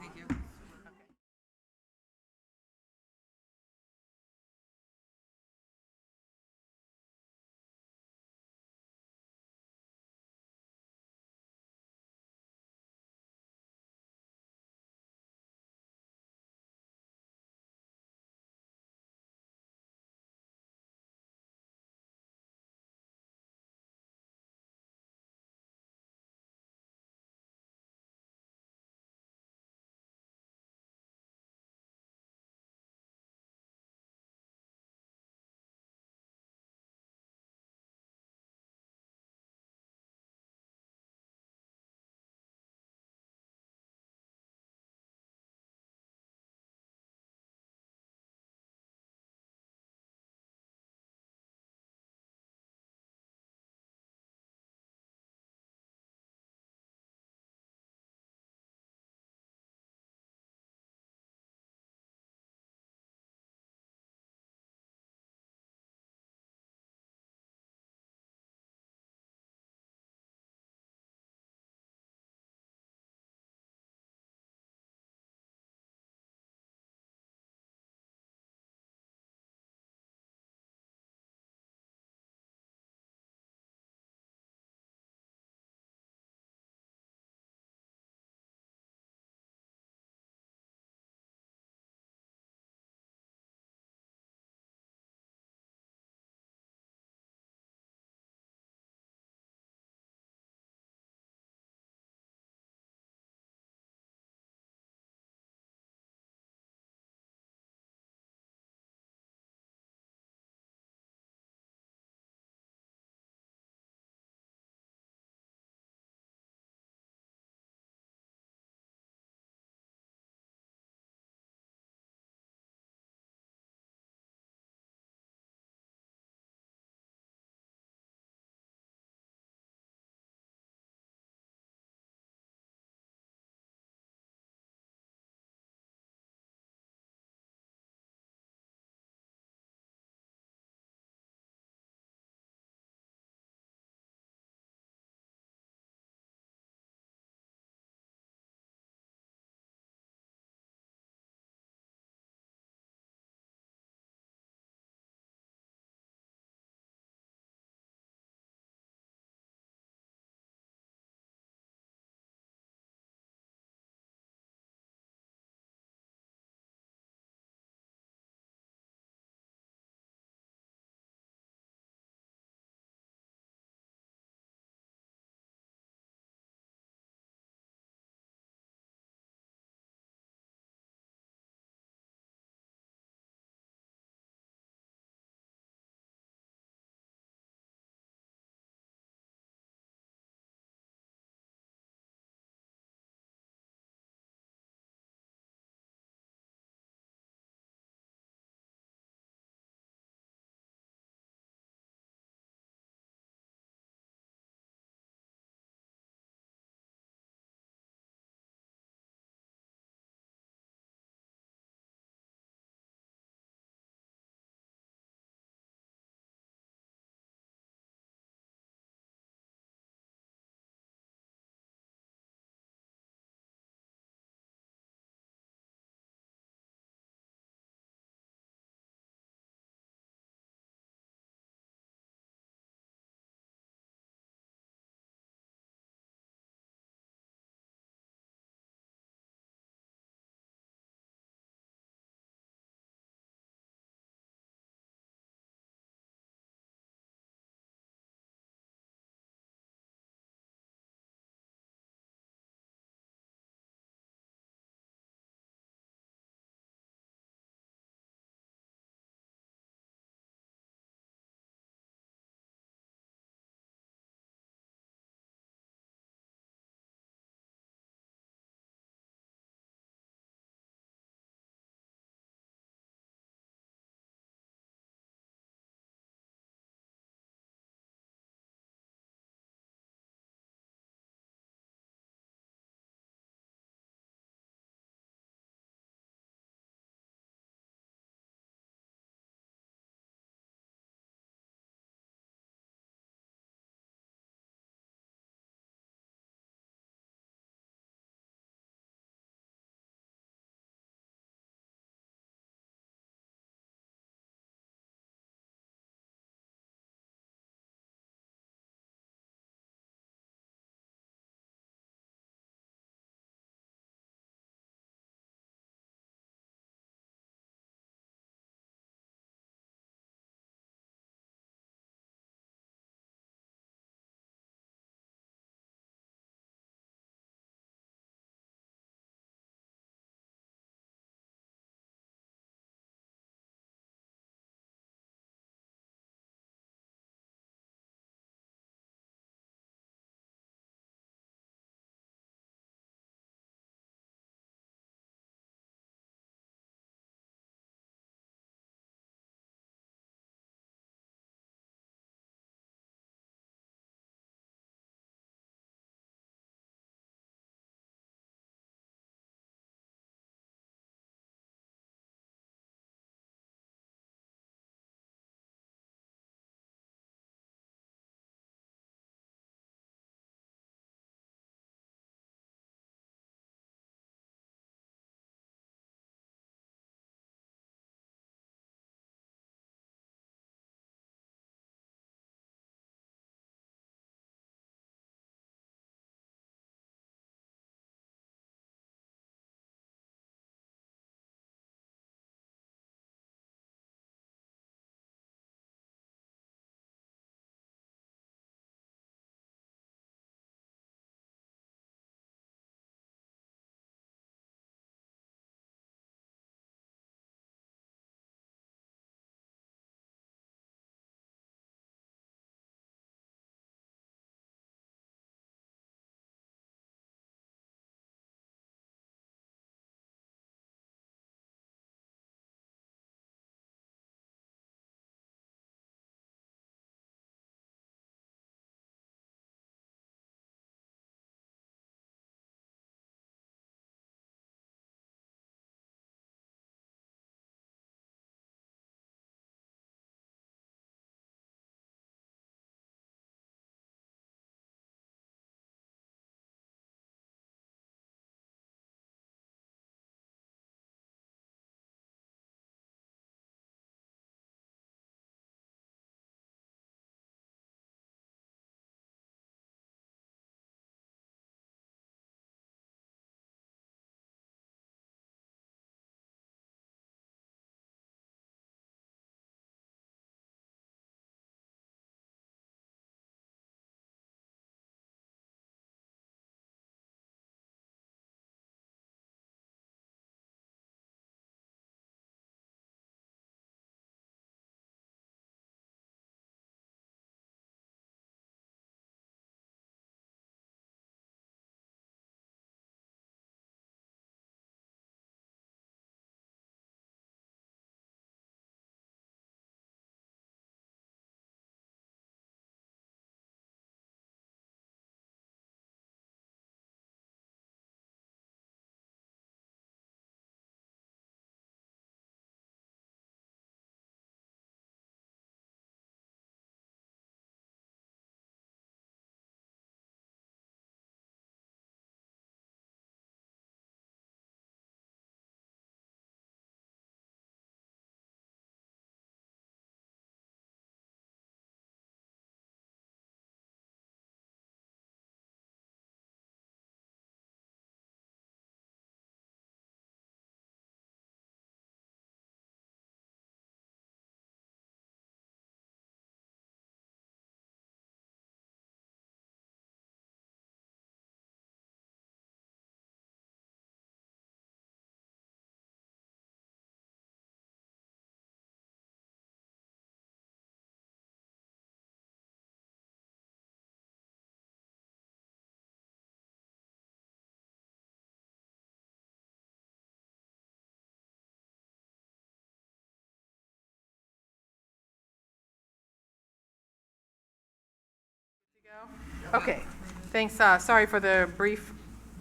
Okay, thanks, sorry for the brief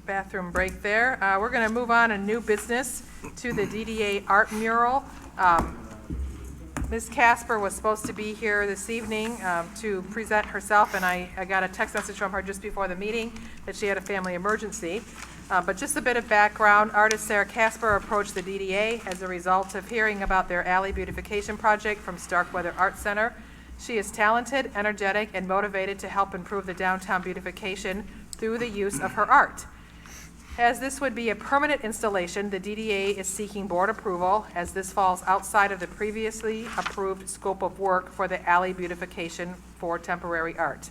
bathroom break there. We're gonna move on to new business to the DDA art mural. Ms. Casper was supposed to be here this evening to present herself, and I got a text message from her just before the meeting that she had a family emergency. But just a bit of background, artist Sarah Casper approached the DDA as a result of hearing about their alley beautification project from Starkweather Art Center. She is talented, energetic, and motivated to help improve the downtown beautification through the use of her art. As this would be a permanent installation, the DDA is seeking board approval as this falls outside of the previously approved scope of work for the alley beautification for temporary art.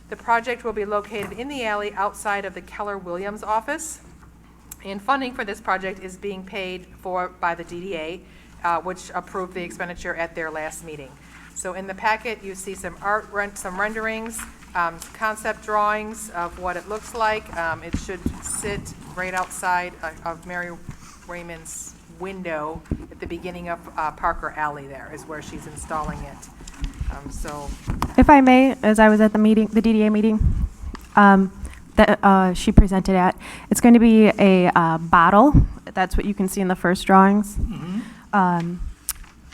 The project will be located in the alley outside of the Keller Williams office, and funding for this project is being paid for by the DDA, which approved the expenditure at their last meeting. So in the packet, you see some some renderings, concept drawings of what it looks like. It should sit right outside of Mary Raymond's window at the beginning of Parker Alley. There is where she's installing it. So, If I may, as I was at the meeting, the DDA meeting, that she presented at, it's going to be a bottle. That's what you can see in the first drawings,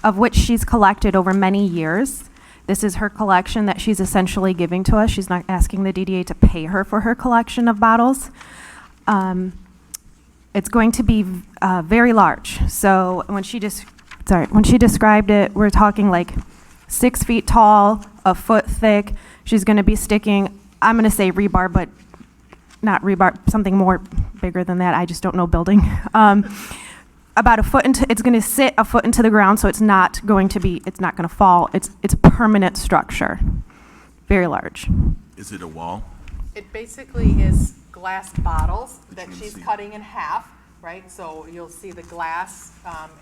of which she's collected over many years. This is her collection that she's essentially giving to us. She's not asking the DDA to pay her for her collection of bottles. It's going to be very large. So when she described it, we're talking like 6 feet tall, a foot thick. She's going to be sticking, I'm going to say rebar, but not rebar, something more bigger than that. I just don't know building. About a foot into, it's going to sit a foot into the ground, so it's not going to fall. It's a permanent structure, very large. Is it a wall? it basically is glass bottles that she's cutting in half, right? So you'll see the glass,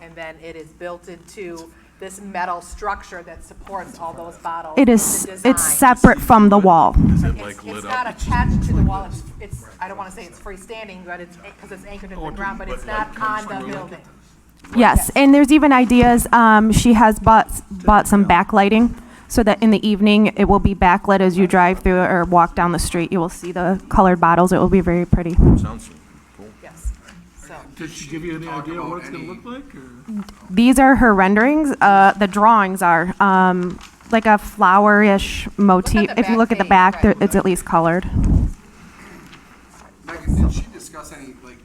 and then it is built into this metal structure that supports all those bottles. It's separate from the wall. Is it like lit up? It's not attached to the wall, it's, I don't wanna say it's freestanding, but it's, because it's anchored in the ground, but it's not on the building. Yes, and there's even ideas, she has bought some backlighting, so that in the evening, it will be backlit as you drive through or walk down the street. You will see the colored bottles. It will be very pretty. Sounds cool. Yes, so. Did she give you any idea what it's gonna look like, or? These are her renderings. The drawings are like a flower-ish motif. If you look at the back, it's at least colored. Megan, did she discuss any, like,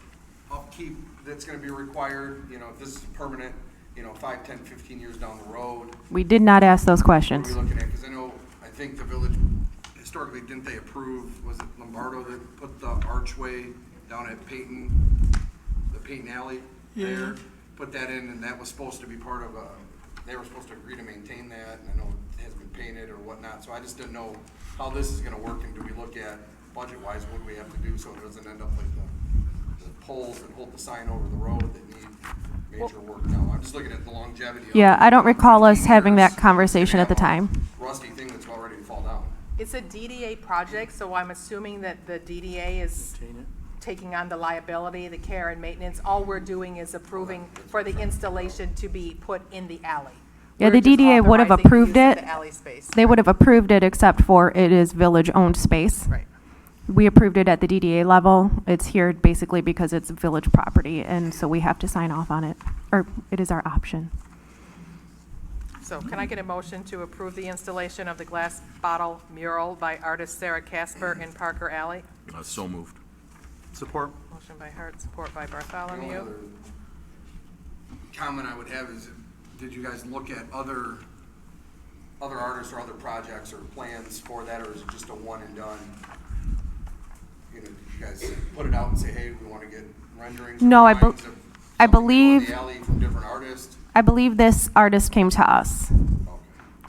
upkeep that's gonna be required, you know, if this is permanent, you know, 5, 10, 15 years down the road? We did not ask those What questions. are we looking at? Because I know, I think the village, historically, didn't they approve, was it Lombardo that put the archway down at Peyton, the Peyton Alley there? Put that in, and that was supposed to be part of they were supposed to agree to maintain that, and I know it has been painted or whatnot, so I just didn't know how this is gonna work, and do we look at, budget-wise, what do we have to do so it doesn't end up like the poles that hold the sign over the road that need major work now? I'm just looking at the longevity of Yeah, it. I don't recall us 15 having years, that conversation you at the have a time. Rusty thing that's about ready to fall down. It's a DDA project, so I'm assuming that the DDA is taking on the liability, the care and maintenance. All we're doing is approving for the installation to be put in the alley. Yeah, We're the just DDA would have authorizing the approved use of it. the alley space. They would have approved it except for it is village-owned space. Right. We approved it at the DDA level. It's here basically because it's village property, and so we have to sign off on it, or it is our option. So can I get a motion to approve the installation of the glass bottle mural by artist Sarah Casper in Parker Alley? So moved. Support. Motion by Hart, support by The only Bartholomew. other comment I would have is, did you guys look at other artists or other projects or plans for that, or is it just a one and done? You know, did you guys put it out and say, hey, we want to get renderings? or No, I drawings of something believe- in the alley from different artists? I believe this artist came to us. Okay.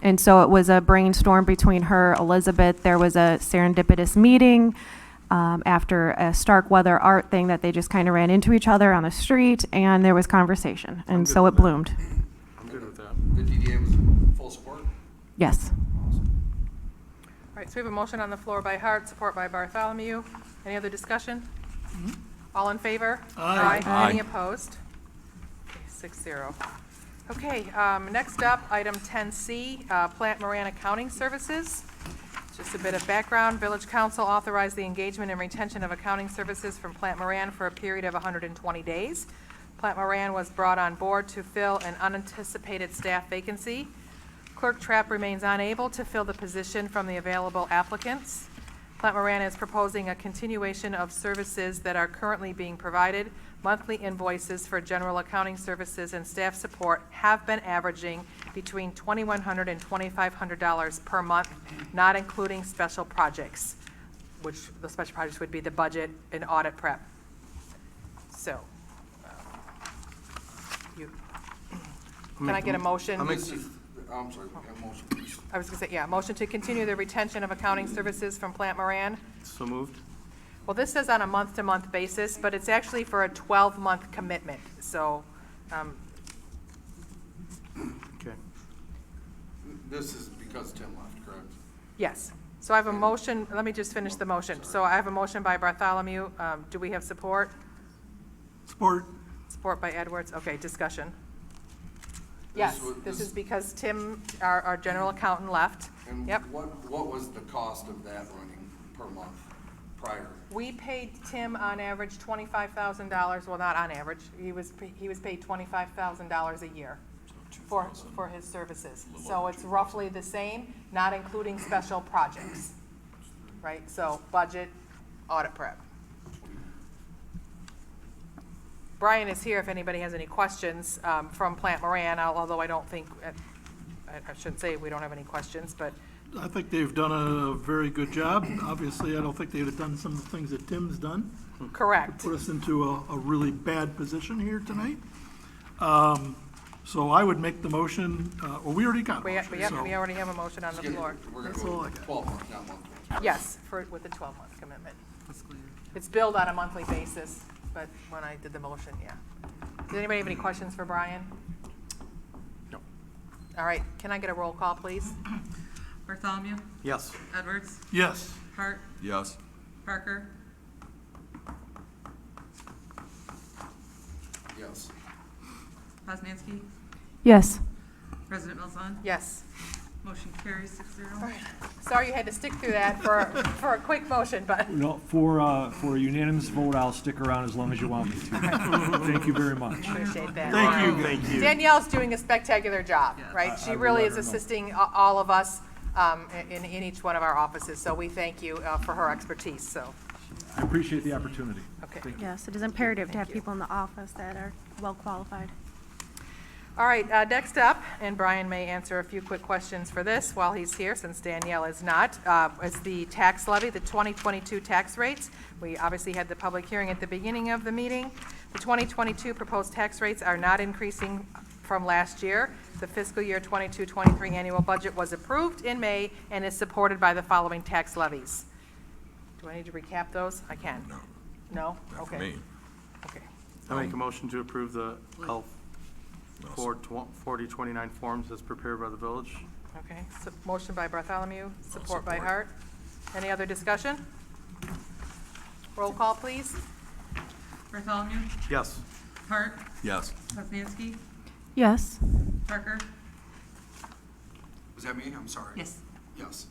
And so it was a brainstorm between her, Elizabeth. There was a serendipitous meeting after a Starkweather art thing that they just kind of ran into each other on the street, and there was conversation, and so it bloomed. I'm good with that. The DDA was in full support? Yes. All right, so we have a motion on the floor by Hart, support by Bartholomew. Any other discussion? All in favor? Aye. Aye. Any opposed? Okay, 6-0. Okay, next up, item 10C, Plant Moran Accounting Services. Just a bit of background. Village Council authorized the engagement and retention of accounting services from Plant Moran for a period of 120 days. Plant Moran was brought on board to fill an unanticipated staff vacancy. Clerk Trapp remains unable to fill the position from the available applicants. Plant Moran is proposing a continuation of services that are currently being provided. Monthly invoices for general accounting services and staff support have been averaging between $2,100 and $2,500 per month, not including special projects, which the special projects would be the budget and audit prep. So, can I get a motion? I'm sorry, a motion, please. I was going to say, yeah, motion to continue the retention of accounting services from Plant Moran. So moved. Well, this says on a month-to-month basis, but it's actually for a 12-month commitment, so, Okay. This is because Tim left, correct? yes. So I have a motion, let me just finish the motion. So I have a motion by Bartholomew. Do we have support? Support. Support by Edwards. Okay, discussion. Yes, this is because Tim, our general accountant, left. And Yep. what was the cost of that running per month prior? We paid Tim on average $25,000, well, not on average, he was paid $25,000 a year for his services. So it's roughly the same, not including special projects, right? So budget, audit prep. Brian is here if anybody has any questions from Plant Moran, although I don't think, I shouldn't say we don't have any questions, but I think they've done a very good job. Obviously, I don't think they'd have done some of the things that Tim's done. correct. To put us into a really bad position here tonight. So I would make the motion, well, we already got a We motion, so- already have a motion on the floor. We're That's gonna all go I got. 12 months, not month. Yes, with the 12-month commitment. It's billed on a monthly basis, but when I did the motion, yeah. Does anybody have any questions for Brian? No. All right, can I get a roll call, please? Bartholomew, Yes. Edwards, Yes. Hart, Yes. Parker, Yes. Poznanski, Yes. President Milzan. Yes. Motion carries 6-0. Sorry you had to stick through that for a quick motion, but No, for a unanimous vote, I'll stick around as long as you want me to. Thank you very much. appreciate that. Thank you. Danielle's doing a spectacular job, right? She I will really let is her know. assisting all of us in each one of our offices, so we thank you for her expertise, so, I appreciate the opportunity. okay. Thank you. Yes, it is imperative to have people in the office that are well qualified. All right, next up, and Brian may answer a few quick questions for this while he's here, since Danielle is not, is the tax levy, the 2022 tax rates. We obviously had the public hearing at the beginning of the meeting. The 2022 proposed tax rates are not increasing from last year. The fiscal year 22-23 annual budget was approved in May and is supported by the following tax levies. Do I need to recap those? I can. No. No? Not for Okay. me. Okay. I make a motion to approve the L 4029 forms as prepared by the village. Okay, so motion by Bartholomew, support by support. Hart. Any other discussion? Roll call, please. Bartholomew, Yes. Hart, Yes. Poznanski, Yes. Parker, Was that me? I'm sorry. Yes. Yes.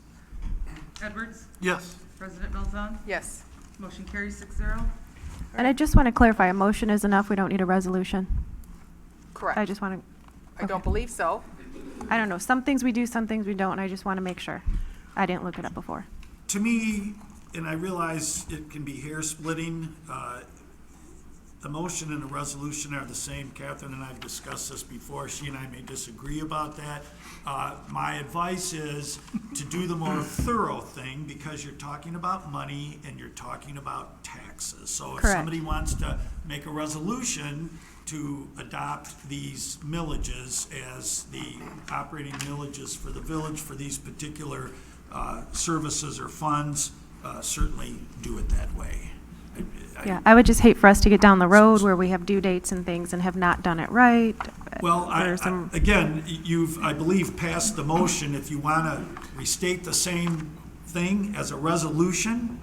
Edwards, Yes. President Milzan. Yes. Motion carries 6-0. And I just want to clarify, a motion is enough, we don't need a resolution. Correct. I just want to, I don't believe so. I don't know, some things we do, some things we don't, and I just want to make sure. I didn't look it up before. To me, and I realize it can be hair splitting, the motion and the resolution are the same. Catherine and I have discussed this before. She and I may disagree about that. My advice is to do the more thorough thing because you're talking about money and you're talking about taxes. So if Correct. somebody wants to make a resolution to adopt these millages as the operating millages for the village for these particular services or funds, certainly do it that way. Yeah, I would just hate for us to get down the road where we have due dates and things and have not done it right. Well, There's you've, I believe, passed the motion. If you want to restate the same thing as a resolution,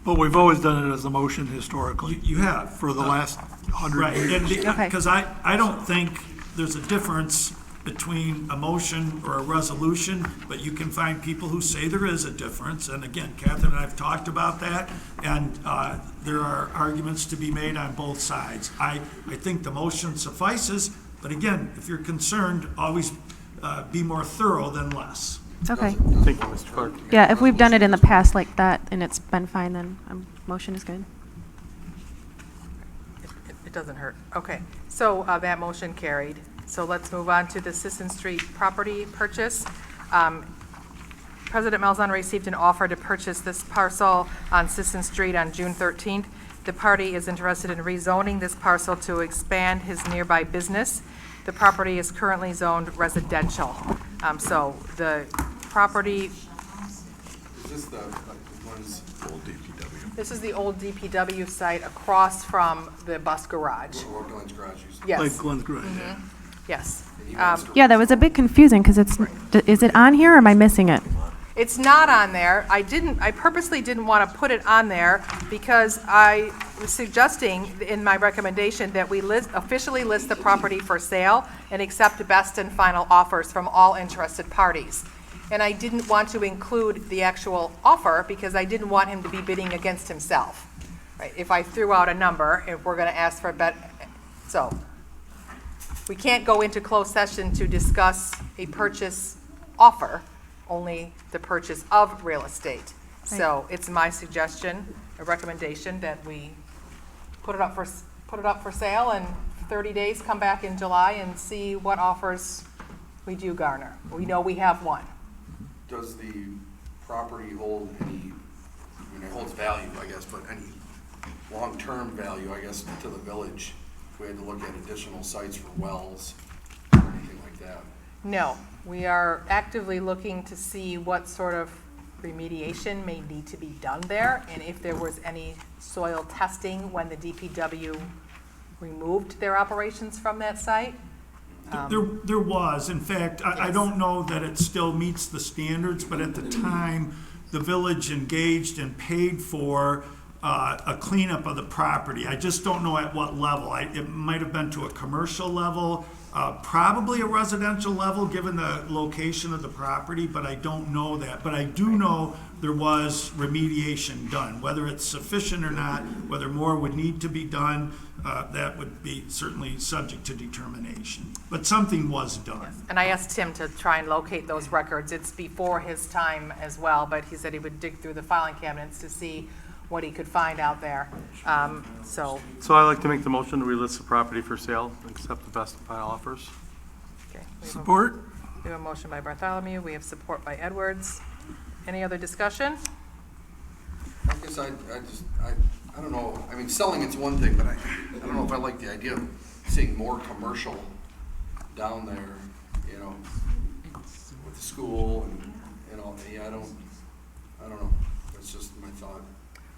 But we've always done it as a motion historically. you have. For the last 100 Right, years. Okay. because I don't think there's a difference between a motion or a resolution, but you can find people who say there is a difference. And again, Catherine and I have talked about that, and there are arguments to be made on both sides. I think the motion suffices, but again, if you're concerned, always be more thorough than less. Okay. Thank you, Mr. Clerk. Yeah, if we've done it in the past like that and it's been fine, then motion is good. It doesn't hurt. Okay, so that motion carried. So let's move on to the Sisson Street property purchase. President Malzahn received an offer to purchase this parcel on Sisson Street on June 13th. The party is interested in rezoning this parcel to expand his nearby business. The property is currently zoned residential. So the property, Is this the ones? Old DPW. this is the old DPW site across from the bus garage. Where Glenn's garage used to be. Yes. Like Glenn's Garage, yeah. Yes. And he wants to Yeah, that was a bit confusing because is it on here or am I missing it? It's not on there. I purposely didn't want to put it on there because I was suggesting in my recommendation that we officially list the property for sale and accept best and final offers from all interested parties. And I didn't want to include the actual offer because I didn't want him to be bidding against himself. Right? If I threw out a number, if we're going to ask for a bet, so we can't go into closed session to discuss a purchase offer, only the purchase of real estate. So it's my suggestion, a recommendation that we put it up for sale and 30 days, come back in July and see what offers we do garner. We know we have one. Does the property hold any, I mean, it holds value, I guess, but any long-term value, I guess, to the village? If we had to look at additional sites for wells or anything like that? No, we are actively looking to see what sort of remediation may need to be done there, and if there was any soil testing when the DPW removed their operations from that site. There was, in fact, I don't know that it still meets the standards, but at the time, the village engaged and paid for a cleanup of the property. I just don't know at what level. It might have been to a commercial level, probably a residential level, given the location of the property, but I don't know that. But I do know there was remediation done. Whether it's sufficient or not, whether more would need to be done, that would be certainly subject to determination. But something was done. And I asked him to try and locate those records. It's before his time as well, but he said he would dig through the filing cabinets to see what he could find out there. So I'd like to make the motion to relist the property for sale, and accept the best and final offers. okay, Support? we have a motion by Bartholomew. We have support by Edwards. Any other discussion? I guess I don't know, I mean, selling it's one thing, but I don't know if I like the idea of seeing more commercial down there, you know, with the school and, yeah, I don't know, that's just my thought.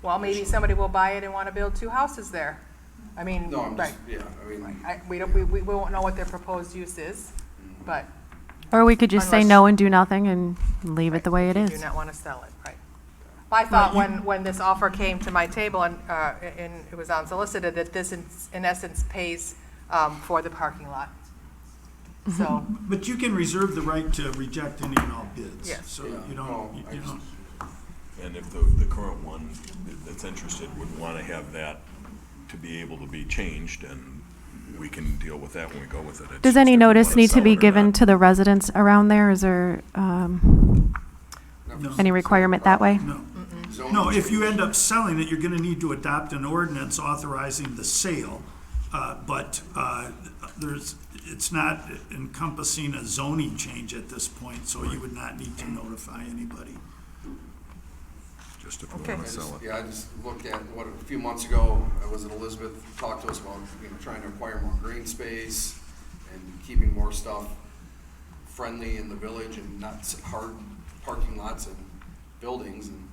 Well, maybe somebody will buy it and want to build two houses there. I mean, No, I'm right. just, yeah, I mean, We won't know what their proposed use is, but. Or we could just say Unless- no and do nothing and leave it the way it we is. Do not want to sell it, right. My thought when this offer came to my table and it was unsolicited, that this in essence pays for the parking lot. So, But you can reserve the right to reject any and all bids. Yes. So Yeah. you don't, you don't. And if the current one that's interested would want to have that to be able to be changed, and we can deal with that when we go with it. It's Does just any if we notice wanna need to sell be it or given not. to the residents around there? Is there any requirement that way? No. No, if you end up selling it, you're gonna need to adopt an ordinance authorizing the sale. But it's not encompassing a zoning change at this point, so you would not need to notify anybody. Just if we Okay. want to sell it. Yeah, I just looked at what, a few months ago, was it Elizabeth talked to us about, trying to acquire more green space and keeping more stuff friendly in the village and not hard parking lots and buildings, and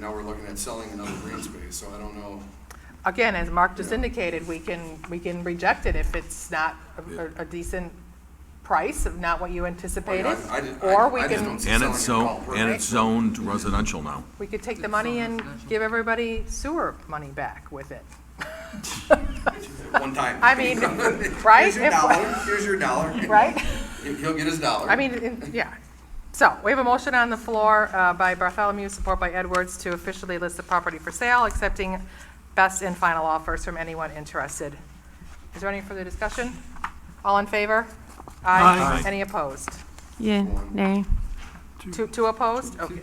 now we're looking at selling another green space, so I don't know. again, as Mark just indicated, we can reject it if it's not a decent price, of not what you anticipated. Or we can, And it's zoned residential now. we could take the money and give everybody sewer money back with it. one time. I mean, right? Here's your dollar, here's your dollar. Right? He'll get his dollar. I mean, yeah. So, we have a motion on the floor by Bartholomew, support by Edwards, to officially list the property for sale, accepting best and final offers from anyone interested. Is there any further discussion? All in favor? Aye. Any opposed? Yeah, nay. Two opposed? Okay.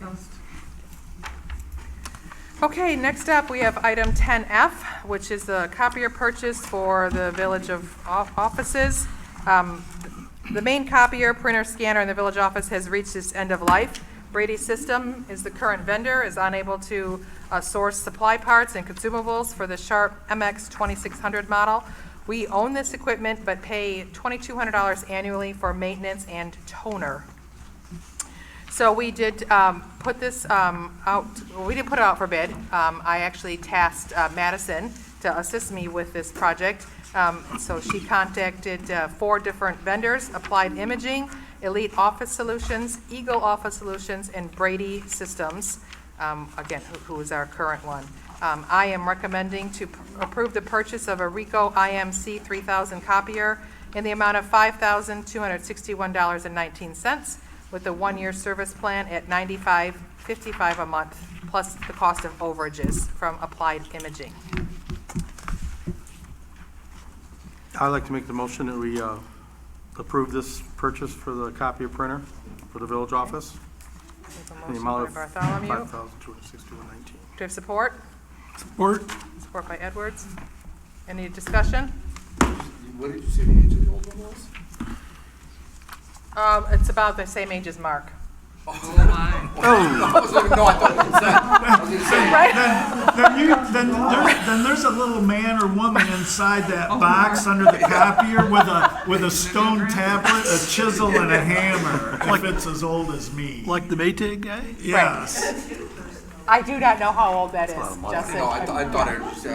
Okay, next up, we have item 10F, which is the copier purchase for the Village of Offices. The main copier, printer, scanner in the village office has reached its end of life. Brady System is the current vendor, is unable to source supply parts and consumables for the Sharp MX 2600 model. We own this equipment but pay $2,200 annually for maintenance and toner. So we did put this out, well, we didn't put it out for bid. I actually tasked Madison to assist me with this project. So she contacted 4 different vendors: Applied Imaging, Elite Office Solutions, Eagle Office Solutions, and Brady Systems, again, who is our current one. I am recommending to approve the purchase of a Ricoh IMC 3000 copier in the amount of $5,261.19 with a 1-year service plan at $95.55 a month, plus the cost of overages from Applied Imaging. I'd like to make the motion that we approve this purchase for the copier printer for the village office. In the amount of Bartholomew. $5,261.19. Do you have support? Support. Support by Edwards. Any discussion? What did you say the age of the old one was? It's about the same age as Mark. I wasn't even know, I thought it was that. I was gonna say, Right? Then there's a little man or woman inside that box under the copier with a stone tablet, a chisel, and a hammer, if it's as old as me. Like the Maytag guy? Yes. I do not know how old that is, Justin. no, I thought it was,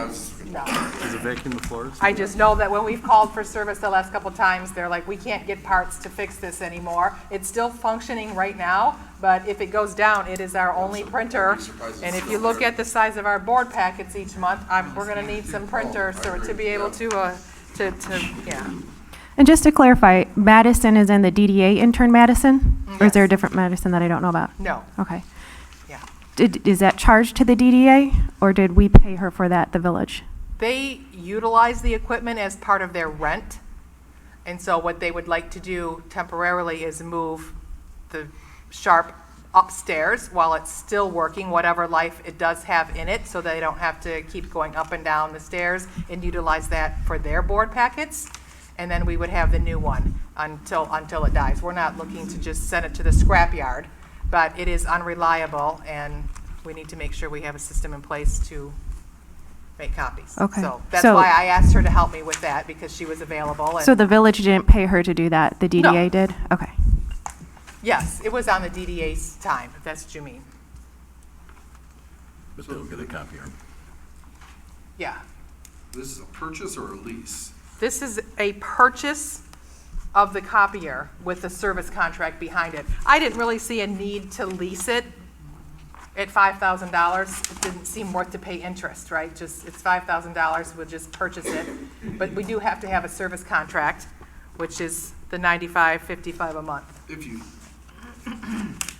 No. Is it vacuum the floors? I just know that when we've called for service the last couple times, they're like, we can't get parts to fix this anymore. It's still functioning right now, but if it goes down, it is our only printer. And if you look at the size of our board packets each month, we're gonna need some printers to be able to, yeah. And just to clarify, Madison is in the DDA intern Madison? Or is there a different Madison that I don't know about? No. Okay. Yeah. Is that charged to the DDA, or did we pay her for that, the village? They utilize the equipment as part of their rent. And so what they would like to do temporarily is move the Sharp upstairs while it's still working, whatever life it does have in it, so they don't have to keep going up and down the stairs, and utilize that for their board packets. And then we would have the new one until it dies. We're not looking to just send it to the scrapyard, but it is unreliable, and we need to make sure we have a system in place to make copies. Okay. So that's So- why I asked her to help me with that, because she was available. And So the village didn't pay her to do that, the DDA No. did? Okay. yes, it was on the DDA's time, if that's what you mean. But they'll get a copier. Yeah. this is a purchase or a lease? This is a purchase of the copier with the service contract behind it. I didn't really see a need to lease it at $5,000. It didn't seem worth to pay interest, right? Just, it's $5,000, we'll just purchase it. But we do have to have a service contract, which is the $95.55 a month. If you,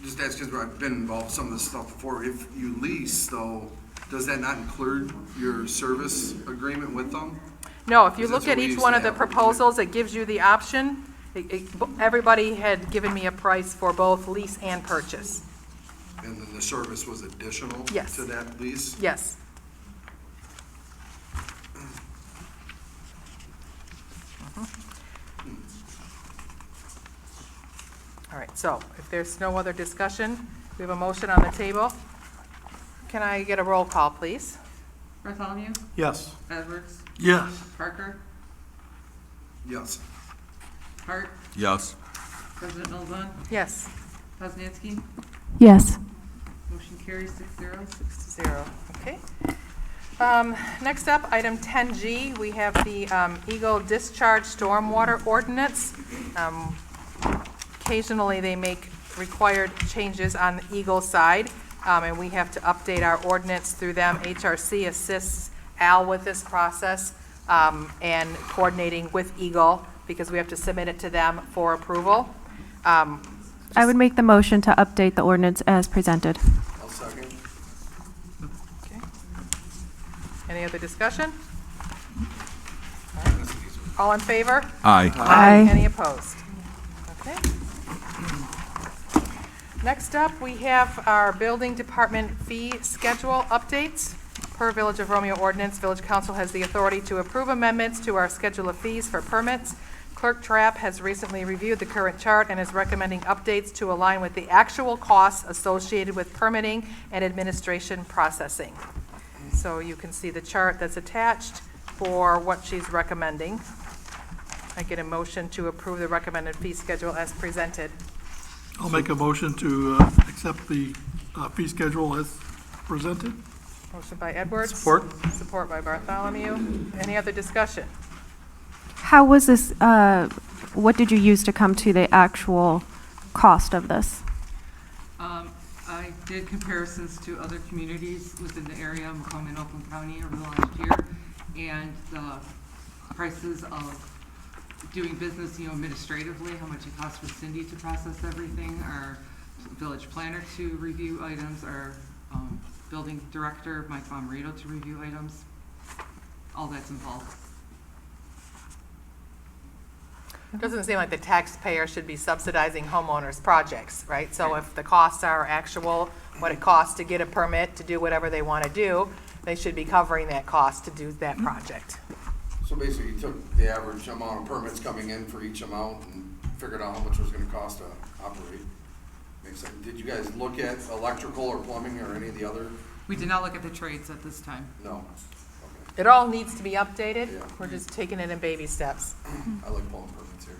just ask because I've been involved in some of this stuff before, if you lease though, does that not include your service agreement with them? No, if you Because look that's at what we each used one to of the have. proposals, it gives you the option. Everybody had given me a price for both lease and purchase. And then the service was additional Yes. to that lease? Yes. All right, so if there's no other discussion, we have a motion on the table. Can I get a roll call, please? Bartholomew? Yes. Edwards? Yes. Parker? Yes. Hart? Yes. President Milzon? Yes. Poznanski? Yes. Motion carries 6-0. 6-0, okay. Next up, item 10G, we have the Eagle Discharge Stormwater Ordinance. Occasionally, they make required changes on the Eagle side, and we have to update our ordinance through them. HRC assists Al with this process. and coordinating with Eagle, because we have to submit it to them for approval. I would make the motion to update the ordinance as presented. I'll second. Okay. Any other discussion? All in favor? Aye. Aye. Any opposed? Okay. Next up, we have our building department fee schedule updates. Per Village of Romeo ordinance, Village Council has the authority to approve amendments to our schedule of fees for permits. Clerk Trapp has recently reviewed the current chart and is recommending updates to align with the actual costs associated with permitting and administration processing. So you can see the chart that's attached for what she's recommending. I get a motion to approve the recommended fee schedule as presented. I'll make a motion to accept the fee schedule as presented. Motion by Edwards. Support. Support by Bartholomew. Any other discussion? How was this, what did you use to come to the actual cost of this? I did comparisons to other communities within the area, Macomb and Oakland County over the last year, and the prices of doing business, administratively, how much it costs for Cindy to process everything, our village planner to review items, our building director, Mike Bomarito, to review items, all that's involved. It doesn't seem like the taxpayer should be subsidizing homeowners' projects, right? So if the costs are actual, what it costs to get a permit to do whatever they want to do, they should be covering that cost to do that project. So basically, you took the average amount of permits coming in for each amount and figured out how much it was gonna cost to operate. Makes sense. Did you guys look at electrical or plumbing or any of the other? We did not look at the trades at this time. No. It all needs to be updated. Yeah. We're just taking it in baby steps. I like pulling permits here.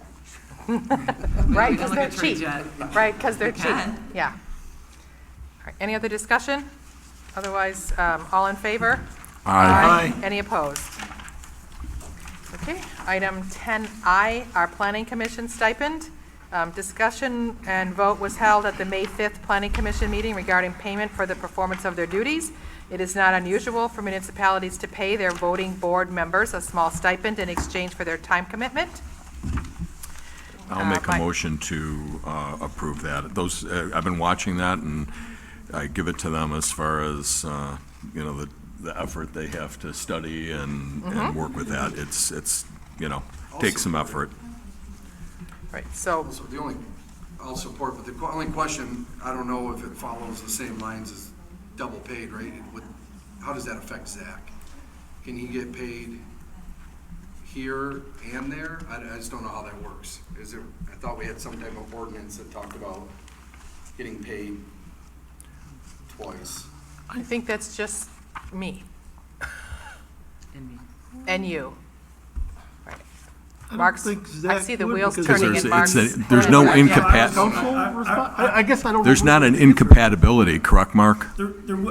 Right, We because didn't they're look at trades cheap. yet. Right, because they're We cheap. can. Yeah. All right, any other discussion? Otherwise, all in favor? Aye. Any opposed? Okay, item 10I, our Planning Commission stipend. Discussion and vote was held at the May 5th Planning Commission meeting regarding payment for the performance of their duties. It is not unusual for municipalities to pay their voting board members a small stipend in exchange for their time commitment. I'll make a motion to approve that. Those, I've been watching that, and I give it to them as far as, the effort they have to study and work with that. It's takes some effort. Right, so, So the only, I'll support, but the only question, I don't know if it follows the same lines as double paid, right? How does that affect Zach? Can he get paid here and there? I just don't know how that works. I thought we had some type of ordinance that talked about getting paid twice. I think that's just me And me. and you. Right. I don't Mark's, think I Zach see the would, wheels because turning in Mark's. There's no I guess I don't. There's not an incompatibility, correct, Mark?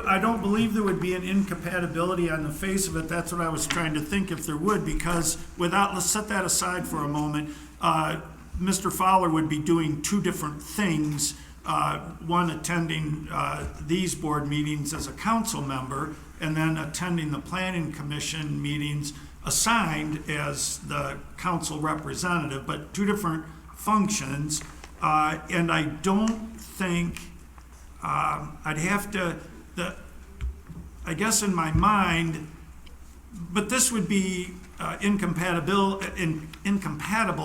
I don't believe there would be an incompatibility on the face of it. That's what I was trying to think if there would, because let's set that aside for a moment. Mr. Fowler would be doing two different things. One, attending these board meetings as a council member, and then attending the planning commission meetings assigned as the council representative, but two different functions. And I don't think, I'd have to, I guess in my mind, but this would be incompatible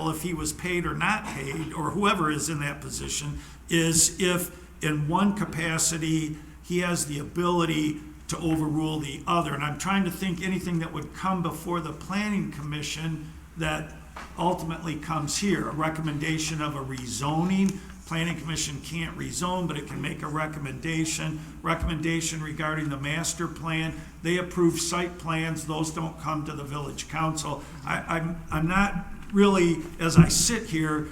if he was paid or not paid, or whoever is in that position, is if in one capacity he has the ability to overrule the other. And I'm trying to think anything that would come before the planning commission that ultimately comes here. A recommendation of a rezoning. Planning commission can't rezone, but it can make a recommendation regarding the master plan. They approve site plans. Those don't come to the village council. I'm not really, as I sit here,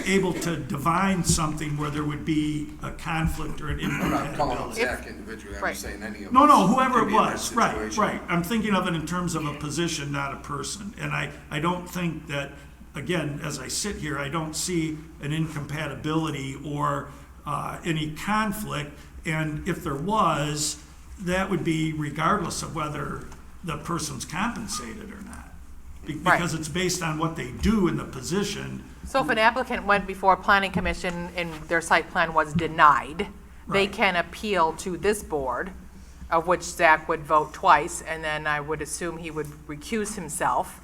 able to divine something where there would be a conflict or an I'm not calling out incompatibility. Zach individually, I'm just saying any of us. No, whoever could it be in that was, right. situation. I'm thinking of it in terms of a position, not a person. And I don't think that, again, as I sit here, I don't see an incompatibility or any conflict. And if there was, that would be regardless of whether the person's compensated or not. Right. Because it's based on what they do in the position. So if an applicant went before planning commission and their site plan was denied, they Right. can appeal to this board, of which Zach would vote twice, and then I would assume he would recuse himself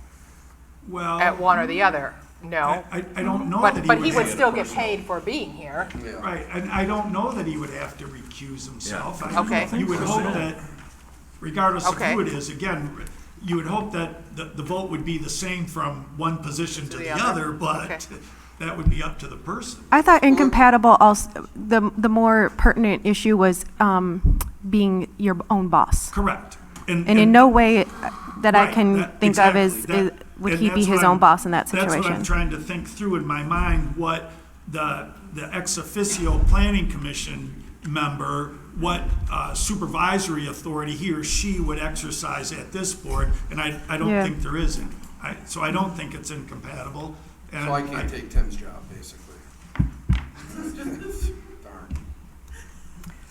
Well. at one or the other. No? I don't know that he would. But he would have- still get paid for being here. Right, and I don't know that he would have to recuse himself. Yeah. Okay. You would hope that, regardless of Okay. who it is, again, you would hope that the vote would be the same from one position to the other. other, but Okay. that would be up to the person. I thought incompatible also, the more pertinent issue was being your own boss. Correct. And in no way that I Right, can that- think of exactly, would and he be that's his what own I'm- boss in that That's what I'm situation. trying to think through in my mind, what the ex officio planning commission member, what supervisory authority he or she would exercise at this board, and I don't Yeah. think there is any. So I don't think it's incompatible. And So I can't take Tim's job, basically. Darn.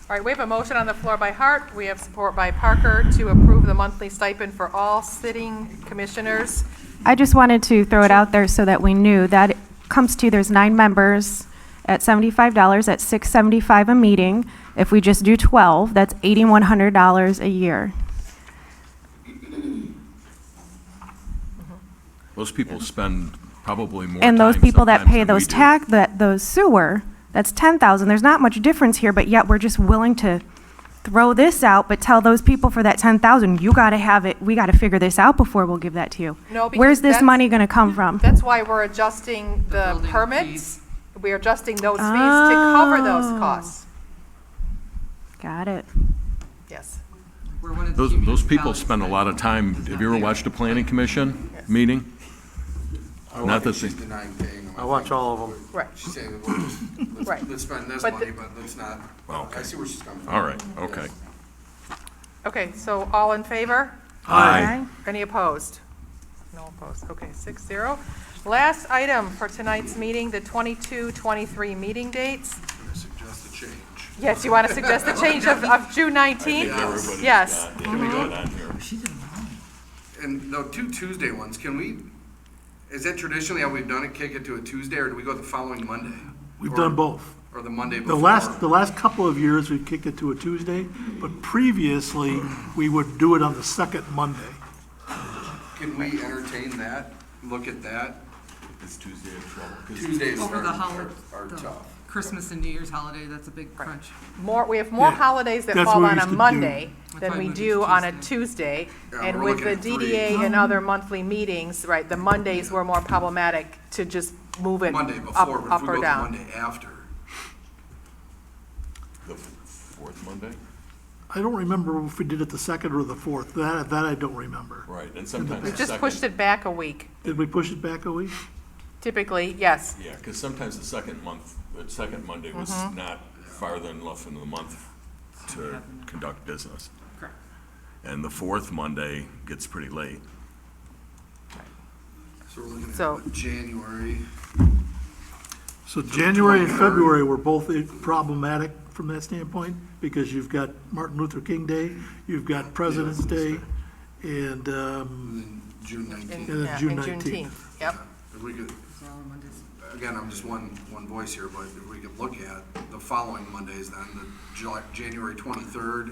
All right, we have a motion on the floor by Hart. We have support by Parker to approve the monthly stipend for all sitting commissioners. I just wanted to throw it out there so that we knew that it comes to, there's 9 members at $75, at $675 a meeting. If we just do 12, that's $8,100 a year. Those people spend probably more And those time people that sometimes pay than we do. those sewer, that's 10,000. There's not much difference here, but yet we're just willing to throw this out, but tell those people for that 10,000, you gotta have it, we gotta figure this out before we'll give that to you. No, because Where's this that's- money gonna come from? That's why we're adjusting the building permits. We're adjusting those fees to cover those Oh. costs. Got it. Yes. We're one of the Those few people municipalities spend a that lot of time. Have you ever watched a planning commission meeting? Not that She's they, denying paying them. I watch all of them. Right. She's saying, well, Right. let's spend this But money, the- but let's not. Okay. I see where she's coming from. all right, okay. Okay, so all in favor? Aye. Any opposed? No opposed. Okay, 6-0. Last item for tonight's meeting, the 22-23 meeting dates. I'm gonna suggest a change. Yes, you want to suggest the change of June 19th? Everybody's Yes. Can we go on here? And the 2 Tuesday ones, can we, is that traditionally how we've done it, kick it to a Tuesday, or do we go the following Monday? We've Or- done both. Or the Monday The before? last couple of years, we kicked it to a Tuesday, but previously, we would do it on the second Monday. Can we entertain that, look at that? Is Tuesday a trouble? Tuesdays Over the are holiday, tough. Christmas and New Year's holiday, that's a big crunch. We have more Yeah, holidays that that's fall what we on used a to do. Monday I than thought we you meant do just on a Tuesday. Tuesday. Yeah, And we're with looking the at 3. DDA and other monthly meetings, right, the Mondays were more problematic to just move it Monday up before, but if we or go the down. Monday after. The fourth Monday? I don't remember if we did it the second or the fourth. That I don't remember. Right, and sometimes We the just pushed second, it back a week. Did we push it back a week? Typically, yes. yeah, because sometimes the second Monday was not farther enough into the month to conduct business. Correct. And the fourth Monday gets pretty late. So we're looking So- at what, January. So January and February were both problematic from that standpoint, because you've got Martin Luther King Day, you've got President's Day, and, And then June 19th. And then Yeah, June and 19th. Yep. If we could, So all on Mondays. again, I'm just one voice here, but if we could look at the following Mondays then, the January 23rd,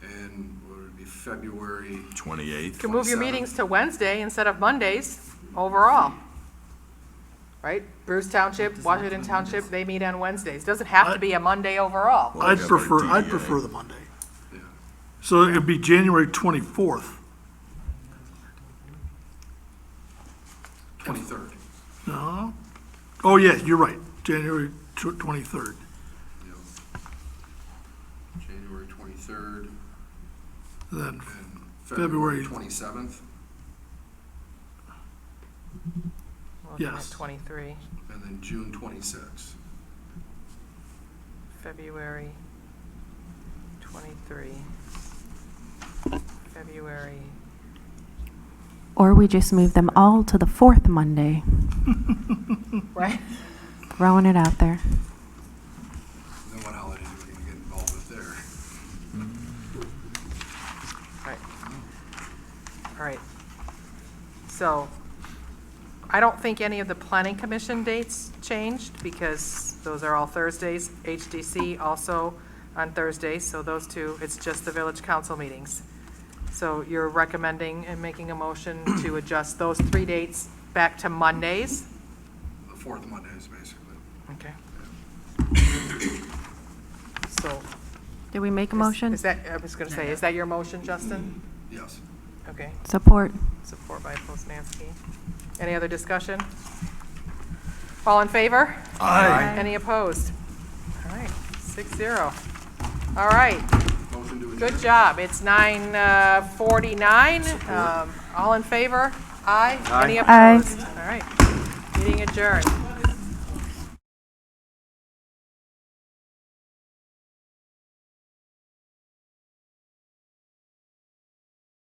and what would it be, February? 28th. You can move your 27th. meetings to Wednesday instead of Mondays overall. Right? Bruce Township, Washington Township, they meet on Wednesdays. Doesn't have to be a Monday overall. Well, I'd we have prefer, our I'd DDA. prefer the Monday. Yeah. So it'd be January 24th. 23rd. No? Oh, yeah, you're right, January 23rd. Yep. January 23rd, Then and February- February 27th, Looking at Yes. 23, and then June 26th. February 23, February. Or we just move them all to the 4th Monday, Right? throwing it out there. Then what holidays are we gonna get involved with there? Right. All right. So, I don't think any of the planning commission dates changed because those are all Thursdays. HDC also on Thursdays, so those two, it's just the village council meetings. So you're recommending and making a motion to adjust those 3 dates back to Mondays? The fourth Mondays, basically. Okay. So. Did we make a motion? Is that, I was gonna say, is that your motion, Justin? Yes. Okay. Support. Support by Poznanski. Any other discussion? All in favor? Aye. Any opposed? All right, 6-0. All right, Motion to adjourn. good job. It's 9:49. All in favor? Aye. Any Aye. opposed? All right, meeting adjourned.